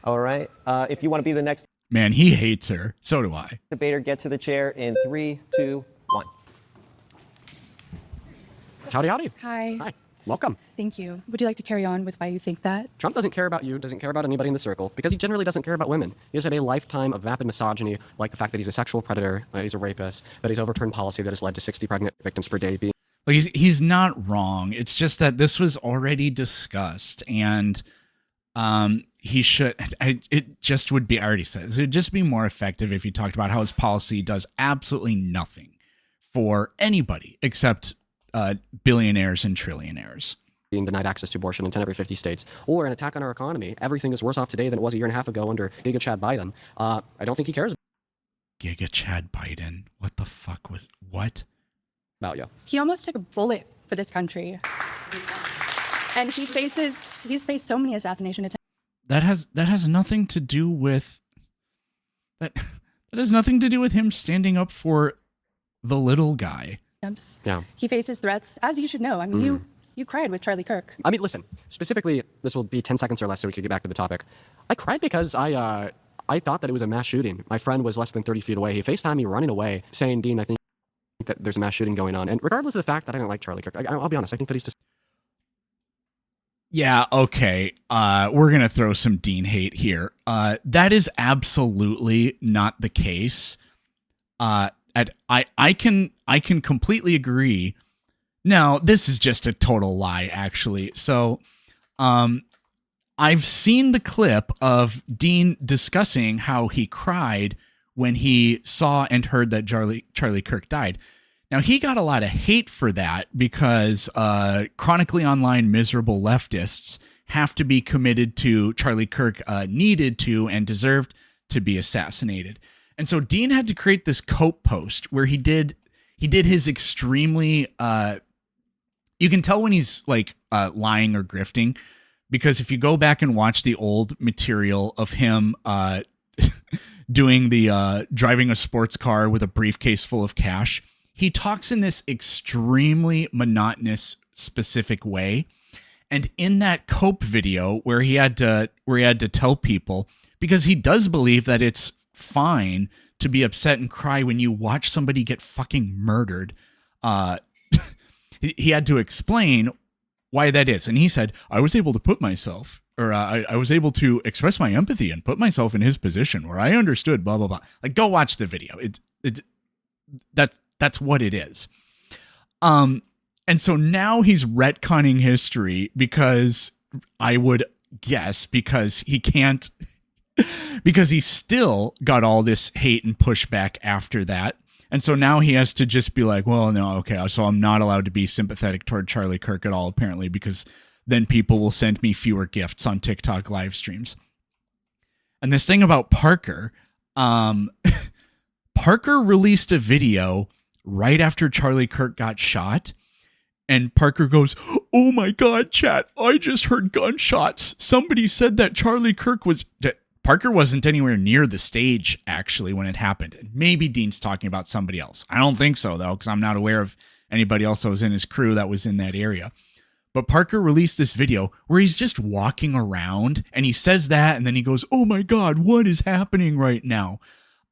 S3: All right. If you want to be the next
S1: Man, he hates her. So do I.
S3: debater, get to the chair in 3, 2, 1.
S2: Howdy, howdy.
S17: Hi.
S2: Hi. Welcome.
S17: Thank you. Would you like to carry on with why you think that?
S2: Trump doesn't care about you, doesn't care about anybody in the circle, because he generally doesn't care about women. He has had a lifetime of vapid misogyny, like the fact that he's a sexual predator, that he's a rapist, that he's overturned policy that has led to 60 pregnant victims per day being.
S1: Like he's not wrong. It's just that this was already discussed, and he should. It just would be. I already said it would just be more effective if he talked about how his policy does absolutely nothing for anybody except billionaires and trillionaires.
S2: Being denied access to abortion in 10 every 50 states, or an attack on our economy. Everything is worse off today than it was a year and a half ago under Giga Chad Biden. I don't think he cares
S1: Giga Chad Biden. What the fuck was what?
S2: about you.
S17: He almost took a bullet for this country. And he's faced so many assassination attempts.
S1: That has nothing to do with that. That has nothing to do with him standing up for the little guy.
S2: Yeah.
S17: He faces threats, as you should know. I mean, you cried with Charlie Kirk.
S2: I mean, listen, specifically, this will be 10 seconds or less so we can get back to the topic. I cried because I thought that it was a mass shooting. My friend was less than 30 feet away. He FaceTimed me running away saying, Dean, I think that there's a mass shooting going on. And regardless of the fact that I didn't like Charlie Kirk, I'll be honest, I think that he's just...
S1: Yeah, okay. We're going to throw some Dean hate here. That is absolutely not the case. I can completely agree. No, this is just a total lie, actually. So, I've seen the clip of Dean discussing how he cried when he saw and heard that Charlie Kirk died. Now, he got a lot of hate for that because chronically online miserable leftists have to be committed to Charlie Kirk needed to and deserved to be assassinated. And so Dean had to create this cope post where he did his extremely you can tell when he's like lying or grifting, because if you go back and watch the old material of him doing the driving a sports car with a briefcase full of cash, he talks in this extremely monotonous, specific way. And in that cope video where he had to tell people, because he does believe that it's fine to be upset and cry when you watch somebody get fucking murdered, he had to explain why that is. And he said, I was able to put myself, or I was able to express my empathy and put myself in his position where I understood, blah, blah, blah. Like, go watch the video. That's what it is. And so now he's retconning history because I would guess because he can't, because he still got all this hate and pushback after that. And so now he has to just be like, well, no, okay, so I'm not allowed to be sympathetic toward Charlie Kirk at all, apparently, because then people will send me fewer gifts on TikTok live streams. And this thing about Parker, Parker released a video right after Charlie Kirk got shot. And Parker goes, oh my God, chat, I just heard gunshots. Somebody said that Charlie Kirk was... Parker wasn't anywhere near the stage, actually, when it happened. Maybe Dean's talking about somebody else. I don't think so, though, because I'm not aware of anybody else that was in his crew that was in that area. But Parker released this video where he's just walking around, and he says that, and then he goes, oh my God, what is happening right now?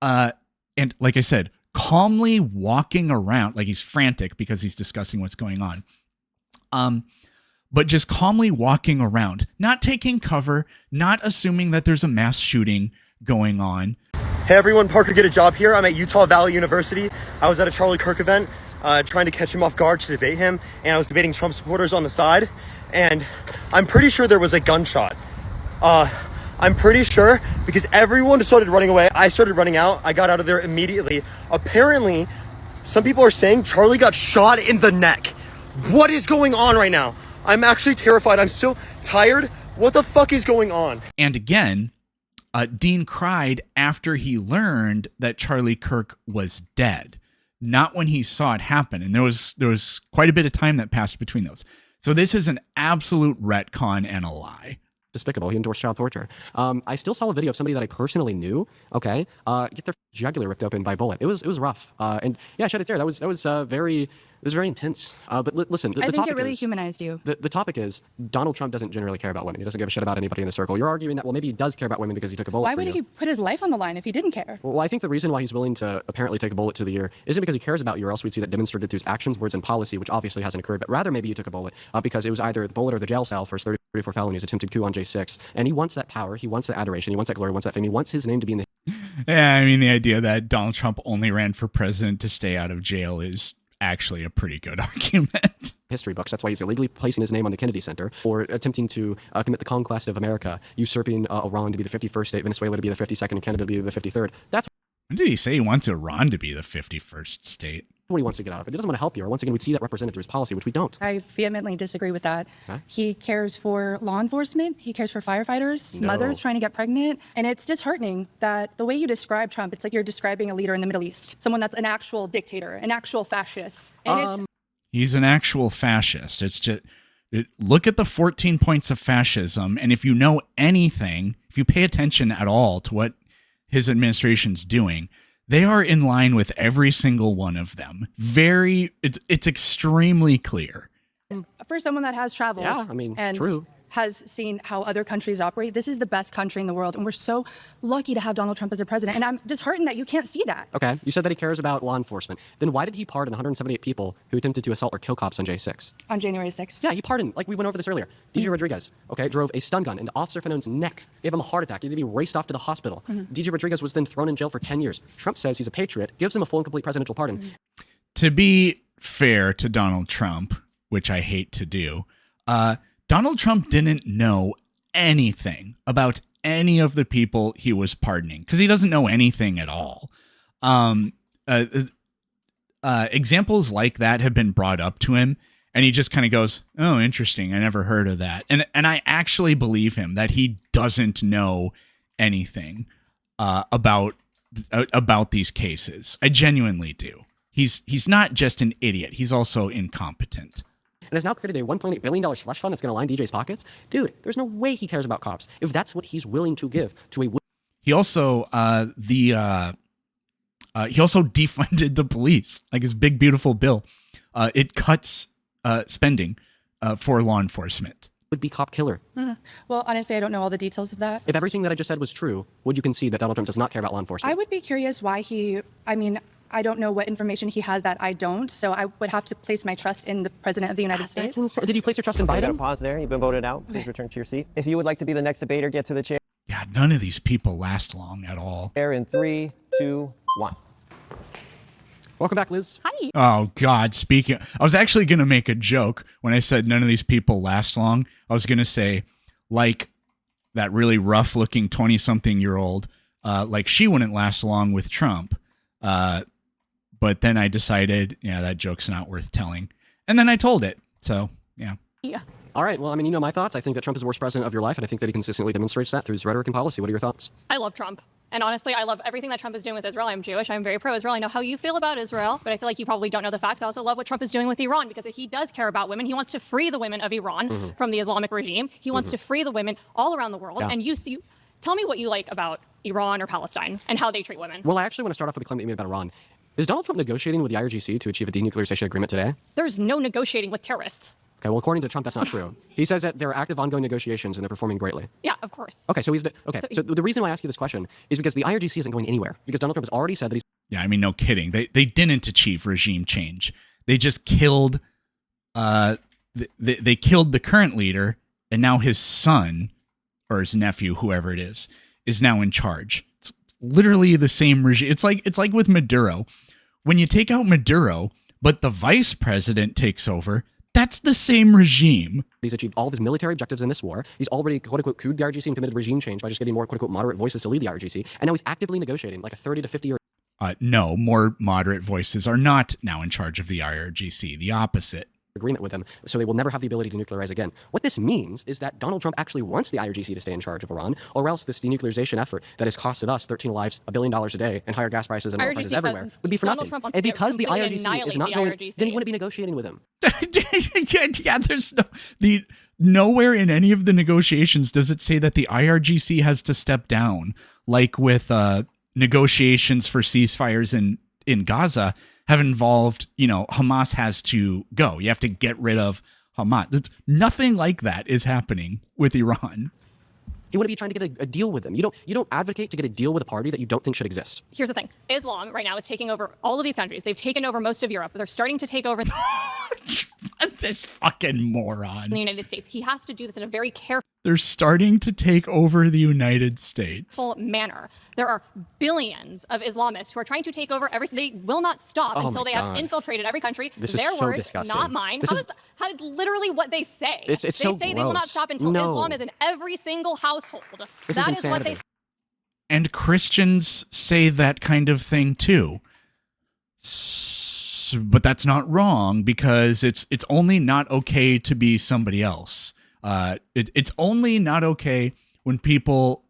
S1: And like I said, calmly walking around, like he's frantic because he's discussing what's going on. But just calmly walking around, not taking cover, not assuming that there's a mass shooting going on.
S18: Hey everyone, Parker Get a Job here. I'm at Utah Valley University. I was at a Charlie Kirk event trying to catch him off guard to debate him, and I was debating Trump supporters on the side, and I'm pretty sure there was a gunshot. I'm pretty sure because everyone started running away. I started running out. I got out of there immediately. Apparently, some people are saying Charlie got shot in the neck. What is going on right now? I'm actually terrified. I'm still tired. What the fuck is going on?
S1: And again, Dean cried after he learned that Charlie Kirk was dead, not when he saw it happen. And there was quite a bit of time that passed between those. So this is an absolute retcon and a lie.
S2: Despicable. He endorsed child torture. I still saw a video of somebody that I personally knew. Okay, get their jugular ripped open by a bullet. It was rough. And yeah, shed a tear. That was very intense. But listen,
S17: I think
S2: topic
S17: it really
S2: is,
S17: humanized you.
S2: The topic is Donald Trump doesn't generally care about women. He doesn't give a shit about anybody in the circle. You're arguing that, well, maybe he does care about women because he took a bullet.
S17: Why
S2: for
S17: would
S2: you.
S17: he put his life on the line if he didn't care?
S2: Well, I think the reason why he's willing to apparently take a bullet to the ear isn't because he cares about you, or else we'd see that demonstrated through his actions, words, and policy, which obviously hasn't occurred. But rather, maybe he took a bullet because it was either the bullet or the jail cell for his 34 felonies, attempted coup on J6. And he wants that power, he wants that adoration, he wants that glory, he wants that fame, he wants his name to be in the...
S1: Yeah, I mean, the idea that Donald Trump only ran for president to stay out of jail is actually a pretty good argument.
S2: History books. That's why he's illegally placing his name on the Kennedy Center, or attempting to commit the conquest of America, usurping Iran to be the 51st state, Venezuela to be the 52nd, and Canada to be the 53rd. That's
S1: when did he say he wants Iran to be the 51st state?
S2: What he wants to get out of it. He doesn't want to help you, or once again, we'd see that represented through his policy, which we don't.
S17: I vehemently disagree with that.
S2: Okay.
S17: He cares for law enforcement. He cares for firefighters,
S2: No.
S17: mothers trying to get pregnant. And it's disheartening that the way you describe Trump, it's like you're describing a leader in the Middle East, someone that's an actual dictator, an actual fascist. And
S1: He's an actual fascist. It's just, look at the 14 points of fascism. And if you know anything, if you pay attention at all to what his administration's doing, they are in line with every single one of them. It's extremely clear.
S17: for someone that has traveled and
S2: true.
S17: has seen how other countries operate, this is the best country in the world. And we're so lucky to have Donald Trump as a president. And I'm disheartened that you can't see that.
S2: Okay, you said that he cares about law enforcement. Then why did he pardon 178 people who attempted to assault or kill cops on J6?
S17: On January 6th.
S2: Yeah, he pardoned, like we went over this earlier. DJ Rodriguez, okay, drove a stun gun into Officer Fanone's neck, gave him a heart attack, he had to be raced off to the hospital. DJ Rodriguez was then thrown in jail for 10 years. Trump says he's a patriot, gives him a full and complete presidential pardon.
S1: To be fair to Donald Trump, which I hate to do, Donald Trump didn't know anything about any of the people he was pardoning because he doesn't know anything at all. Examples like that have been brought up to him, and he just kind of goes, "Oh, interesting. I never heard of that." And I actually believe him that he doesn't know anything about these cases. I genuinely do. He's not just an idiot. He's also incompetent.
S2: And has now created a $1.8 billion slush fund that's going to line DJ's pockets. Dude, there's no way he cares about cops if that's what he's willing to give to a...
S1: He also he also defunded the police, like his big beautiful bill. It cuts spending for law enforcement.
S2: Would be cop killer.
S17: Well, honestly, I don't know all the details of that.
S2: If everything that I just said was true, would you concede that Donald Trump does not care about law enforcement?
S17: I would be curious why I don't know what information he has that I don't, so I would have to place my trust in the President of the United States.
S2: Did you place your trust in
S3: Okay,
S2: Biden?
S3: gotta pause there. You've been voted out. Please return to your seat. If you would like to be the next debater, get to the chair.
S1: Yeah, none of these people last long at all.
S3: In 3, 2, 1.
S2: Welcome back, Liz.
S17: Hi.
S1: Oh, God. I was actually going to make a joke when I said none of these people last long. I was going to say, like that really rough looking 20-something-year-old, like she wouldn't last long with Trump. But then I decided, yeah, that joke's not worth telling. And then I told it. So, yeah.
S17: Yeah.
S2: All right. Well, I mean, you know my thoughts. I think that Trump is the worst president of your life, and I think that he consistently demonstrates that through his rhetoric and policy. What are your thoughts?
S12: I love Trump. And honestly, I love everything that Trump is doing with Israel. I'm Jewish. I'm very pro-Israel. I know how you feel about Israel, but I feel like you probably don't know the facts. I also love what Trump is doing with Iran because he does care about women. He wants to free the women of Iran from the Islamic regime. He wants to free the women all around the world.
S2: Yeah.
S12: And you tell me what you like about Iran or Palestine and how they treat women.
S2: Well, I actually want to start off with a claim that you made about Iran. Is Donald Trump negotiating with the IRGC to achieve a denuclearization agreement today?
S12: There's no negotiating with terrorists.
S2: Okay, well, according to Trump, that's not true. He says that there are active ongoing negotiations and they're performing greatly.
S12: Yeah, of course.
S2: Okay, so so the reason why I ask you this question is because the IRGC isn't going anywhere because Donald Trump has already said that he's...
S1: Yeah, I mean, no kidding. They didn't achieve regime change. They just killed they killed the current leader, and now his son or his nephew, whoever it is now in charge. It's literally the same regime. It's like with Maduro. When you take out Maduro, but the vice president takes over, That's the same regime.
S2: He's achieved all of his military objectives in this war. He's already, quote-unquote, couped the IRGC and committed regime change by just getting more, quote-unquote, moderate voices to lead the IRGC. And now he's actively negotiating like a 30 to 50-year...
S1: No, more moderate voices are not now in charge of the IRGC. The opposite.
S2: Agreement with him, so they will never have the ability to nuclearize again. What this means is that Donald Trump actually wants the IRGC to stay in charge of Iran, or else this denuclearization effort that has costed us 13 lives, $1 billion a day, and higher gas prices and oil prices everywhere would be for
S12: Donald
S2: nothing.
S12: Trump wants
S2: And
S12: to
S2: because the
S12: completely
S2: IRGC is not
S12: annihilate
S2: going,
S12: the IRGC.
S2: then he wouldn't be negotiating with him.
S1: Yeah, there's nowhere in any of the negotiations does it say that the IRGC has to step down, like with negotiations for ceasefires in Gaza have involved, Hamas has to go. You have to get rid of Hamas. Nothing like that is happening with Iran.
S2: You want to be trying to get a deal with them. You don't advocate to get a deal with a party that you don't think should exist.
S12: Here's the thing. Islam right now is taking over all of these countries. They've taken over most of Europe. They're starting to take over
S1: This fucking moron.
S12: the United States. He has to do this in a very careful
S1: They're starting to take over the United States.
S12: manner. There are billions of Islamists who are trying to take over they will not stop
S2: Oh
S12: until
S2: my
S12: they have
S2: God.
S12: infiltrated every country.
S2: This is
S12: Their
S2: so
S12: words,
S2: disgusting.
S12: not mine.
S2: This is-
S12: It's literally what they say.
S2: It's
S12: they
S2: so
S12: say they will not
S2: gross.
S12: stop until
S2: No.
S12: Islam is in every single household.
S2: This
S12: That
S2: is
S12: is what they
S2: insanity.
S1: And Christians say that kind of thing too. But that's not wrong, because it's only not okay to be somebody else. It's only not okay when people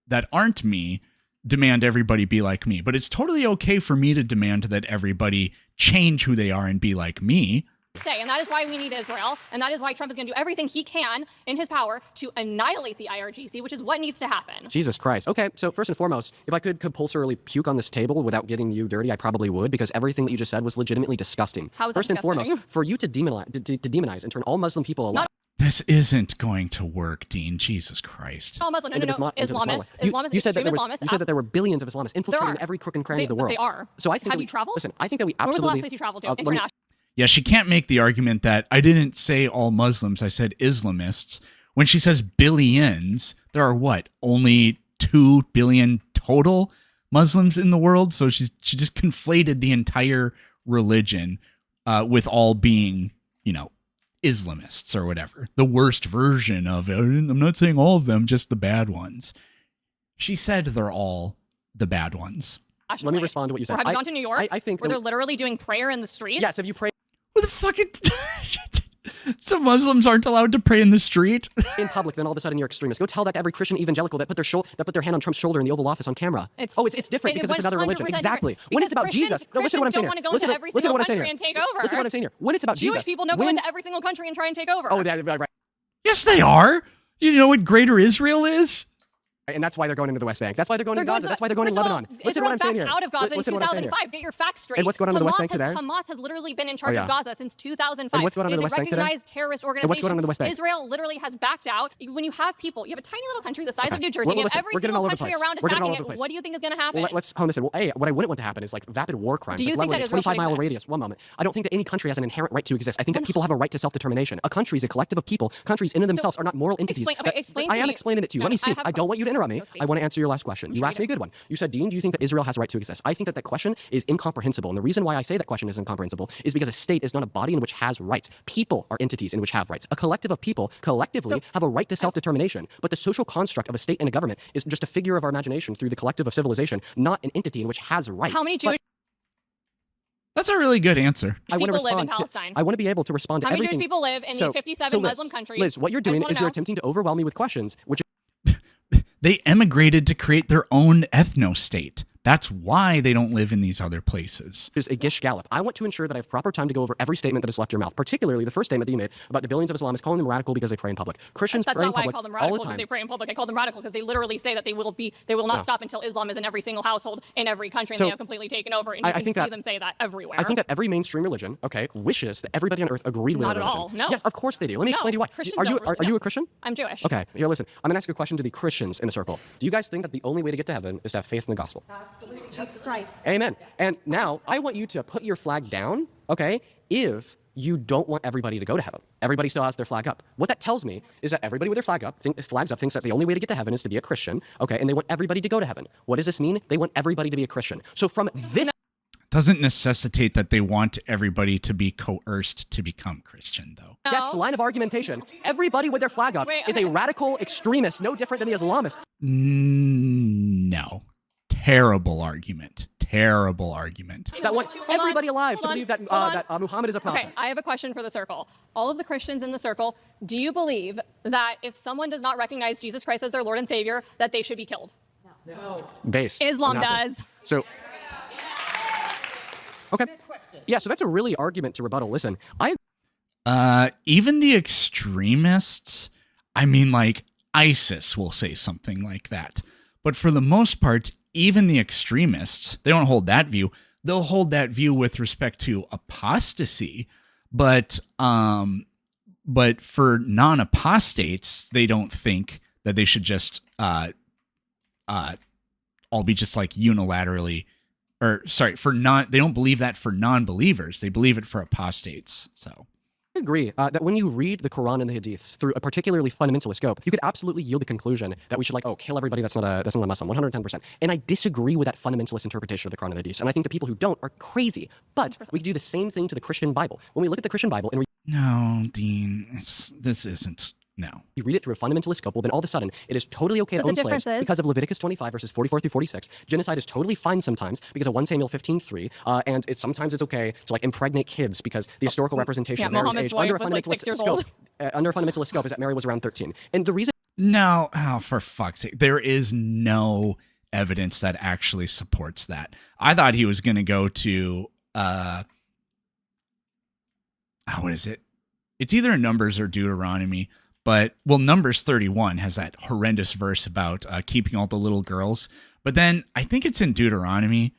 S1: that aren't me demand everybody be like me. But it's totally okay for me to demand that everybody change who they are and be like me.
S12: say. And that is why we need Israel. And that is why Trump is going to do everything he can in his power to annihilate the IRGC, which is what needs to happen.
S2: Jesus Christ. Okay, so first and foremost, if I could compulsorily puke on this table without getting you dirty, I probably would, because everything that you just said was legitimately disgusting.
S12: How is that
S2: First and
S12: disgusting?
S2: foremost, for you to demonize and turn all Muslim people alive.
S1: This isn't going to work, Dean. Jesus Christ.
S12: All Muslim,
S2: Into
S12: no,
S2: Islamists.
S12: Islamists,
S2: You said that
S12: extreme
S2: you said that there were billions of Islamists infiltrating every crook and cranny of the world.
S12: They are.
S2: So I think
S12: Have
S2: that
S12: you traveled?
S2: Listen, I think that we
S12: Where was the
S2: absolutely.
S12: last place you traveled to?
S2: let me-
S12: International.
S1: Yeah, she can't make the argument that I didn't say all Muslims, I said Islamists. When she says billions, there are what? Only 2 billion total Muslims in the world? So she just conflated the entire religion with all being, Islamists or whatever. The worst version of it. I'm not saying all of them, just the bad ones. She said they're all the bad ones.
S2: Let me respond to what you said.
S12: Or have you gone to New York?
S2: I think
S12: where
S2: that
S12: they're literally doing prayer in the streets?
S2: Yes, have you prayed
S1: What the fuck? So Muslims aren't allowed to pray in the street?
S2: in public, then all of a sudden you're extremist. Go tell that to every Christian evangelical that put their hand on Trump's shoulder in the Oval Office on camera. It's different because it's another religion.
S12: 100%
S2: Exactly.
S12: different.
S2: When it's about
S12: Christians-
S2: Jesus. No, listen to what I'm saying
S12: Christians
S2: here.
S12: don't want to go into every single country and take over.
S2: Listen to what I'm saying here. When it's about
S12: Jewish
S2: Jesus.
S12: people don't go into every single country and try and take over.
S2: Oh, right.
S1: Yes, they are. You know what Greater Israel is?
S2: And that's why they're going into the West Bank. That's why they're going
S12: They're
S2: into Gaza. That's why they're going to
S12: First of all,
S2: Lebanon. Listen to what I'm saying here.
S12: out of Gaza in
S2: Listen to what I'm saying here.
S12: 2005. Get your facts straight.
S2: And what's going on in the West Bank today?
S12: Hamas has literally been in charge
S2: yeah.
S12: of Gaza since 2005.
S2: And what's going on
S12: It
S2: in the
S12: is
S2: West Bank
S12: a
S2: today?
S12: recognized terrorist organization.
S2: And what's going on in the West Bank?
S12: Israel literally has backed out. When you have people, you have a tiny little country the size
S2: Okay.
S12: of New Jersey,
S2: Well,
S12: you have
S2: listen,
S12: every
S2: we're getting
S12: single
S2: all over the
S12: country
S2: place.
S12: around
S2: We're getting all
S12: attacking
S2: over the
S12: it.
S2: place.
S12: What do you think is going to happen?
S2: Well, let's hone this in. Well, what I wouldn't want to happen is like vapid war crimes.
S12: Do you
S2: like
S12: think that
S2: leveling
S12: Israel should
S2: 25-mile
S12: exist?
S2: radius. One moment. I don't think that any country has an inherent right to exist. I think that people have a right to self-determination. A country is a collective of people. Countries in and of themselves are not moral entities.
S12: Explain
S2: I
S12: to
S2: am
S12: me.
S2: explaining it to you.
S12: No,
S2: Let me
S12: I
S2: speak.
S12: have
S2: I don't want you to interrupt me. I want to answer your last question. You
S12: sure
S2: asked
S12: you
S2: me a good one. You said, Dean, do you think that Israel has a right to exist? I think that question is incomprehensible. And the reason why I say that question is incomprehensible is because a state is not a body in which has rights. People are entities in which have rights. A collective of people collectively have a right to self-determination. But the social construct of a state and a government is just a figure of our imagination through the collective of civilization, not an entity in which has rights.
S12: How many Jewish
S1: That's a really good answer.
S2: I want to
S12: people live in
S2: respond to,
S12: Palestine?
S2: I want to be able to respond to
S12: How many
S2: everything.
S12: Jewish people live in the 57
S2: Liz,
S12: Muslim countries?
S2: Liz, what you're
S12: I just
S2: doing
S12: wanna
S2: is you're
S12: know.
S2: attempting to overwhelm me with questions, which
S1: They emigrated to create their own ethno-state. That's why they don't live in these other places.
S2: is a gish gallop. I want to ensure that I have proper time to go over every statement that has left your mouth, particularly the first statement that you made about the billions of Islamists calling them radical because they pray in public. Christians
S12: That's
S2: pray in
S12: not why I
S2: public
S12: call them
S2: all
S12: radical
S2: the
S12: because
S2: time.
S12: they pray in public. I call them radical because they literally say that they will not
S2: No.
S12: stop until Islam is in every single household in every country and
S2: So,
S12: they have completely taken over. And you
S2: I
S12: can
S2: think
S12: see
S2: that-
S12: them say that everywhere.
S2: I think that every mainstream religion, wishes that everybody on earth agreed with
S12: Not
S2: their
S12: at
S2: religion.
S12: all. No.
S2: Yes, of course they do. Let me
S12: No,
S2: explain to you why.
S12: Christians
S2: Are you
S12: don't really-
S2: are you
S12: no.
S2: a Christian?
S12: I'm Jewish.
S2: Okay, here, listen. I'm going to ask you a question to the Christians in the circle. Do you guys think that the only way to get to heaven is to have faith in the gospel?
S12: Absolutely. Jesus Christ.
S2: Amen. And now I want you to put your flag down, okay, if you don't want everybody to go to heaven. Everybody still has their flag up. What that tells me is that everybody with their flags up thinks that the only way to get to heaven is to be a Christian, okay, and they want everybody to go to heaven. What does this mean? They want everybody to be a Christian. So from this
S1: doesn't necessitate that they want everybody to be coerced to become Christian, though.
S2: Yes, line of argumentation. Everybody with their flag up is a radical extremist, no different than the Islamist.
S1: No. Terrible argument. Terrible argument.
S2: That want everybody alive to believe that Muhammad is a prophet.
S12: Okay, I have a question for the circle. All of the Christians in the circle, do you believe that if someone does not recognize Jesus Christ as their Lord and Savior, that they should be killed?
S2: No. Based.
S12: Islam
S2: on nothing.
S12: does.
S2: So, okay. Yeah, so that's a really argument to rebuttal. Listen,
S1: even the extremists, I mean, like, ISIS will say something like that. But for the most part, even the extremists, they don't hold that view. They'll hold that view with respect to apostasy, but for non-apostates, they don't think that they should just all be just like unilaterally, or sorry, they don't believe that for non-believers. They believe it for apostates. So
S2: I agree that when you read the Quran and the Hadiths through a particularly fundamentalist scope, you could absolutely yield the conclusion that we should kill everybody that's not a Muslim, 110%. And I disagree with that fundamentalist interpretation of the Quran and the Hadiths. And I think the people who don't are crazy. But we do the same thing to the Christian Bible. When we look at the Christian Bible and
S1: no, Dean, this isn't. No.
S2: You read it through a fundamentalist scope, well, then all of a sudden, it is totally okay to own slaves because of Leviticus 25, verses 44 through 46. Genocide is totally fine sometimes because of 1 Samuel 15:3, and sometimes it's okay to impregnate kids because the historical representation of Mary's age under a fundamentalist scope is that Mary was around 13. And the reason...
S1: No, for fuck's sake. There is no evidence that actually supports that. I thought he was going to go to... what is it? It's either Numbers or Deuteronomy. But, well, Numbers 31 has that horrendous verse about keeping all the little girls. But then I think it's in Deuteronomy.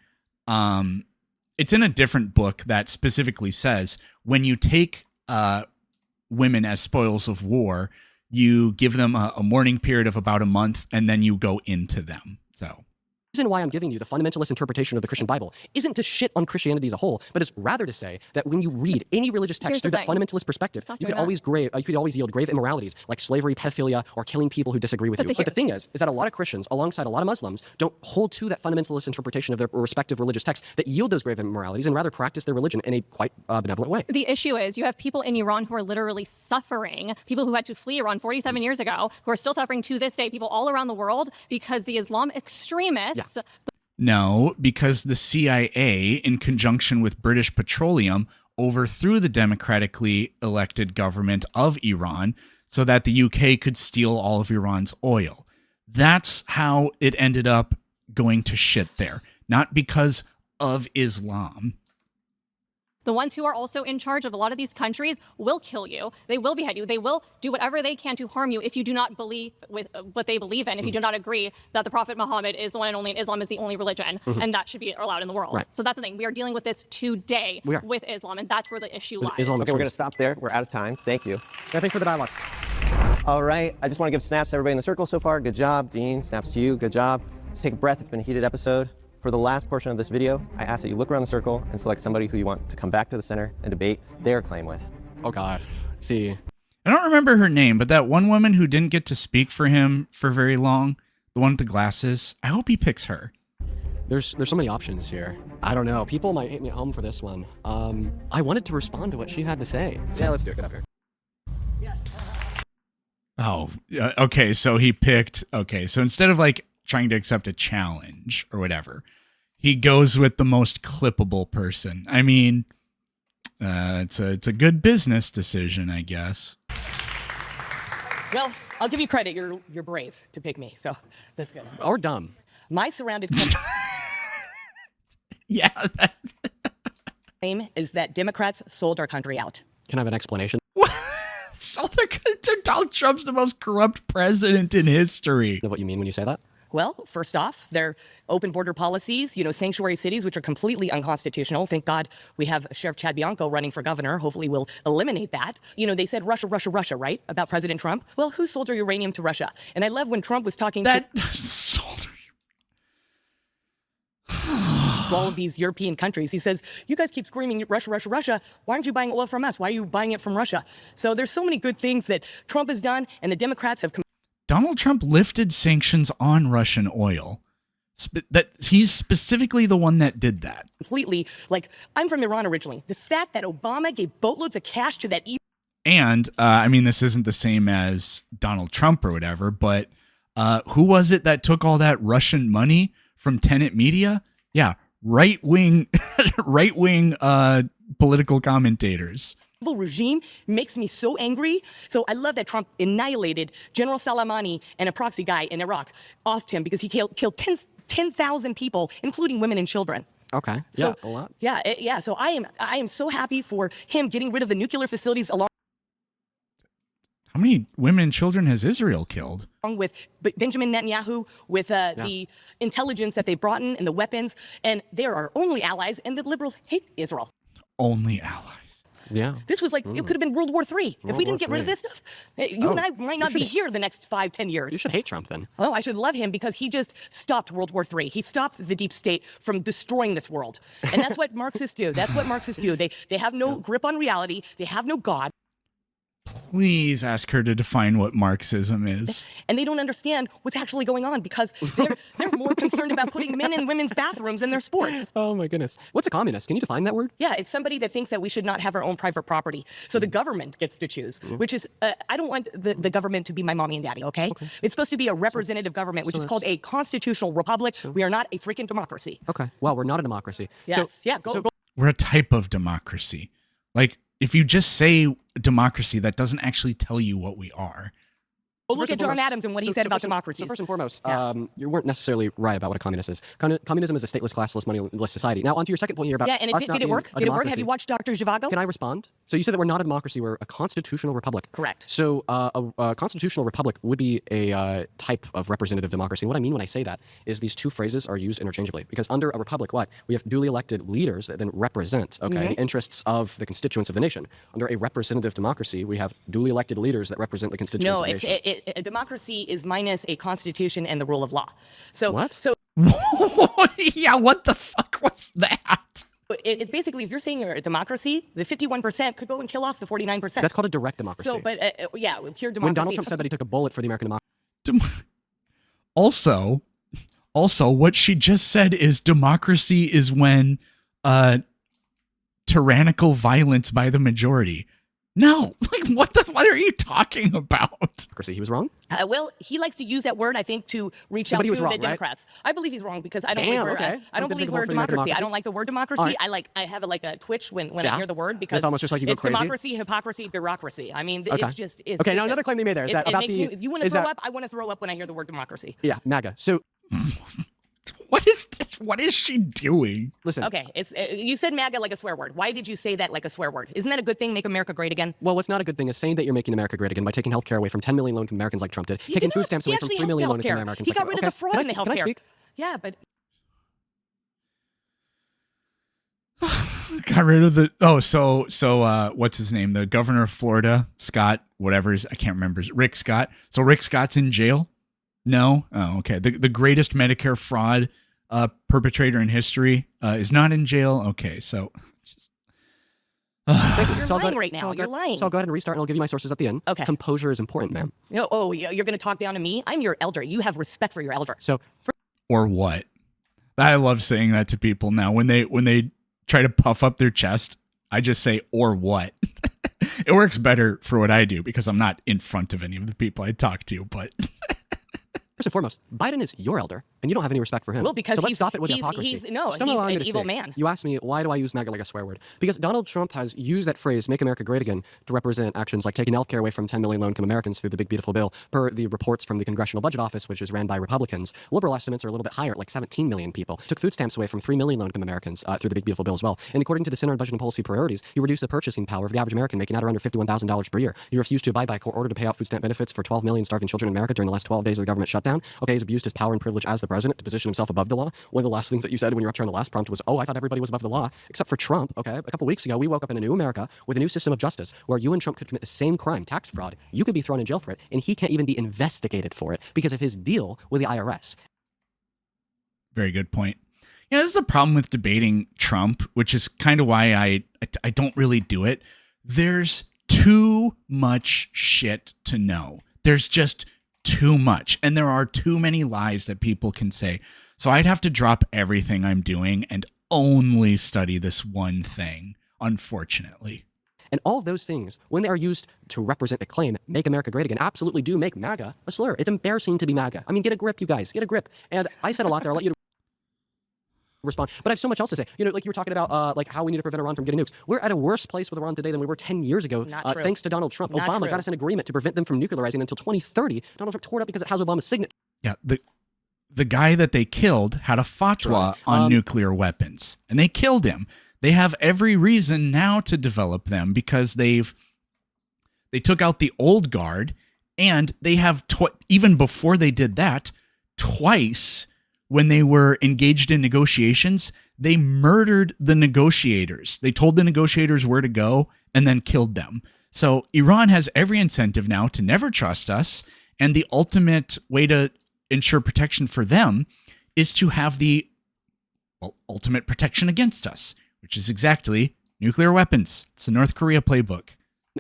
S1: It's in a different book that specifically says when you take women as spoils of war, you give them a mourning period of about a month, and then you go into them. So...
S2: The reason why I'm giving you the fundamentalist interpretation of the Christian Bible isn't to shit on Christianity as a whole, but it's rather to say that when you read any religious text through that fundamentalist perspective, you could always yield grave immoralities like slavery, pedophilia, or killing people who disagree with you. But the thing is that a lot of Christians, alongside a lot of Muslims, don't hold to that fundamentalist interpretation of their respective religious texts that yield those grave immoralities and rather practice their religion in a quite benevolent way.
S12: The issue is you have people in Iran who are literally suffering, people who had to flee Iran 47 years ago, who are still suffering to this day, people all around the world because the Islam extremists... Yeah.
S1: No, because the CIA, in conjunction with British Petroleum, overthrew the democratically elected government of Iran so that the UK could steal all of Iran's oil. That's how it ended up going to shit there, not because of Islam.
S12: The ones who are also in charge of a lot of these countries will kill you. They will behead you. They will do whatever they can to harm you if you do not believe with what they believe in, if you do not agree that the Prophet Muhammad is the one and only, and Islam is the only religion, and that should be allowed in the world. Right. So that's the thing. We are dealing with this today with Islam, and that's where the issue lies.
S3: Okay, we're going to stop there. We're out of time. Thank you.
S2: Thanks for the dialogue.
S3: All right. I just want to give snaps to everybody in the circle so far. Good job. Dean, snaps to you. Good job. Let's take a breath. It's been a heated episode. For the last portion of this video, I ask that you look around the circle and select somebody who you want to come back to the center and debate their claim with.
S2: Oh, God. See.
S1: I don't remember her name, but that one woman who didn't get to speak for him for very long, the one with the glasses, I hope he picks her.
S2: There's so many options here. I don't know. People might hit me at home for this one. I wanted to respond to what she had to say. Yeah, let's do it. Get up here.
S1: Yes. Oh, okay. So he picked, okay. So instead of trying to accept a challenge or whatever, he goes with the most clippable person. I mean, it's a good business decision, I guess.
S9: Well, I'll give you credit. You're brave to pick me, so that's good.
S2: Or dumb.
S9: My surrounded
S1: yeah.
S9: claim is that Democrats sold our country out.
S2: Can I have an explanation?
S1: Sold our country. Donald Trump's the most corrupt president in history.
S2: Know what you mean when you say that?
S9: Well, first off, their open border policies, sanctuary cities, which are completely unconstitutional. Thank God we have Sheriff Chad Bianco running for governor. Hopefully we'll eliminate that. They said Russia, Russia, Russia, right? About President Trump. Well, who sold our uranium to Russia? And I love when Trump was talking to
S1: sold
S9: all of these European countries. He says, you guys keep screaming Russia, Russia, Russia. Why aren't you buying oil from us? Why are you buying it from Russia? So there's so many good things that Trump has done and the Democrats have
S1: Donald Trump lifted sanctions on Russian oil. that he's specifically the one that did that.
S9: Completely. Like, I'm from Iran originally. The fact that Obama gave boatloads of cash to that
S1: And I mean, this isn't the same as Donald Trump or whatever, but who was it that took all that Russian money from Tenet Media? Yeah, right-wing political commentators.
S9: evil regime makes me so angry. So I love that Trump annihilated General Soleimani and a proxy guy in Iraq, offed him because he killed 10,000 people, including women and children.
S2: Okay.
S9: So,
S2: yeah, a lot.
S9: Yeah. So I am so happy for him getting rid of the nuclear facilities along
S1: How many women and children has Israel killed?
S9: with Benjamin Netanyahu, with the intelligence that they brought in and the weapons. And they're our only allies, and the liberals hate Israel.
S1: Only allies.
S2: Yeah.
S9: This was like, it could have been World War III. If we didn't get rid of this stuff, you and I might not be here the next 5-10 years.
S2: You should hate Trump then.
S9: Oh, I should love him because he just stopped World War III. He stopped the deep state from destroying this world. And that's what Marxists do. That's what Marxists do. They have no grip on reality. They have no God.
S1: Please ask her to define what Marxism is.
S9: And they don't understand what's actually going on because they're more concerned about putting men in women's bathrooms in their sports.
S2: Oh my goodness. What's a communist? Can you define that word?
S9: Yeah, it's somebody that thinks that we should not have our own private property. So the government gets to choose, which is, I don't want the government to be my mommy and daddy, okay? It's supposed to be a representative government, which is called a constitutional republic. We are not a freaking democracy.
S2: Okay. Well, we're not a democracy.
S9: Yes. Go.
S1: We're a type of democracy. Like, if you just say democracy, that doesn't actually tell you what we are.
S9: Well, look at John Adams and what he said about democracy.
S2: So first and foremost, you weren't necessarily right about what a communist is. Communism is a stateless, classless, moneyless society. Now, on to your second point here about
S9: and did it work? Did it work? Have you watched Dr. Zhivago?
S2: Can I respond? So you said that we're not a democracy, we're a constitutional republic.
S9: Correct.
S2: So a constitutional republic would be a type of representative democracy. And what I mean when I say that is these two phrases are used interchangeably. Because under a republic, we have duly elected leaders that then represent, the interests of the constituents of the nation. Under a representative democracy, we have duly elected leaders that represent the constituents of the nation.
S9: A democracy is minus a constitution and the rule of law. So
S2: what?
S9: So
S1: yeah, what the fuck was that?
S9: It's basically, if you're saying you're a democracy, the 51% could go and kill off the 49%.
S2: That's called a direct democracy.
S9: So, but pure democracy.
S2: When Donald Trump said that he took a bullet for the American democracy.
S1: Also, what she just said is democracy is when tyrannical violence by the majority. No, like what are you talking about?
S2: He was wrong?
S9: Well, he likes to use that word, I think, to reach out to the Democrats. Right? I believe he's wrong because I don't believe we're a democracy. I don't like the word democracy. Right. I have like a twitch when I hear the word because
S2: it's almost just like you go
S9: it's
S2: crazy.
S9: Democracy, hypocrisy, bureaucracy. I mean, it's just
S2: okay. Now another claim they made there is that about
S9: you want to throw up. I want to throw up when I hear the word democracy.
S2: Yeah, MAGA. So.
S1: What is this? What is she doing?
S2: Listen.
S9: Okay, you said MAGA like a swear word. Why did you say that like a swear word? Isn't that a good thing? Make America great again?
S2: Well, what's not a good thing is saying that you're making America great again by taking health care away from 10 million low-income Americans like Trump did. Taking food stamps away from 3 million low-income Americans.
S9: He got rid of the fraud in the health care.
S2: Can I speak?
S9: Yeah, but
S1: got rid of the so what's his name? The governor of Florida, Scott, I can't remember. Rick Scott. So Rick Scott's in jail? No? Oh, okay. The greatest Medicare fraud perpetrator in history is not in jail. Okay, so
S9: you're lying right now. You're lying.
S2: So I'll go ahead and restart, and I'll give you my sources at the end.
S9: Okay.
S2: Composure is important, ma'am.
S9: You're going to talk down to me? I'm your elder. You have respect for your elder.
S2: So,
S1: or what? I love saying that to people now when they try to puff up their chest. I just say or what. It works better for what I do because I'm not in front of any of the people I talk to, but.
S2: First and foremost, Biden is your elder, and you don't have any respect for him.
S9: Well, because
S2: so let's stop it with hypocrisy.
S9: He's an evil man.
S2: You asked me, why do I use MAGA like a swear word? Because Donald Trump has used that phrase, make America great again, to represent actions like taking health care away from 10 million low-income Americans through the big, beautiful bill. Per the reports from the Congressional Budget Office, which is ran by Republicans, liberal estimates are a little bit higher, like 17 million people. Took food stamps away from 3 million low-income Americans through the big, beautiful bill as well. And according to the Center on Budget and Policy Priorities, you reduce the purchasing power of the average American, making out around $51,000 per year. You refuse to abide by a court order to pay out food stamp benefits for 12 million starving children in America during the last 12 days of the government shutdown. Okay, he's abused his power and privilege as the president to position himself above the law. One of the last things that you said when you were up here on the last prompt was, I thought everybody was above the law, except for Trump, okay? A couple weeks ago, we woke up in a new America with a new system of justice where you and Trump could commit the same crime, tax fraud. You could be thrown in jail for it, and he can't even be investigated for it because of his deal with the IRS.
S1: Very good point. You know, this is a problem with debating Trump, which is kind of why I don't really do it. There's too much shit to know. There's just too much. And there are too many lies that people can say. So I'd have to drop everything I'm doing and only study this one thing, unfortunately.
S2: And all of those things, when they are used to represent the claim, make America great again, absolutely do make MAGA a slur. It's embarrassing to be MAGA. I mean, get a grip, you guys. Get a grip. And I said a lot there. I'll let you respond. But I have so much else to say. You know, like you were talking about like how we need to prevent Iran from getting nukes. We're at a worse place with Iran today than we were 10 years ago, thanks to Donald Trump.
S9: Not
S2: Obama
S9: true.
S2: got us an agreement to prevent them from nuclearizing until 2030. Donald Trump tore it up because it has Obama's signature.
S1: Yeah, the guy that they killed had a fatwa on nuclear weapons, and they killed him. They have every reason now to develop them because they took out the old guard, and they have even before they did that, twice when they were engaged in negotiations, they murdered the negotiators. They told the negotiators where to go and then killed them. So Iran has every incentive now to never trust us, and the ultimate way to ensure protection for them is to have the ultimate protection against us, which is exactly nuclear weapons. It's the North Korea playbook.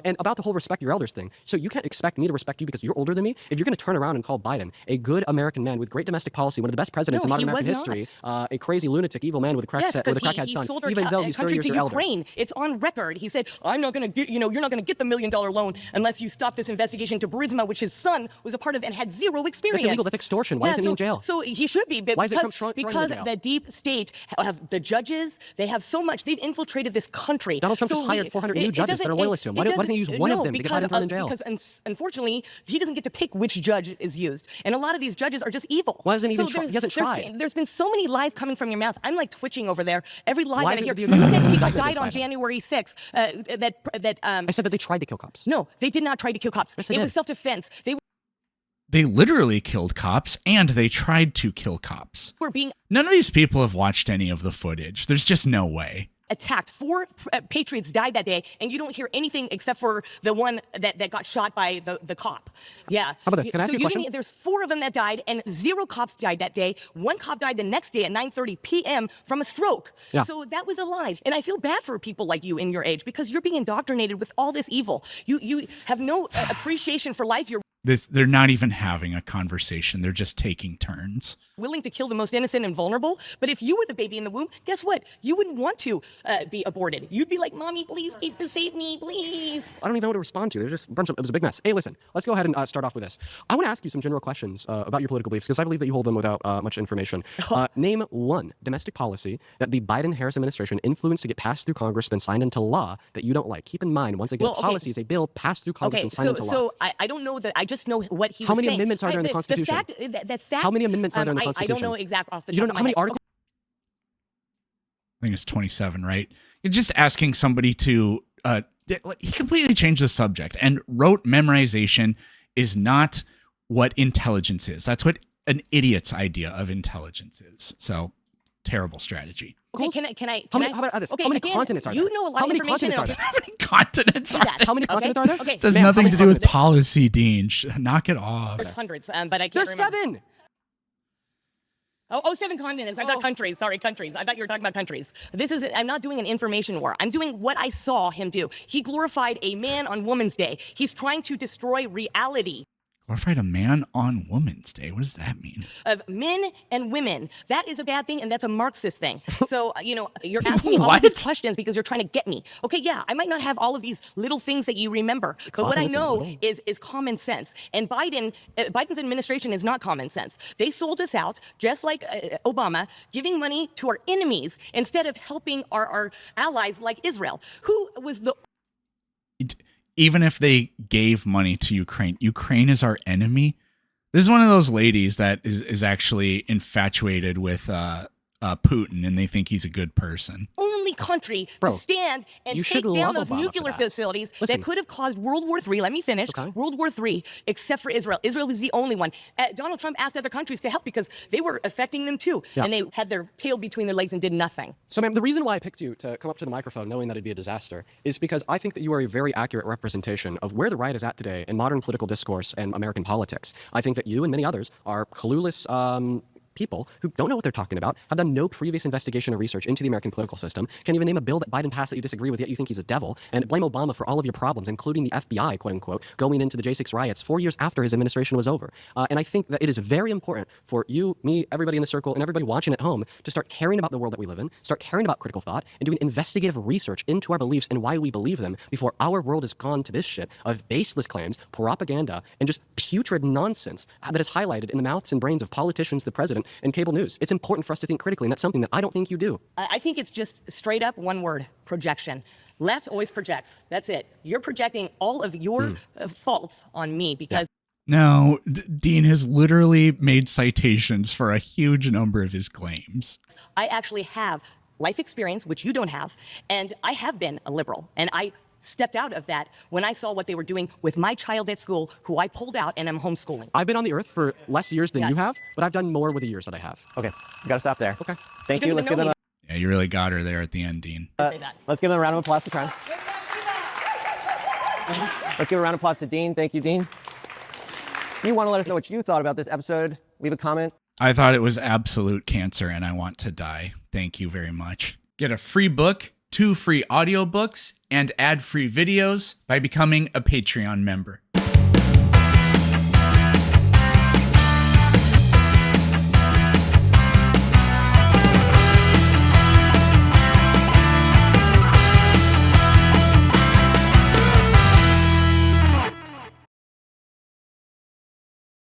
S2: And about the whole respect your elders thing. So you can't expect me to respect you because you're older than me. If you're going to turn around and call Biden a good American man with great domestic policy, one of the best presidents in modern American history, a crazy lunatic, evil man with a crackhead son,
S9: sold our
S2: even though he's 30
S9: country
S2: years
S9: to
S2: your elder.
S9: Ukraine. It's on record. He said, "I'm not going to get, you're not going to get the $1 million loan unless you stop this investigation to Burisma, which his son was a part of and had zero experience."
S2: That's illegal. That's extortion. Why isn't he in jail?
S9: So he should be. But
S2: Why is it
S9: because the deep state have the judges. They have so much. They've infiltrated this country.
S2: Donald Trump just hired 400 new judges that are loyalist to him. Why doesn't he use one of them to get Biden thrown in jail?
S9: Because unfortunately, he doesn't get to pick which judge is used, and a lot of these judges are just evil.
S2: Why doesn't he even try? He hasn't tried.
S9: There's been so many lies coming from your mouth. I'm like twitching over there. Every lie
S2: Why
S9: that I hear.
S2: isn't
S9: You
S2: the
S9: said people
S2: indictment
S9: died
S2: against
S9: on
S2: Biden?
S9: January 6th.
S2: I said that they tried to kill cops.
S9: No, they did not try to kill cops.
S2: Yes, they
S9: It
S2: did.
S9: was self-defense.
S1: They literally killed cops, and they tried to kill cops.
S9: Were being
S1: None of these people have watched any of the footage. There's just no way.
S9: attacked. 4 patriots died that day, and you don't hear anything except for the one that got shot by the cop. Yeah.
S2: How about this? Can I ask you a question?
S9: There's 4 of them that died, and 0 cops died that day. 1 cop died the next day at 9:30 p.m. from a stroke.
S2: Yeah.
S9: So that was a lie. And I feel bad for people like you in your age because you're being indoctrinated with all this evil. You have no appreciation for life. You're
S1: They're not even having a conversation. They're just taking turns.
S9: willing to kill the most innocent and vulnerable. But if you were the baby in the womb, guess what? You wouldn't want to be aborted. You'd be like, "Mommy, please save me, please."
S2: I don't even know what to respond to. There's just a bunch of, it was a big mess. Hey, listen, let's go ahead and start off with this. I want to ask you some general questions about your political beliefs because I believe that you hold them without much information. Name one domestic policy that the Biden-Harris administration influenced to get passed through Congress, then signed into law that you don't like. Keep in mind, once again, policy is a bill passed through Congress and signed into law.
S9: So I don't know that. I just know what he
S2: How
S9: was
S2: many
S9: saying.
S2: amendments are there in the Constitution?
S9: The fact,
S2: How many amendments are there in the Constitution?
S9: I don't know exactly off the top
S2: You don't know
S9: of
S2: how
S9: my
S2: many
S9: head.
S2: articles?
S1: I think it's 27, right? You're just asking somebody to he completely changed the subject and wrote memorization is not what intelligence is. That's what an idiot's idea of intelligence is. So terrible strategy.
S9: Okay, can I?
S2: How about this?
S9: Okay,
S2: How many
S9: again,
S2: continents are there?
S9: You know a lot
S2: How
S9: of
S2: many
S9: information.
S2: continents are there?
S1: How many continents are
S9: How many
S2: continents are there?
S9: Okay,
S1: It has
S2: Ma'am, how
S1: nothing
S2: many
S1: to do with
S2: continents?
S1: policy, Dean. Knock it off.
S9: There's hundreds, but I can't
S2: There's
S9: remember.
S2: 7.
S9: Oh, 7 continents. I thought countries. Sorry, countries. I thought you were talking about countries. I'm not doing an information war. I'm doing what I saw him do. He glorified a man on Women's Day. He's trying to destroy reality
S1: Glorified a man on Women's Day. What does that mean?
S9: of men and women. That is a bad thing, and that's a Marxist thing. So, you're asking me all of
S1: What?
S9: these questions because you're trying to get me. Okay, yeah, I might not have all of these little things that you remember, but what I know is common sense. And Biden's administration is not common sense. They sold us out, just like Obama, giving money to our enemies instead of helping our allies like Israel, who was the...
S1: Even if they gave money to Ukraine, Ukraine is our enemy. This is one of those ladies that is actually infatuated with Putin, and they think he's a good person.
S9: only country
S2: Bro,
S9: to stand and
S2: you
S9: take
S2: should
S9: down
S2: love
S9: those
S2: Obama for
S9: nuclear
S2: that.
S9: facilities
S2: Listen.
S9: that could have caused World War III. Let me finish. World War III, except for Israel. Israel was the only one. Donald Trump asked other countries to help because they were affecting them too.
S2: Yeah.
S9: And they had their tail between their legs and did nothing.
S2: So, ma'am, the reason why I picked you to come up to the microphone knowing that it'd be a disaster is because I think that you are a very accurate representation of where the right is at today in modern political discourse and American politics. I think that you and many others are clueless people who don't know what they're talking about, have done no previous investigation or research into the American political system, can't even name a bill that Biden passed that you disagree with, yet you think he's a devil, and blame Obama for all of your problems, including the FBI, quote unquote, going into the J6 riots 4 years after his administration was over. And I think that it is very important for you, me, everybody in the circle, and everybody watching at home to start caring about the world that we live in, start caring about critical thought, and doing investigative research into our beliefs and why we believe them before our world has gone to this shit of baseless claims, propaganda, and just putrid nonsense that is highlighted in the mouths and brains of politicians, the president, and cable news. It's important for us to think critically, and that's something that I don't think you do.
S9: I think it's just straight up one word: projection. Left always projects. That's it. You're projecting all of your faults on me because.
S1: No, Dean has literally made citations for a huge number of his claims.
S9: I actually have life experience, which you don't have, and I have been a liberal, and I stepped out of that when I saw what they were doing with my child at school, who I pulled out and I'm homeschooling.
S2: I've been on the earth for less years than you have, but I've done more with the years that I have.
S3: Okay, we gotta stop there.
S2: Okay.
S3: Thank you. Let's give them a...
S1: Yeah, you really got her there at the end, Dean.
S3: Let's give them a round of applause for trying. Let's give a round of applause to Dean. Thank you, Dean. If you want to let us know what you thought about this episode, leave a comment.
S1: I thought it was absolute cancer and I want to die. Thank you very much. Get a free book, 2 free audiobooks, and ad-free videos by becoming a Patreon member.